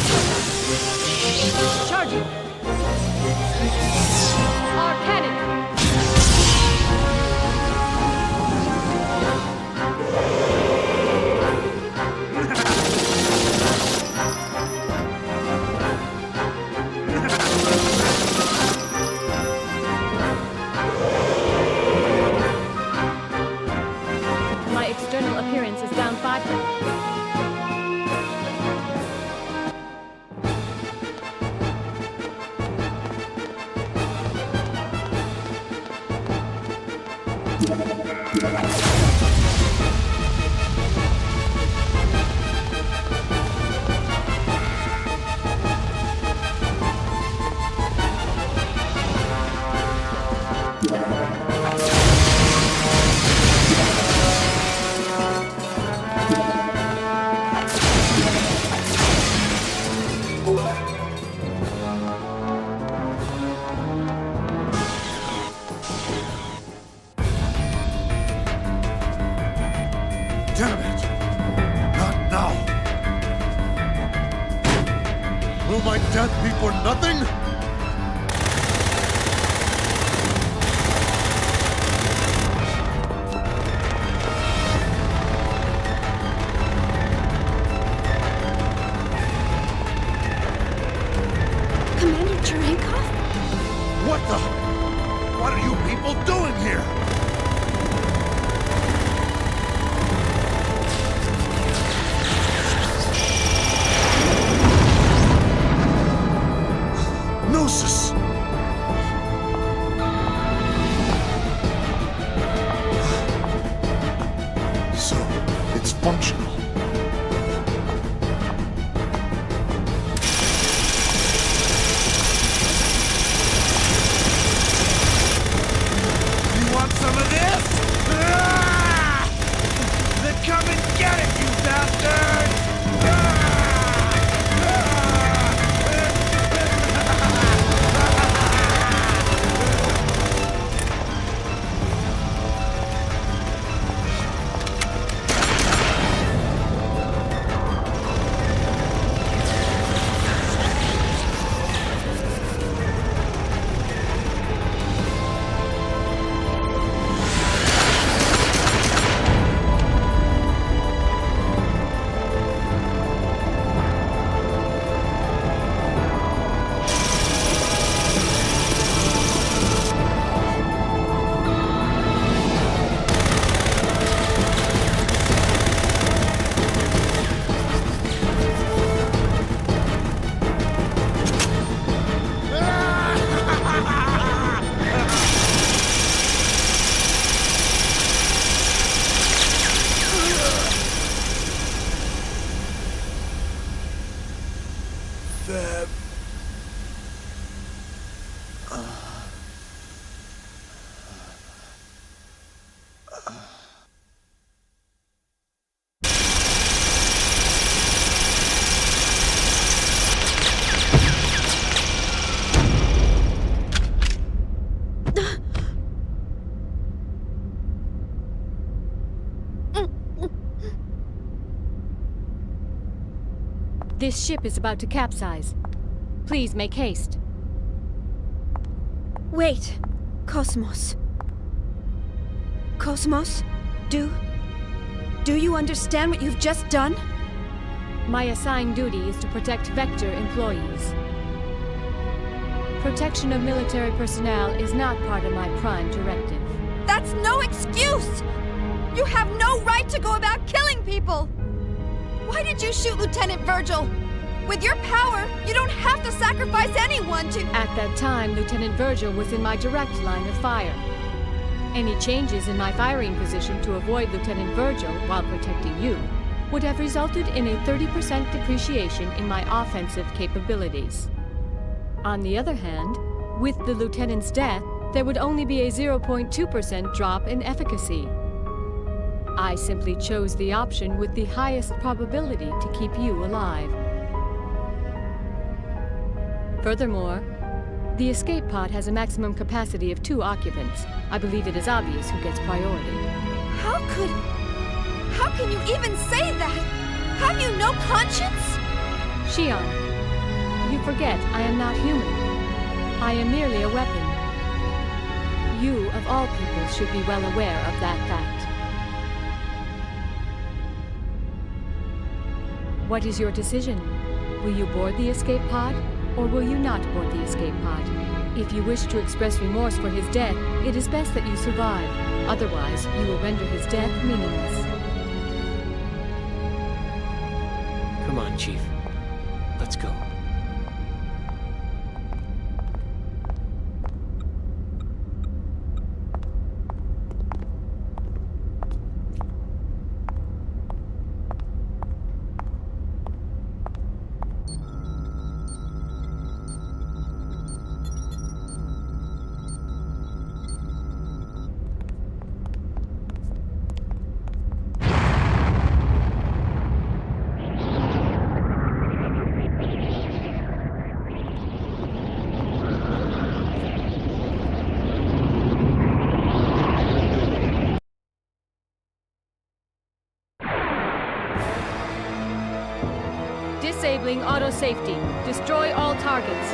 Charging! Our cannon! My external appearance is down 5 points. Damn it! Not now! Will my death be for nothing? Commander Cherenkov? What the? What are you people doing here? Gnosis! So, it's functional. You want some of this? Ah! Then come and get it, you bastards! This ship is about to capsize. Please make haste. Wait, Cosmos. Cosmos, do you understand what you've just done? My assigned duty is to protect Vector employees. Protection of military personnel is not part of my prime directive. That's no excuse! You have no right to go about killing people! Why did you shoot Lieutenant Virgil? With your power, you don't have to sacrifice anyone to— At that time, Lieutenant Virgil was in my direct line of fire. Any changes in my firing position to avoid Lieutenant Virgil while protecting you would have resulted in a 30% depreciation in my offensive capabilities. On the other hand, with the Lieutenant's death, there would only be a 0.2% drop in efficacy. I simply chose the option with the highest probability to keep you alive. Furthermore, the escape pod has a maximum capacity of 2 occupants. I believe it is obvious who gets priority. How can you even say that? Have you no conscience? Shion, you forget I am not human. I am merely a weapon. You, of all people, should be well aware of that fact. What is your decision? Will you board the escape pod, or will you not board the escape pod? If you wish to express remorse for his death, it is best that you survive. Otherwise, you will render his death meaningless. Come on, Chief. Let's go. Disabling auto safety. Destroy all targets.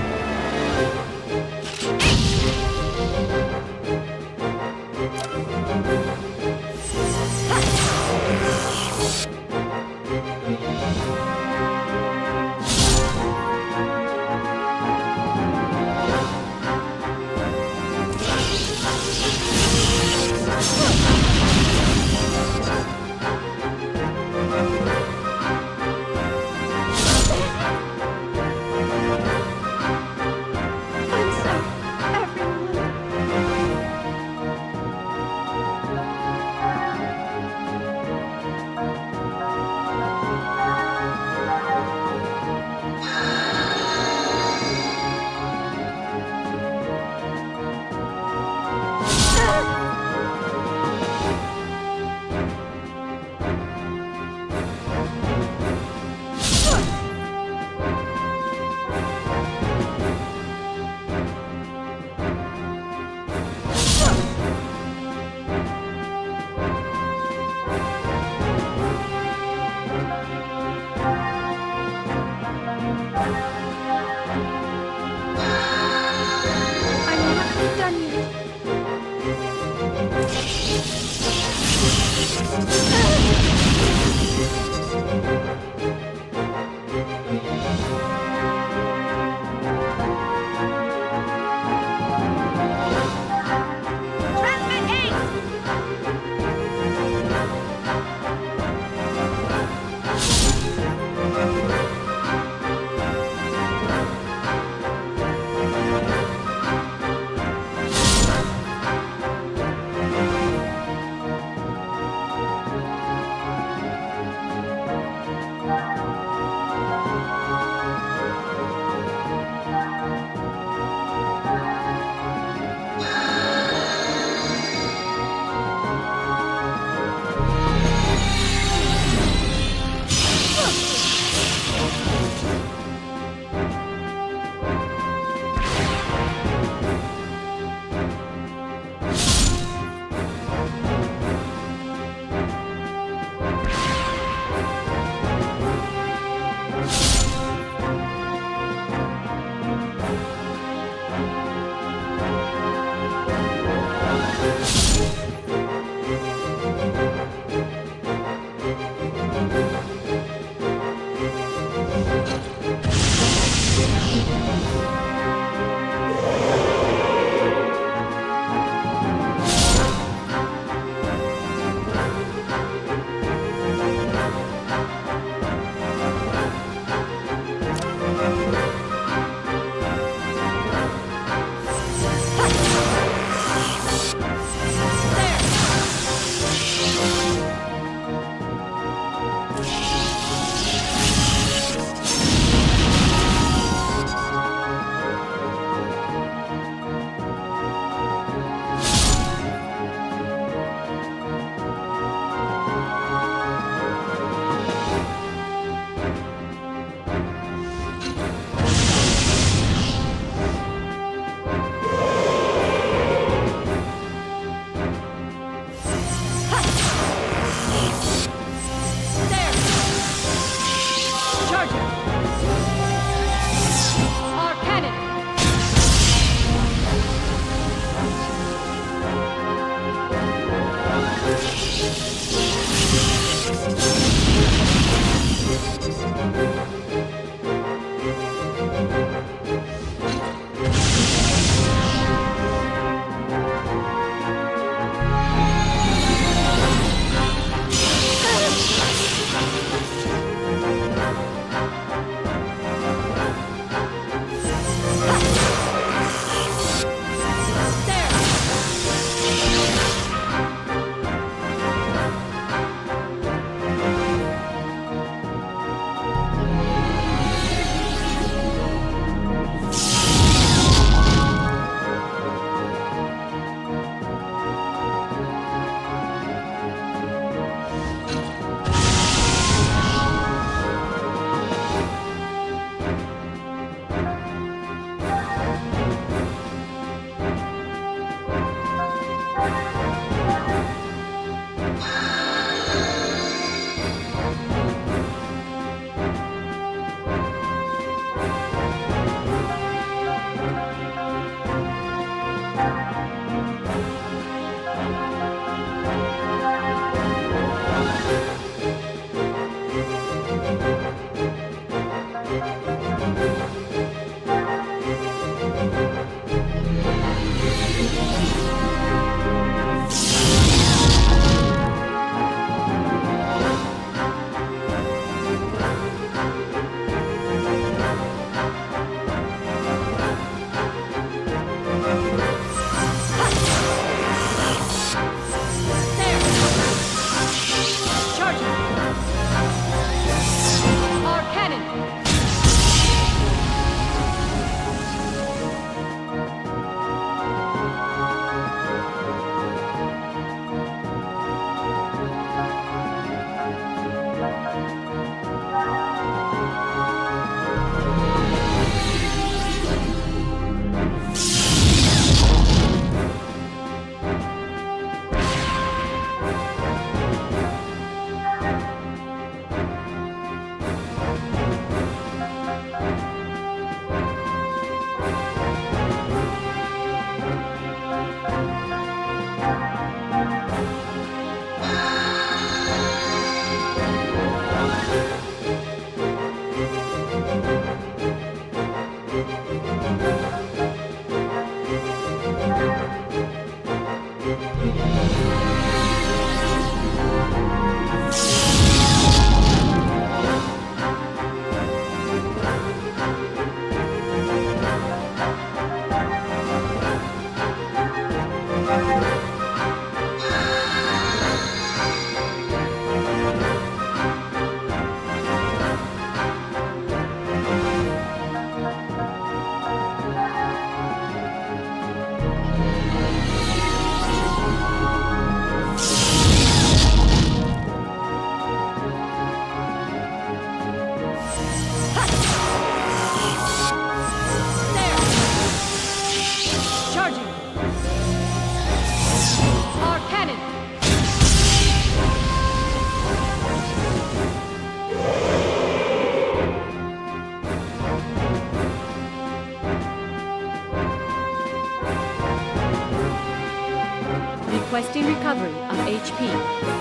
Requesting recovery of HP.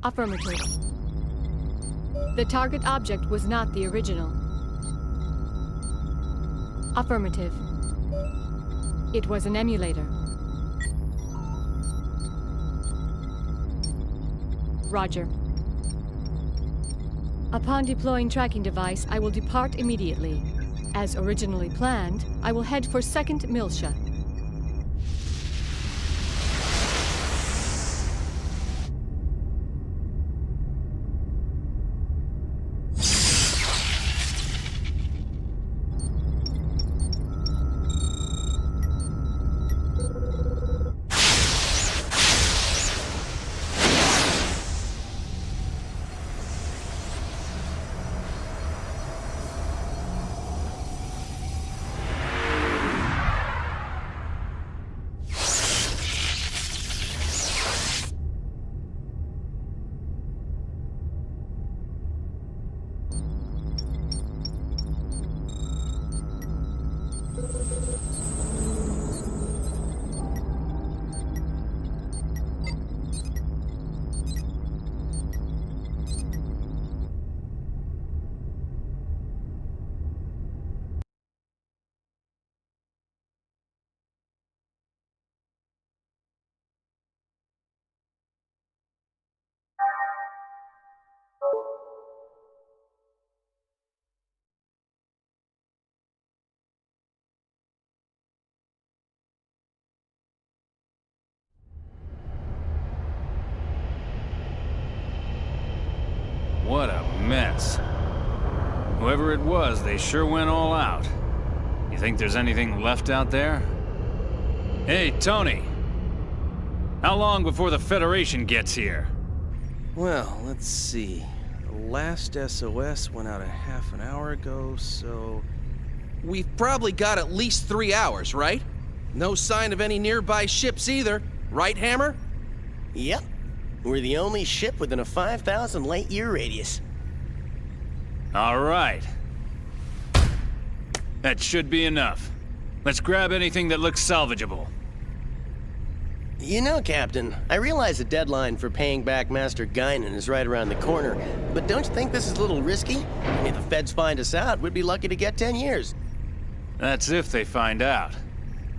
Affirmative. The target object was not the original. Affirmative. It was an emulator. Roger. Upon deploying tracking device, I will depart immediately. As originally planned, I will head for 2nd Miltia. mess. Whoever it was, they sure went all out. You think there's anything left out there? Hey, Tony. How long before the Federation gets here? Well, let's see. The last SOS went out a half an hour ago, so... We've probably got at least 3 hours, right? No sign of any nearby ships either. Right, Hammer? Yep. We're the only ship within a 5,000 light-year radius. All right. That should be enough. Let's grab anything that looks salvageable. You know, Captain, I realize the deadline for paying back Master Guinan is right around the corner, but don't you think this is a little risky? I mean, if the feds find us out, we'd be lucky to get 10 years. That's if they find out.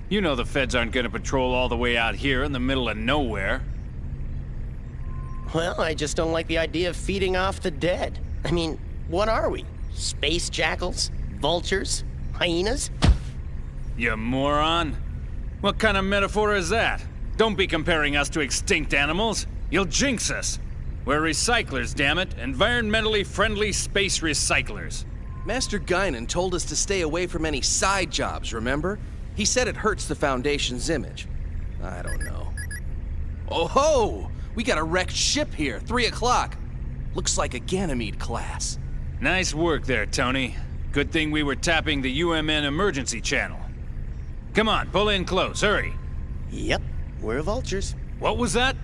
You know the feds aren't gonna patrol all the way out here in the middle of nowhere. Well, I just don't like the idea of feeding off the dead. I mean, what are we? Space jackals? Vultures? Hyenas? You moron. What kind of metaphor is that? Don't be comparing us to extinct animals. You'll jinx us. We're recyclers, damn it. Environmentally friendly space recyclers. Master Guinan told us to stay away from any side jobs, remember? He said it hurts the Foundation's image. I don't know. Oh ho! We got a wrecked ship here, 3 o'clock. Looks like a Ganymede class. Nice work there, Tony. Good thing we were tapping the UMN emergency channel. Come on, pull in close, hurry. Yep, we're vultures. What was that?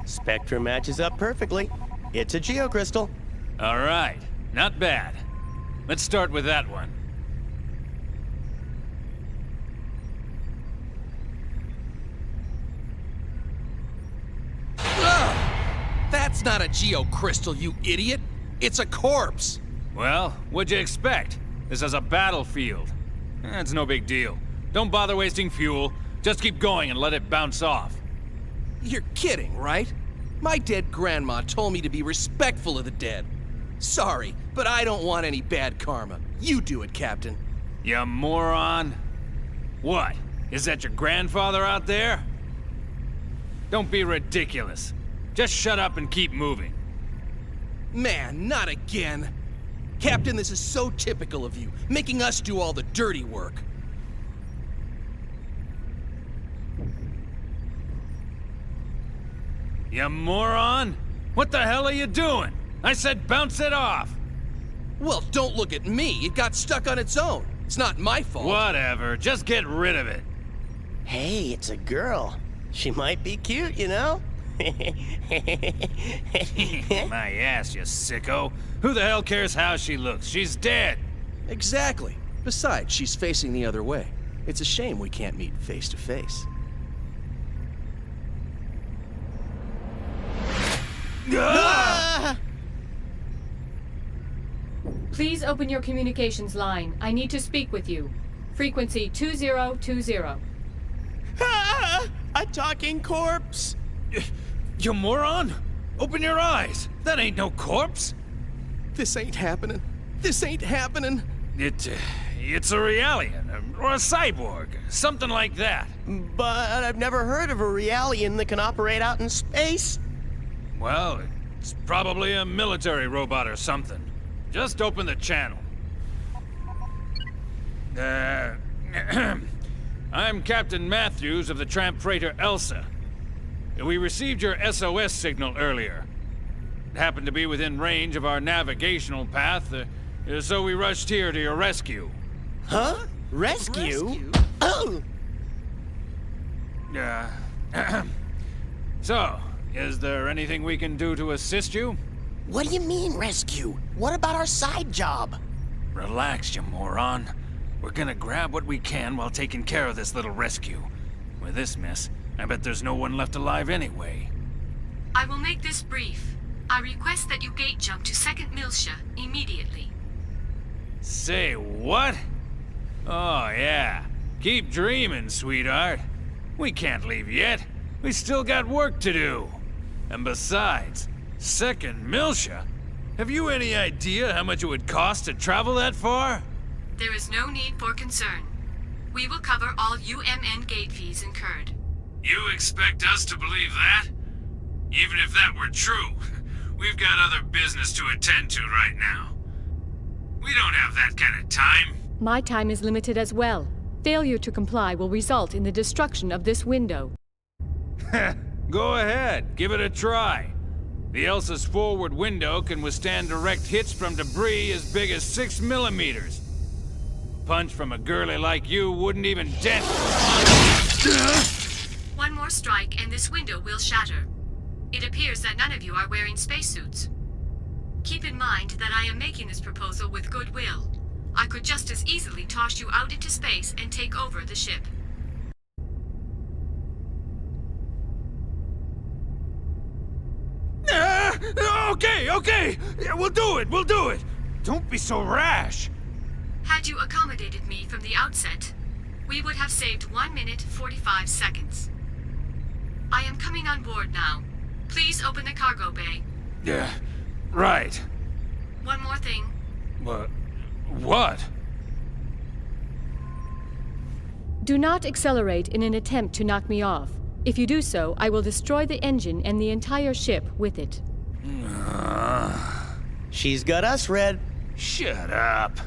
Spectrum matches up perfectly. It's a geocrystal. All right, not bad. Let's start with that one. That's not a geocrystal, you idiot! It's a corpse! Well, what'd you expect? This is a battlefield. It's no big deal. Don't bother wasting fuel. Just keep going and let it bounce off. You're kidding, right? My dead grandma told me to be respectful of the dead. Sorry, but I don't want any bad karma. You do it, Captain. You moron. What? Is that your grandfather out there? Don't be ridiculous. Just shut up and keep moving. Man, not again. Captain, this is so typical of you, making us do all the dirty work. You moron! What the hell are you doing? I said bounce it off! Well, don't look at me. It got stuck on its own. It's not my fault. Whatever. Just get rid of it. Hey, it's a girl. She might be cute, you know? My ass, you sicko. Who the hell cares how she looks? She's dead. Exactly. Besides, she's facing the other way. It's a shame we can't meet face to face. Please open your communications line. I need to speak with you. Frequency 2020. A talking corpse! You moron! Open your eyes! That ain't no corpse! This ain't happening. This ain't happening. It's a Realian, or a cyborg, something like that. But I've never heard of a Realian that can operate out in space. Well, it's probably a military robot or something. Just open the channel. I'm Captain Matthews of the tramp freighter Elsa. We received your SOS signal earlier. It happened to be within range of our navigational path, so we rushed here to your rescue. Huh? Rescue? Oh! So, is there anything we can do to assist you? What do you mean, rescue? What about our side job? Relax, you moron. We're gonna grab what we can while taking care of this little rescue. With this mess, I bet there's no one left alive anyway. I will make this brief. I request that you gate jump to 2nd Miltia immediately. Say what? Oh, yeah. Keep dreaming, sweetheart. We can't leave yet. We still got work to do. And besides, 2nd Miltia? Have you any idea how much it would cost to travel that far? There is no need for concern. We will cover all UMN gate fees incurred. You expect us to believe that? Even if that were true, we've got other business to attend to right now. We don't have that kind of time. My time is limited as well. Failure to comply will result in the destruction of this window. Go ahead, give it a try. The Elsa's forward window can withstand direct hits from debris as big as 6 millimeters. A punch from a girlie like you wouldn't even dent. One more strike and this window will shatter. It appears that none of you are wearing spacesuits. Keep in mind that I am making this proposal with goodwill. I could just as easily toss you out into space and take over the ship. Okay. We'll do it. Don't be so rash. Had you accommodated me from the outset, we would have saved 1 minute 45 seconds. I am coming on board now. Please open the cargo bay. Yeah, right. One more thing. What? Do not accelerate in an attempt to knock me off. If you do so, I will destroy the engine and the entire ship with it. She's got us, Red. Shut up.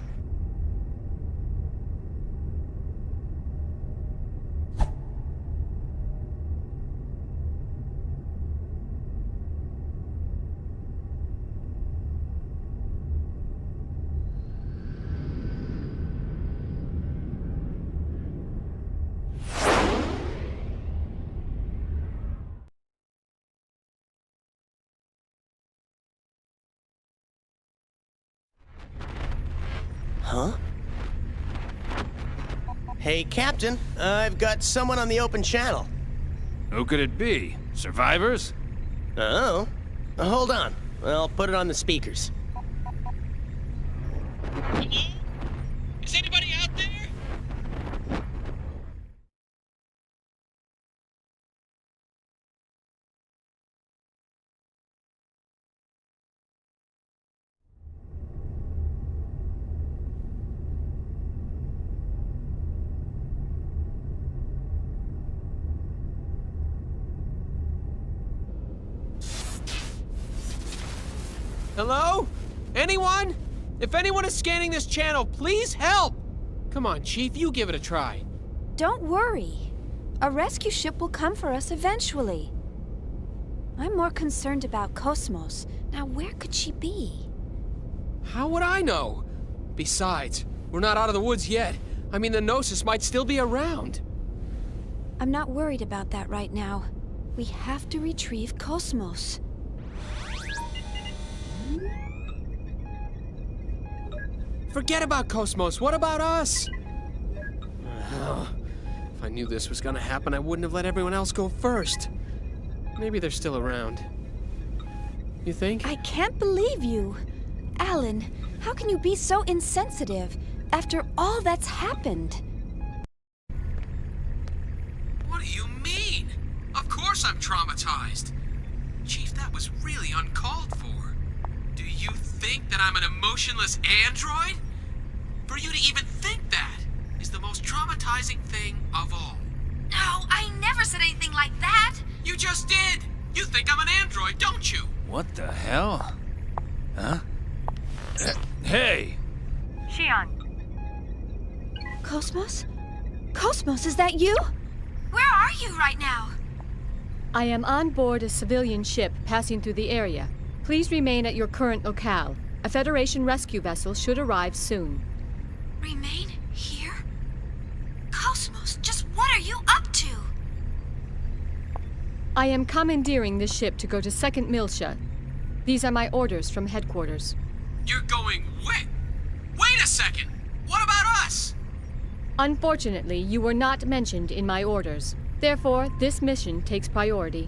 Huh? Hey, Captain, I've got someone on the open channel. Who could it be? Survivors? Oh. Hold on. I'll put it on the speakers. Hello? Is anybody out there? Hello? Anyone? If anyone is scanning this channel, please help! Come on, Chief, you give it a try. Don't worry. A rescue ship will come for us eventually. I'm more concerned about Cosmos. Now, where could she be? How would I know? Besides, we're not out of the woods yet. I mean, the Gnosis might still be around. I'm not worried about that right now. We have to retrieve Cosmos. Forget about Cosmos. What about us? If I knew this was gonna happen, I wouldn't have let everyone else go first. Maybe they're still around. You think? I can't believe you. Alan, how can you be so insensitive after all that's happened? What do you mean? Of course I'm traumatized. Chief, that was really uncalled for. Do you think that I'm an emotionless android? For you to even think that is the most traumatizing thing of all. No, I never said anything like that. You just did. You think I'm an android, don't you? What the hell? Huh? Hey! Shion. Cosmos? Cosmos, is that you? Where are you right now? I am on board a civilian ship passing through the area. Please remain at your current locale. A Federation rescue vessel should arrive soon. Remain here? Cosmos, just what are you up to? I am commandeering this ship to go to 2nd Miltia. These are my orders from headquarters. You're going wait! Wait a second! What about us? Unfortunately, you were not mentioned in my orders. Therefore, this mission takes priority.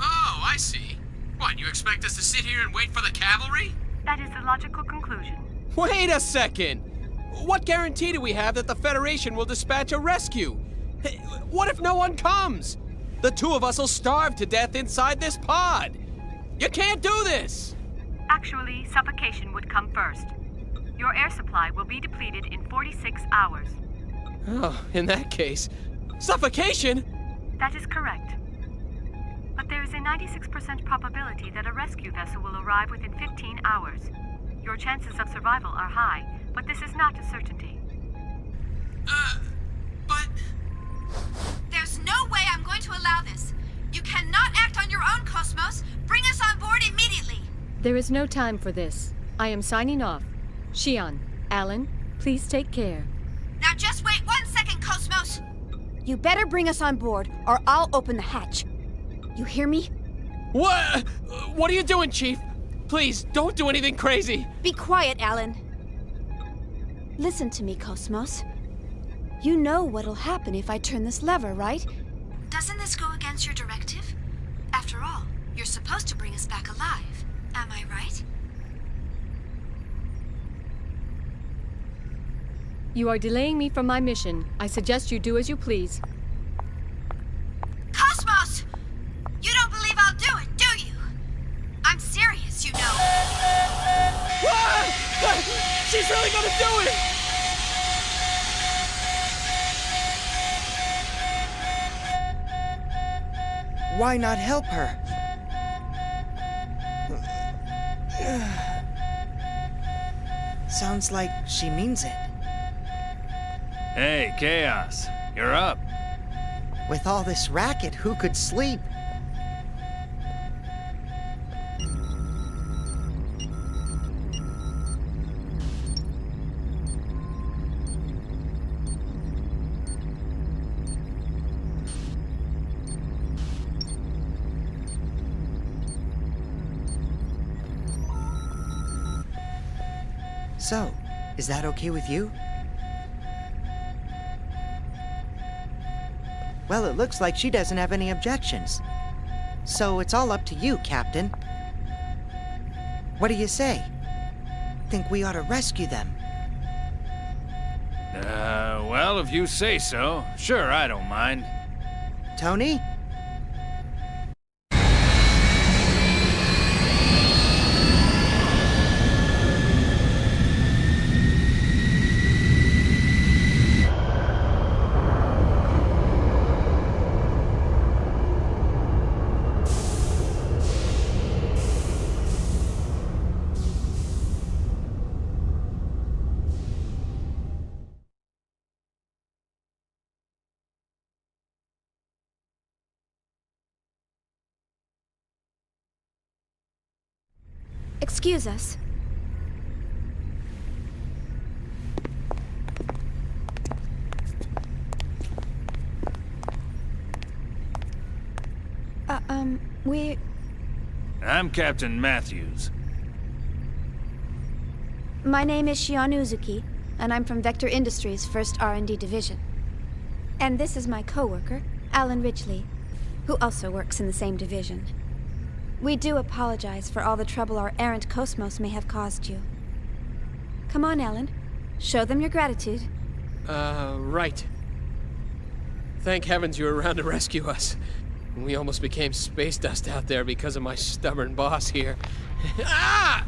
Oh, I see. What, you expect us to sit here and wait for the cavalry? That is the logical conclusion. Wait a second! What guarantee do we have that the Federation will dispatch a rescue? What if no one comes? The two of us will starve to death inside this pod. You can't do this! Actually, suffocation would come first. Your air supply will be depleted in 46 hours. Oh, in that case, suffocation? That is correct. But there is a 96% probability that a rescue vessel will arrive within 15 hours. Your chances of survival are high, but this is not a certainty. But... There's no way I'm going to allow this. You cannot act on your own, Cosmos. Bring us on board immediately. There is no time for this. I am signing off. Xion, Alan, please take care. Now just wait 1 second, Cosmos. You better bring us on board, or I'll open the hatch. You hear me? What? What are you doing, Chief? Please, don't do anything crazy. Be quiet, Alan. Listen to me, Cosmos. You know what'll happen if I turn this lever, right? Doesn't this go against your directive? After all, you're supposed to bring us back alive. Am I right? You are delaying me from my mission. I suggest you do as you please. Cosmos! You don't believe I'll do it, do you? I'm serious, you know. She's really gonna do it! Why not help her? Sounds like she means it. Hey, Chaos, you're up. With all this racket, who could sleep? So, is that okay with you? Well, it looks like she doesn't have any objections. So it's all up to you, Captain. What do you say? Think we ought to rescue them? Well, if you say so, sure, I don't mind. Tony? Excuse us. I'm Captain Matthews. My name is Xion Uzuki, and I'm from Vector Industries' 1st R&D Division. And this is my coworker, Alan Ridgely, who also works in the same division. We do apologize for all the trouble our errant Cosmos may have caused you. Come on, Alan. Show them your gratitude. Right. Thank heavens you were around to rescue us. We almost became space dust out there because of my stubborn boss here. Ah!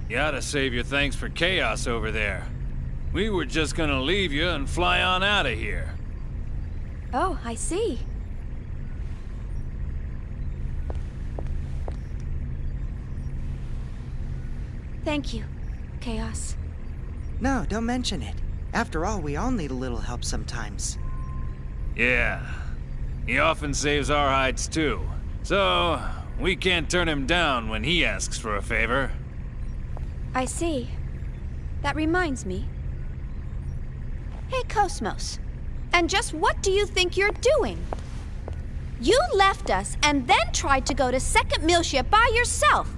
You ought to save your thanks for Chaos over there. We were just gonna leave you and fly on out of here. Oh, I see. Thank you, Chaos. No, don't mention it. After all, we all need a little help sometimes. Yeah. He often saves our hides too. So, we can't turn him down when he asks for a favor. I see. That reminds me. Hey, Cosmos. And just what do you think you're doing? You left us and then tried to go to second meal ship by yourself.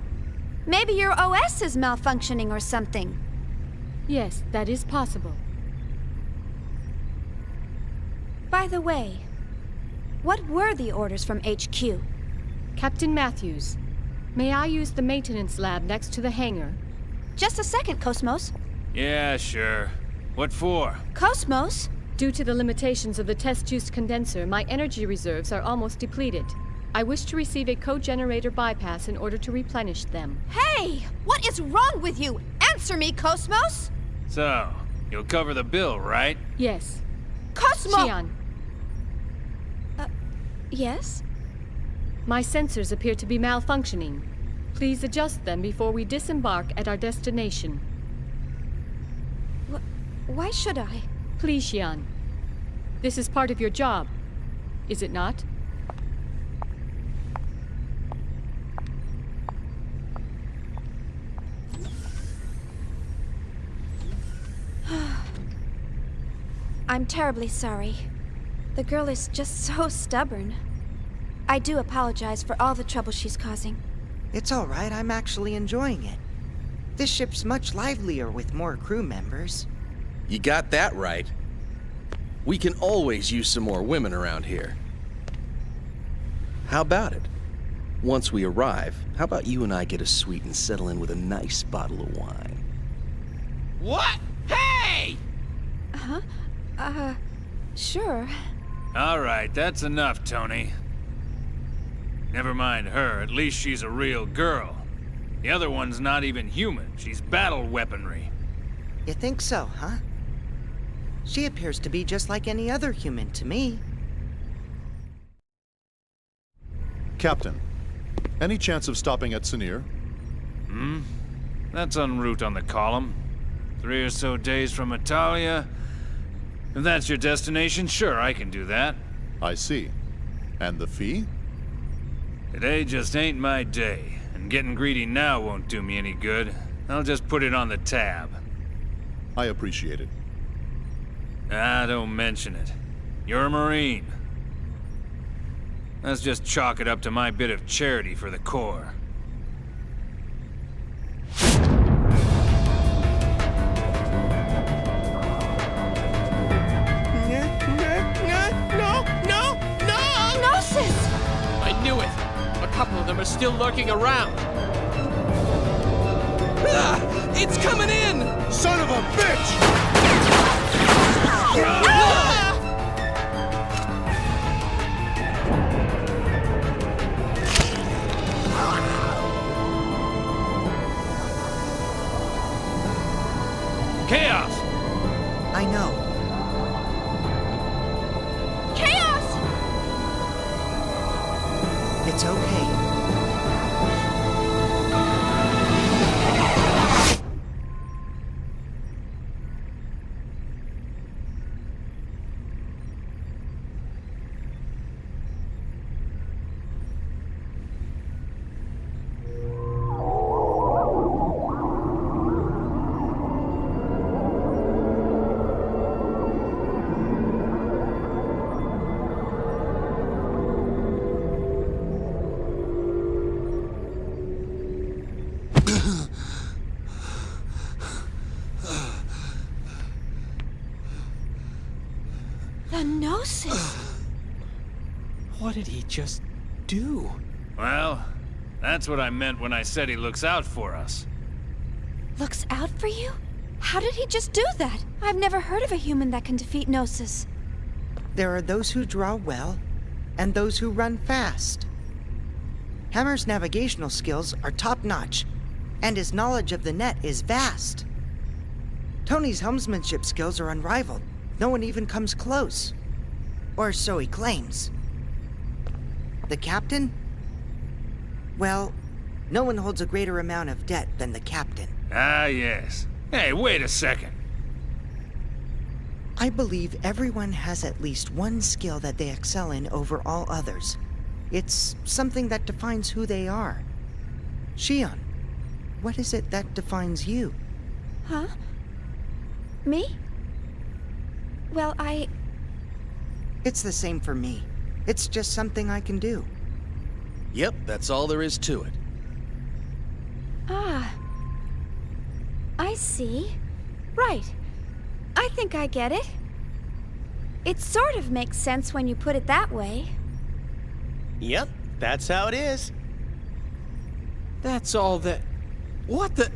Maybe your OS is malfunctioning or something. Yes, that is possible. By the way, what were the orders from HQ? Captain Matthews, may I use the maintenance lab next to the hangar? Just a second, Cosmos. Yeah, sure. What for? Cosmos? Due to the limitations of the test-juice condenser, my energy reserves are almost depleted. I wish to receive a co-generator bypass in order to replenish them. Hey! What is wrong with you? Answer me, Cosmos! So, you'll cover the bill, right? Yes. Cosmo! Xian, Yes? my sensors appear to be malfunctioning. Please adjust them before we disembark at our destination. Why should I? Please, Xian. This is part of your job, is it not? I'm terribly sorry. The girl is just so stubborn. I do apologize for all the trouble she's causing. It's all right, I'm actually enjoying it. This ship's much livelier with more crew members. You got that right. We can always use some more women around here. How about it? Once we arrive, how about you and I get a suite and settle in with a nice bottle of wine? What? Hey! Huh? Sure. All right, that's enough, Tony. Never mind her, at least she's a real girl. The other one's not even human, she's battle weaponry. You think so, huh? She appears to be just like any other human to me. Captain, any chance of stopping at Sinir? That's en route on the column. 3 or so days from Italia. If that's your destination, sure, I can do that. I see. And the fee? Today just ain't my day, and getting greedy now won't do me any good. I'll just put it on the tab. I appreciate it. Ah, don't mention it. You're a Marine. Let's just chalk it up to my bit of charity for the Corps. No! Gnosis! I knew it! A couple of them are still lurking around. Ah! It's coming in! Son of a bitch! Chaos! I know. Chaos! It's okay. The Gnosis! What did he just do? Well, that's what I meant when I said he looks out for us. Looks out for you? How did he just do that? I've never heard of a human that can defeat Gnosis. There are those who draw well, and those who run fast. Hammer's navigational skills are top-notch, and his knowledge of the net is vast. Tony's helmsmanship skills are unrivaled. No one even comes close. Or so he claims. The captain? Well, no one holds a greater amount of debt than the captain. Ah, yes. Hey, wait a second. I believe everyone has at least one skill that they excel in over all others. It's something that defines who they are. Xion, what is it that defines you? Huh? Me? Well, It's the same for me. It's just something I can do. Yep, that's all there is to it. I see. Right. I think I get it. It sort of makes sense when you put it that way. Yep, that's how it is. That's all that... What the...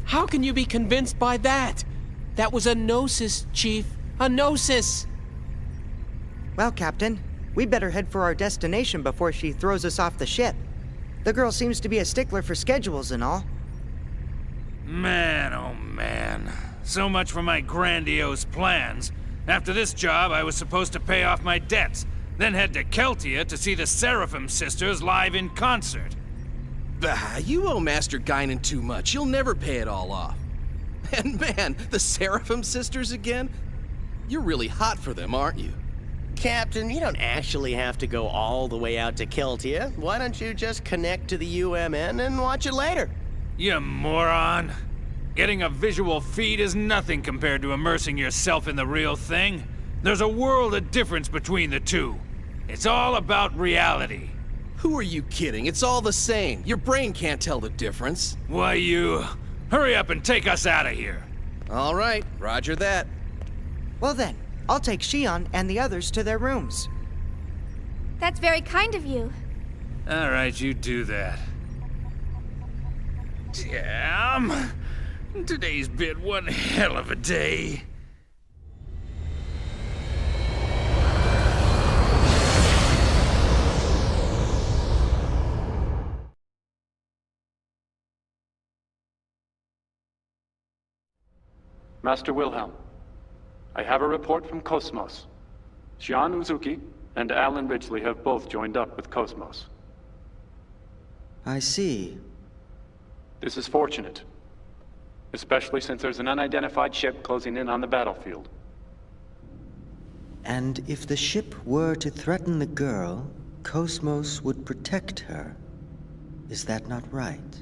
How can you be convinced by that? That was a Gnosis, Chief. A Gnosis! Well, Captain, We better head for our destination before she throws us off the ship. The girl seems to be a stickler for schedules and all. Man, oh man. So much for my grandiose plans. After this job, I was supposed to pay off my debts, then head to Keltia to see the Seraphim sisters live in concert. Bah, you owe Master Guinan too much. You'll never pay it all off. And man, the Seraphim sisters again? You're really hot for them, aren't you? Captain, you don't actually have to go all the way out to Keltia. Why don't you just connect to the UMN and watch it later? You moron. Getting a visual feed is nothing compared to immersing yourself in the real thing. There's a world of difference between the two. It's all about reality. Who are you kidding? It's all the same. Your brain can't tell the difference. Why, you... Hurry up and take us out of here. All right, roger that. Well then, I'll take Xion and the others to their rooms. That's very kind of you. All right, you do that. Damn. Today's been one hell of a day. Master Wilhelm, I have a report from Cosmos. Xian Uzuki and Alan Ridgely have both joined up with Cosmos. I see. This is fortunate, especially since there's an unidentified ship closing in on the battlefield. And if the ship were to threaten the girl, Cosmos would protect her. Is that not right?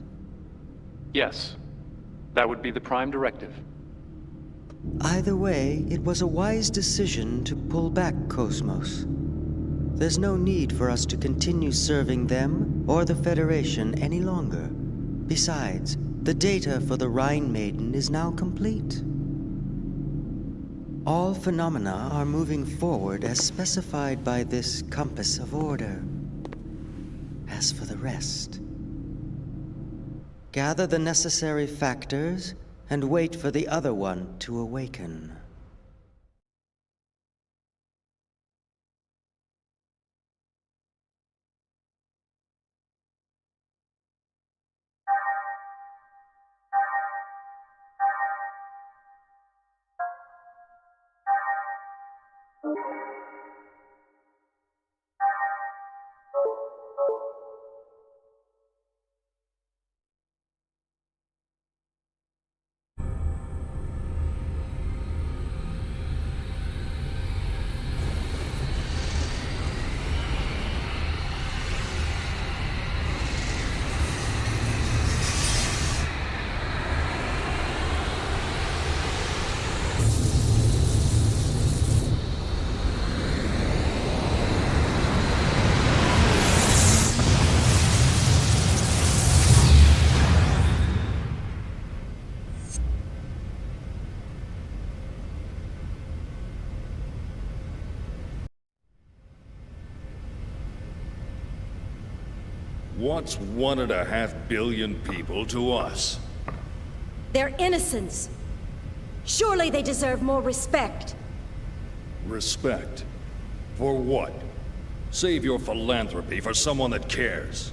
Yes, that would be the prime directive. Either way, it was a wise decision to pull back Cosmos. There's no need for us to continue serving them or the Federation any longer. Besides, the data for the Rhine Maiden is now complete. All phenomena are moving forward as specified by this compass of order. As for the rest, gather the necessary factors and wait for the other one to awaken. What's 1.5 billion people to us? They're innocents. Surely they deserve more respect. Respect? For what? Save your philanthropy for someone that cares.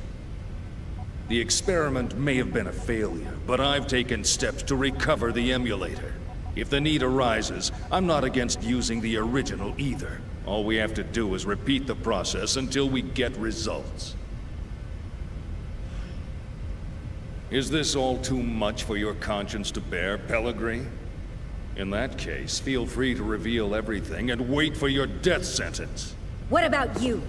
The experiment may have been a failure, but I've taken steps to recover the emulator. If the need arises, I'm not against using the original either. All we have to do is repeat the process until we get results. Is this all too much for your conscience to bear, Pellegrini? In that case, feel free to reveal everything and wait for your death sentence. What about you?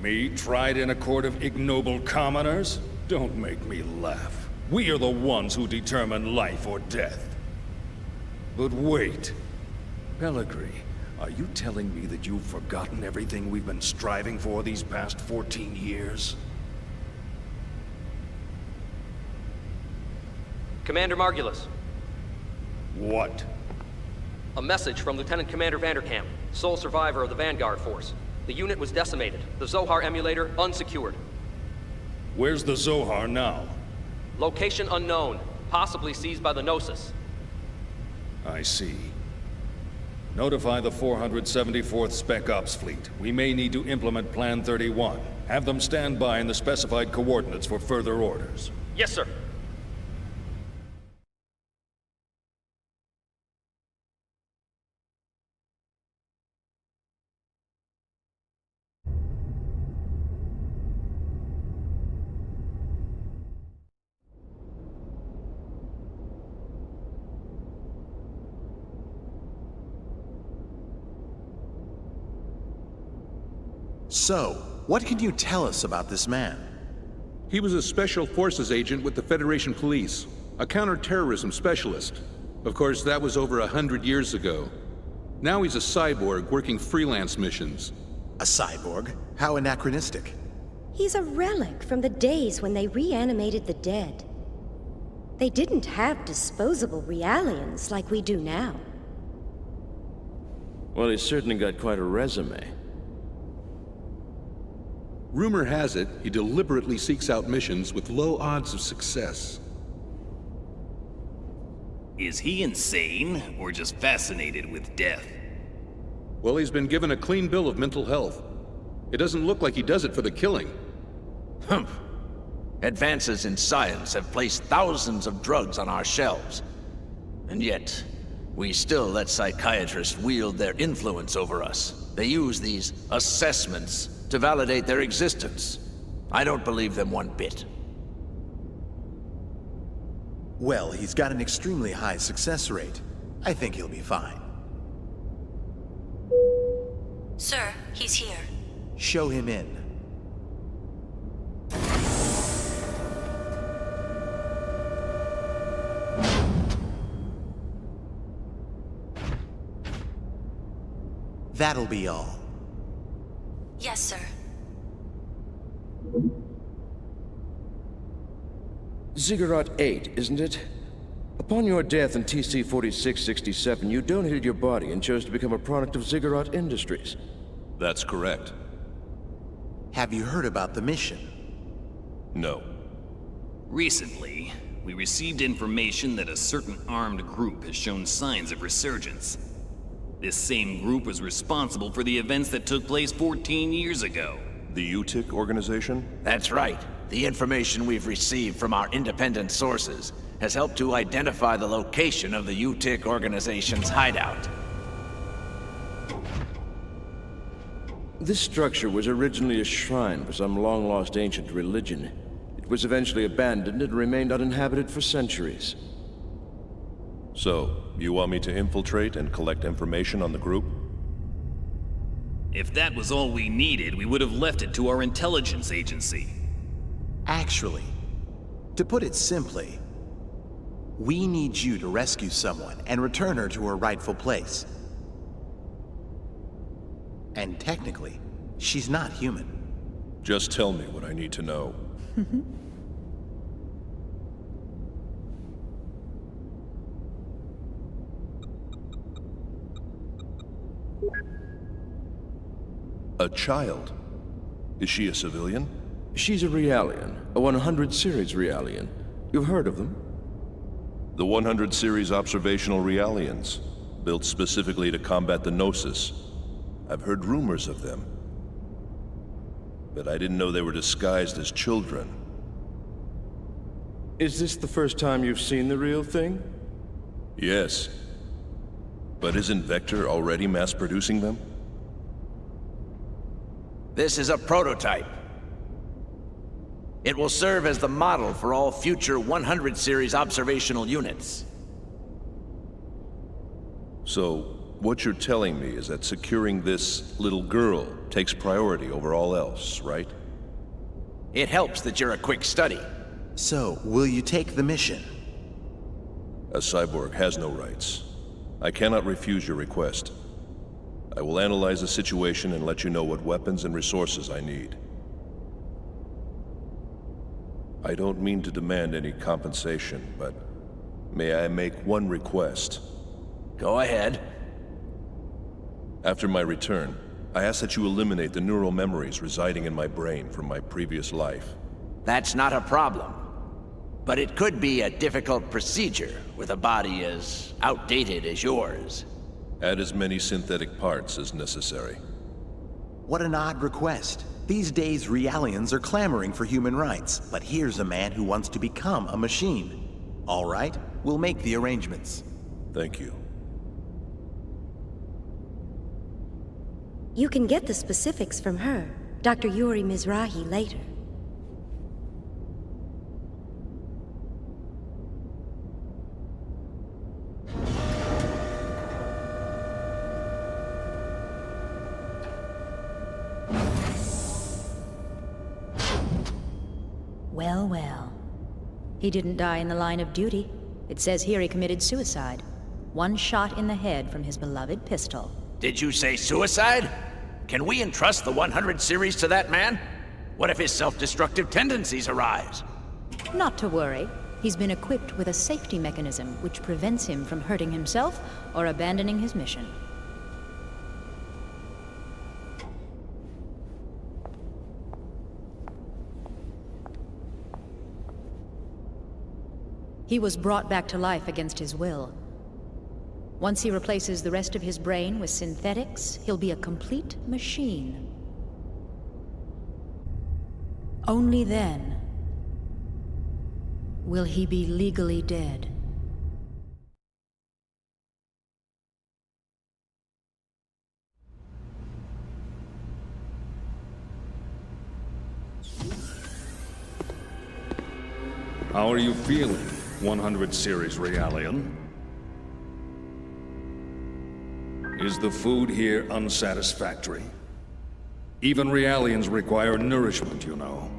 Me, tried in a court of ignoble commoners? Don't make me laugh. We are the ones who determine life or death. But wait. Pellegrini, are you telling me that you've forgotten everything we've been striving for these past 14 years? Commander Margulis. What? A message from Lieutenant Commander Vanderkamp, sole survivor of the Vanguard Force. The unit was decimated. The Zohar emulator unsecured. Where's the Zohar now? Location unknown, possibly seized by the Gnosis. I see. Notify the 474th Spec Ops Fleet. We may need to implement Plan 31. Have them stand by in the specified coordinates for further orders. Yes, sir. So, what can you tell us about this man? He was a Special Forces agent with the Federation Police, a counterterrorism specialist. Of course, that was over 100 years ago. Now he's a cyborg working freelance missions. A cyborg? How anachronistic. He's a relic from the days when they reanimated the dead. They didn't have disposable realians like we do now. Well, he's certainly got quite a resume. Rumor has it, he deliberately seeks out missions with low odds of success. Is he insane, or just fascinated with death? Well, he's been given a clean bill of mental health. It doesn't look like he does it for the killing. Humph. Advances in science have placed thousands of drugs on our shelves. And yet, we still let psychiatrists wield their influence over us. They use these assessments to validate their existence. I don't believe them one bit. Well, he's got an extremely high success rate. I think he'll be fine. Sir, he's here. Show him in. That'll be all. Yes, sir. Ziggurat 8, isn't it? Upon your death in TC-4667, you donated your body and chose to become a product of Ziggurat Industries. That's correct. Have you heard about the mission? No. Recently, we received information that a certain armed group has shown signs of resurgence. This same group was responsible for the events that took place 14 years ago. The UTIC organization? That's right. The information we've received from our independent sources has helped to identify the location of the UTIC organization's hideout. This structure was originally a shrine for some long-lost ancient religion. It was eventually abandoned and remained uninhabited for centuries. So, you want me to infiltrate and collect information on the group? If that was all we needed, we would have left it to our intelligence agency. Actually, to put it simply, we need you to rescue someone and return her to her rightful place. And technically, she's not human. Just tell me what I need to know. A child? Is she a civilian? She's a Realian, a 100 series Realian. You've heard of them? The 100 series observational Realians, built specifically to combat the Gnosis. I've heard rumors of them. But I didn't know they were disguised as children. Is this the first time you've seen the real thing? Yes. But isn't Vector already mass-producing them? This is a prototype. It will serve as the model for all future 100 series observational units. So, what you're telling me is that securing this little girl takes priority over all else, right? It helps that you're a quick study. So, will you take the mission? A cyborg has no rights. I cannot refuse your request. I will analyze the situation and let you know what weapons and resources I need. I don't mean to demand any compensation, but may I make one request? Go ahead. After my return, I ask that you eliminate the neural memories residing in my brain from my previous life. That's not a problem. But it could be a difficult procedure with a body as outdated as yours. Add as many synthetic parts as necessary. What an odd request. These days, Realians are clamoring for human rights, but here's a man who wants to become a machine. All right, we'll make the arrangements. Thank you. You can get the specifics from her, Dr. Yuri Mizrahi, later. Well, well. He didn't die in the line of duty. It says here he committed suicide. One shot in the head from his beloved pistol. Did you say suicide? Can we entrust the 100 series to that man? What if his self-destructive tendencies arise? Not to worry. He's been equipped with a safety mechanism which prevents him from hurting himself or abandoning his mission. He was brought back to life against his will. Once he replaces the rest of his brain with synthetics, he'll be a complete machine. Only then will he be legally dead. How are you feeling, 100 series Realian? Is the food here unsatisfactory? Even Realians require nourishment, you know.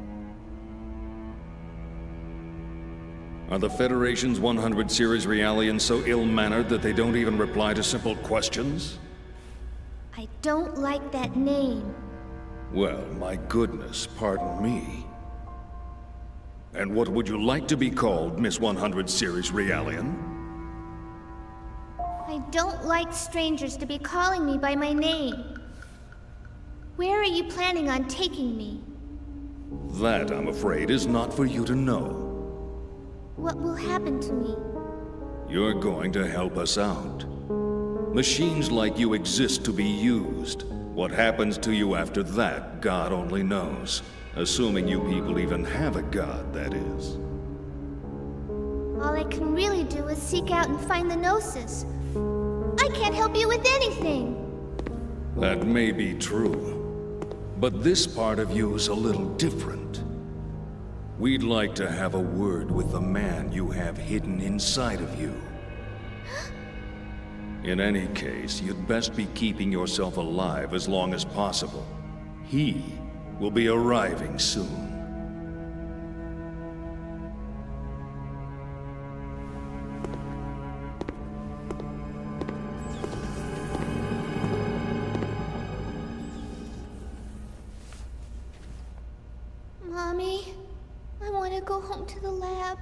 Are the Federation's 100 series Realians so ill-mannered that they don't even reply to simple questions? I don't like that name. Well, my goodness, pardon me. And what would you like to be called, Miss 100 series Realian? I don't like strangers to be calling me by my name. Where are you planning on taking me? That, I'm afraid, is not for you to know. What will happen to me? You're going to help us out. Machines like you exist to be used. What happens to you after that, God only knows. Assuming you people even have a god, that is. All I can really do is seek out and find the Gnosis. I can't help you with anything! That may be true. But this part of you is a little different. We'd like to have a word with the man you have hidden inside of you. In any case, you'd best be keeping yourself alive as long as possible. He will be arriving soon. Mommy, I want to go home to the lab.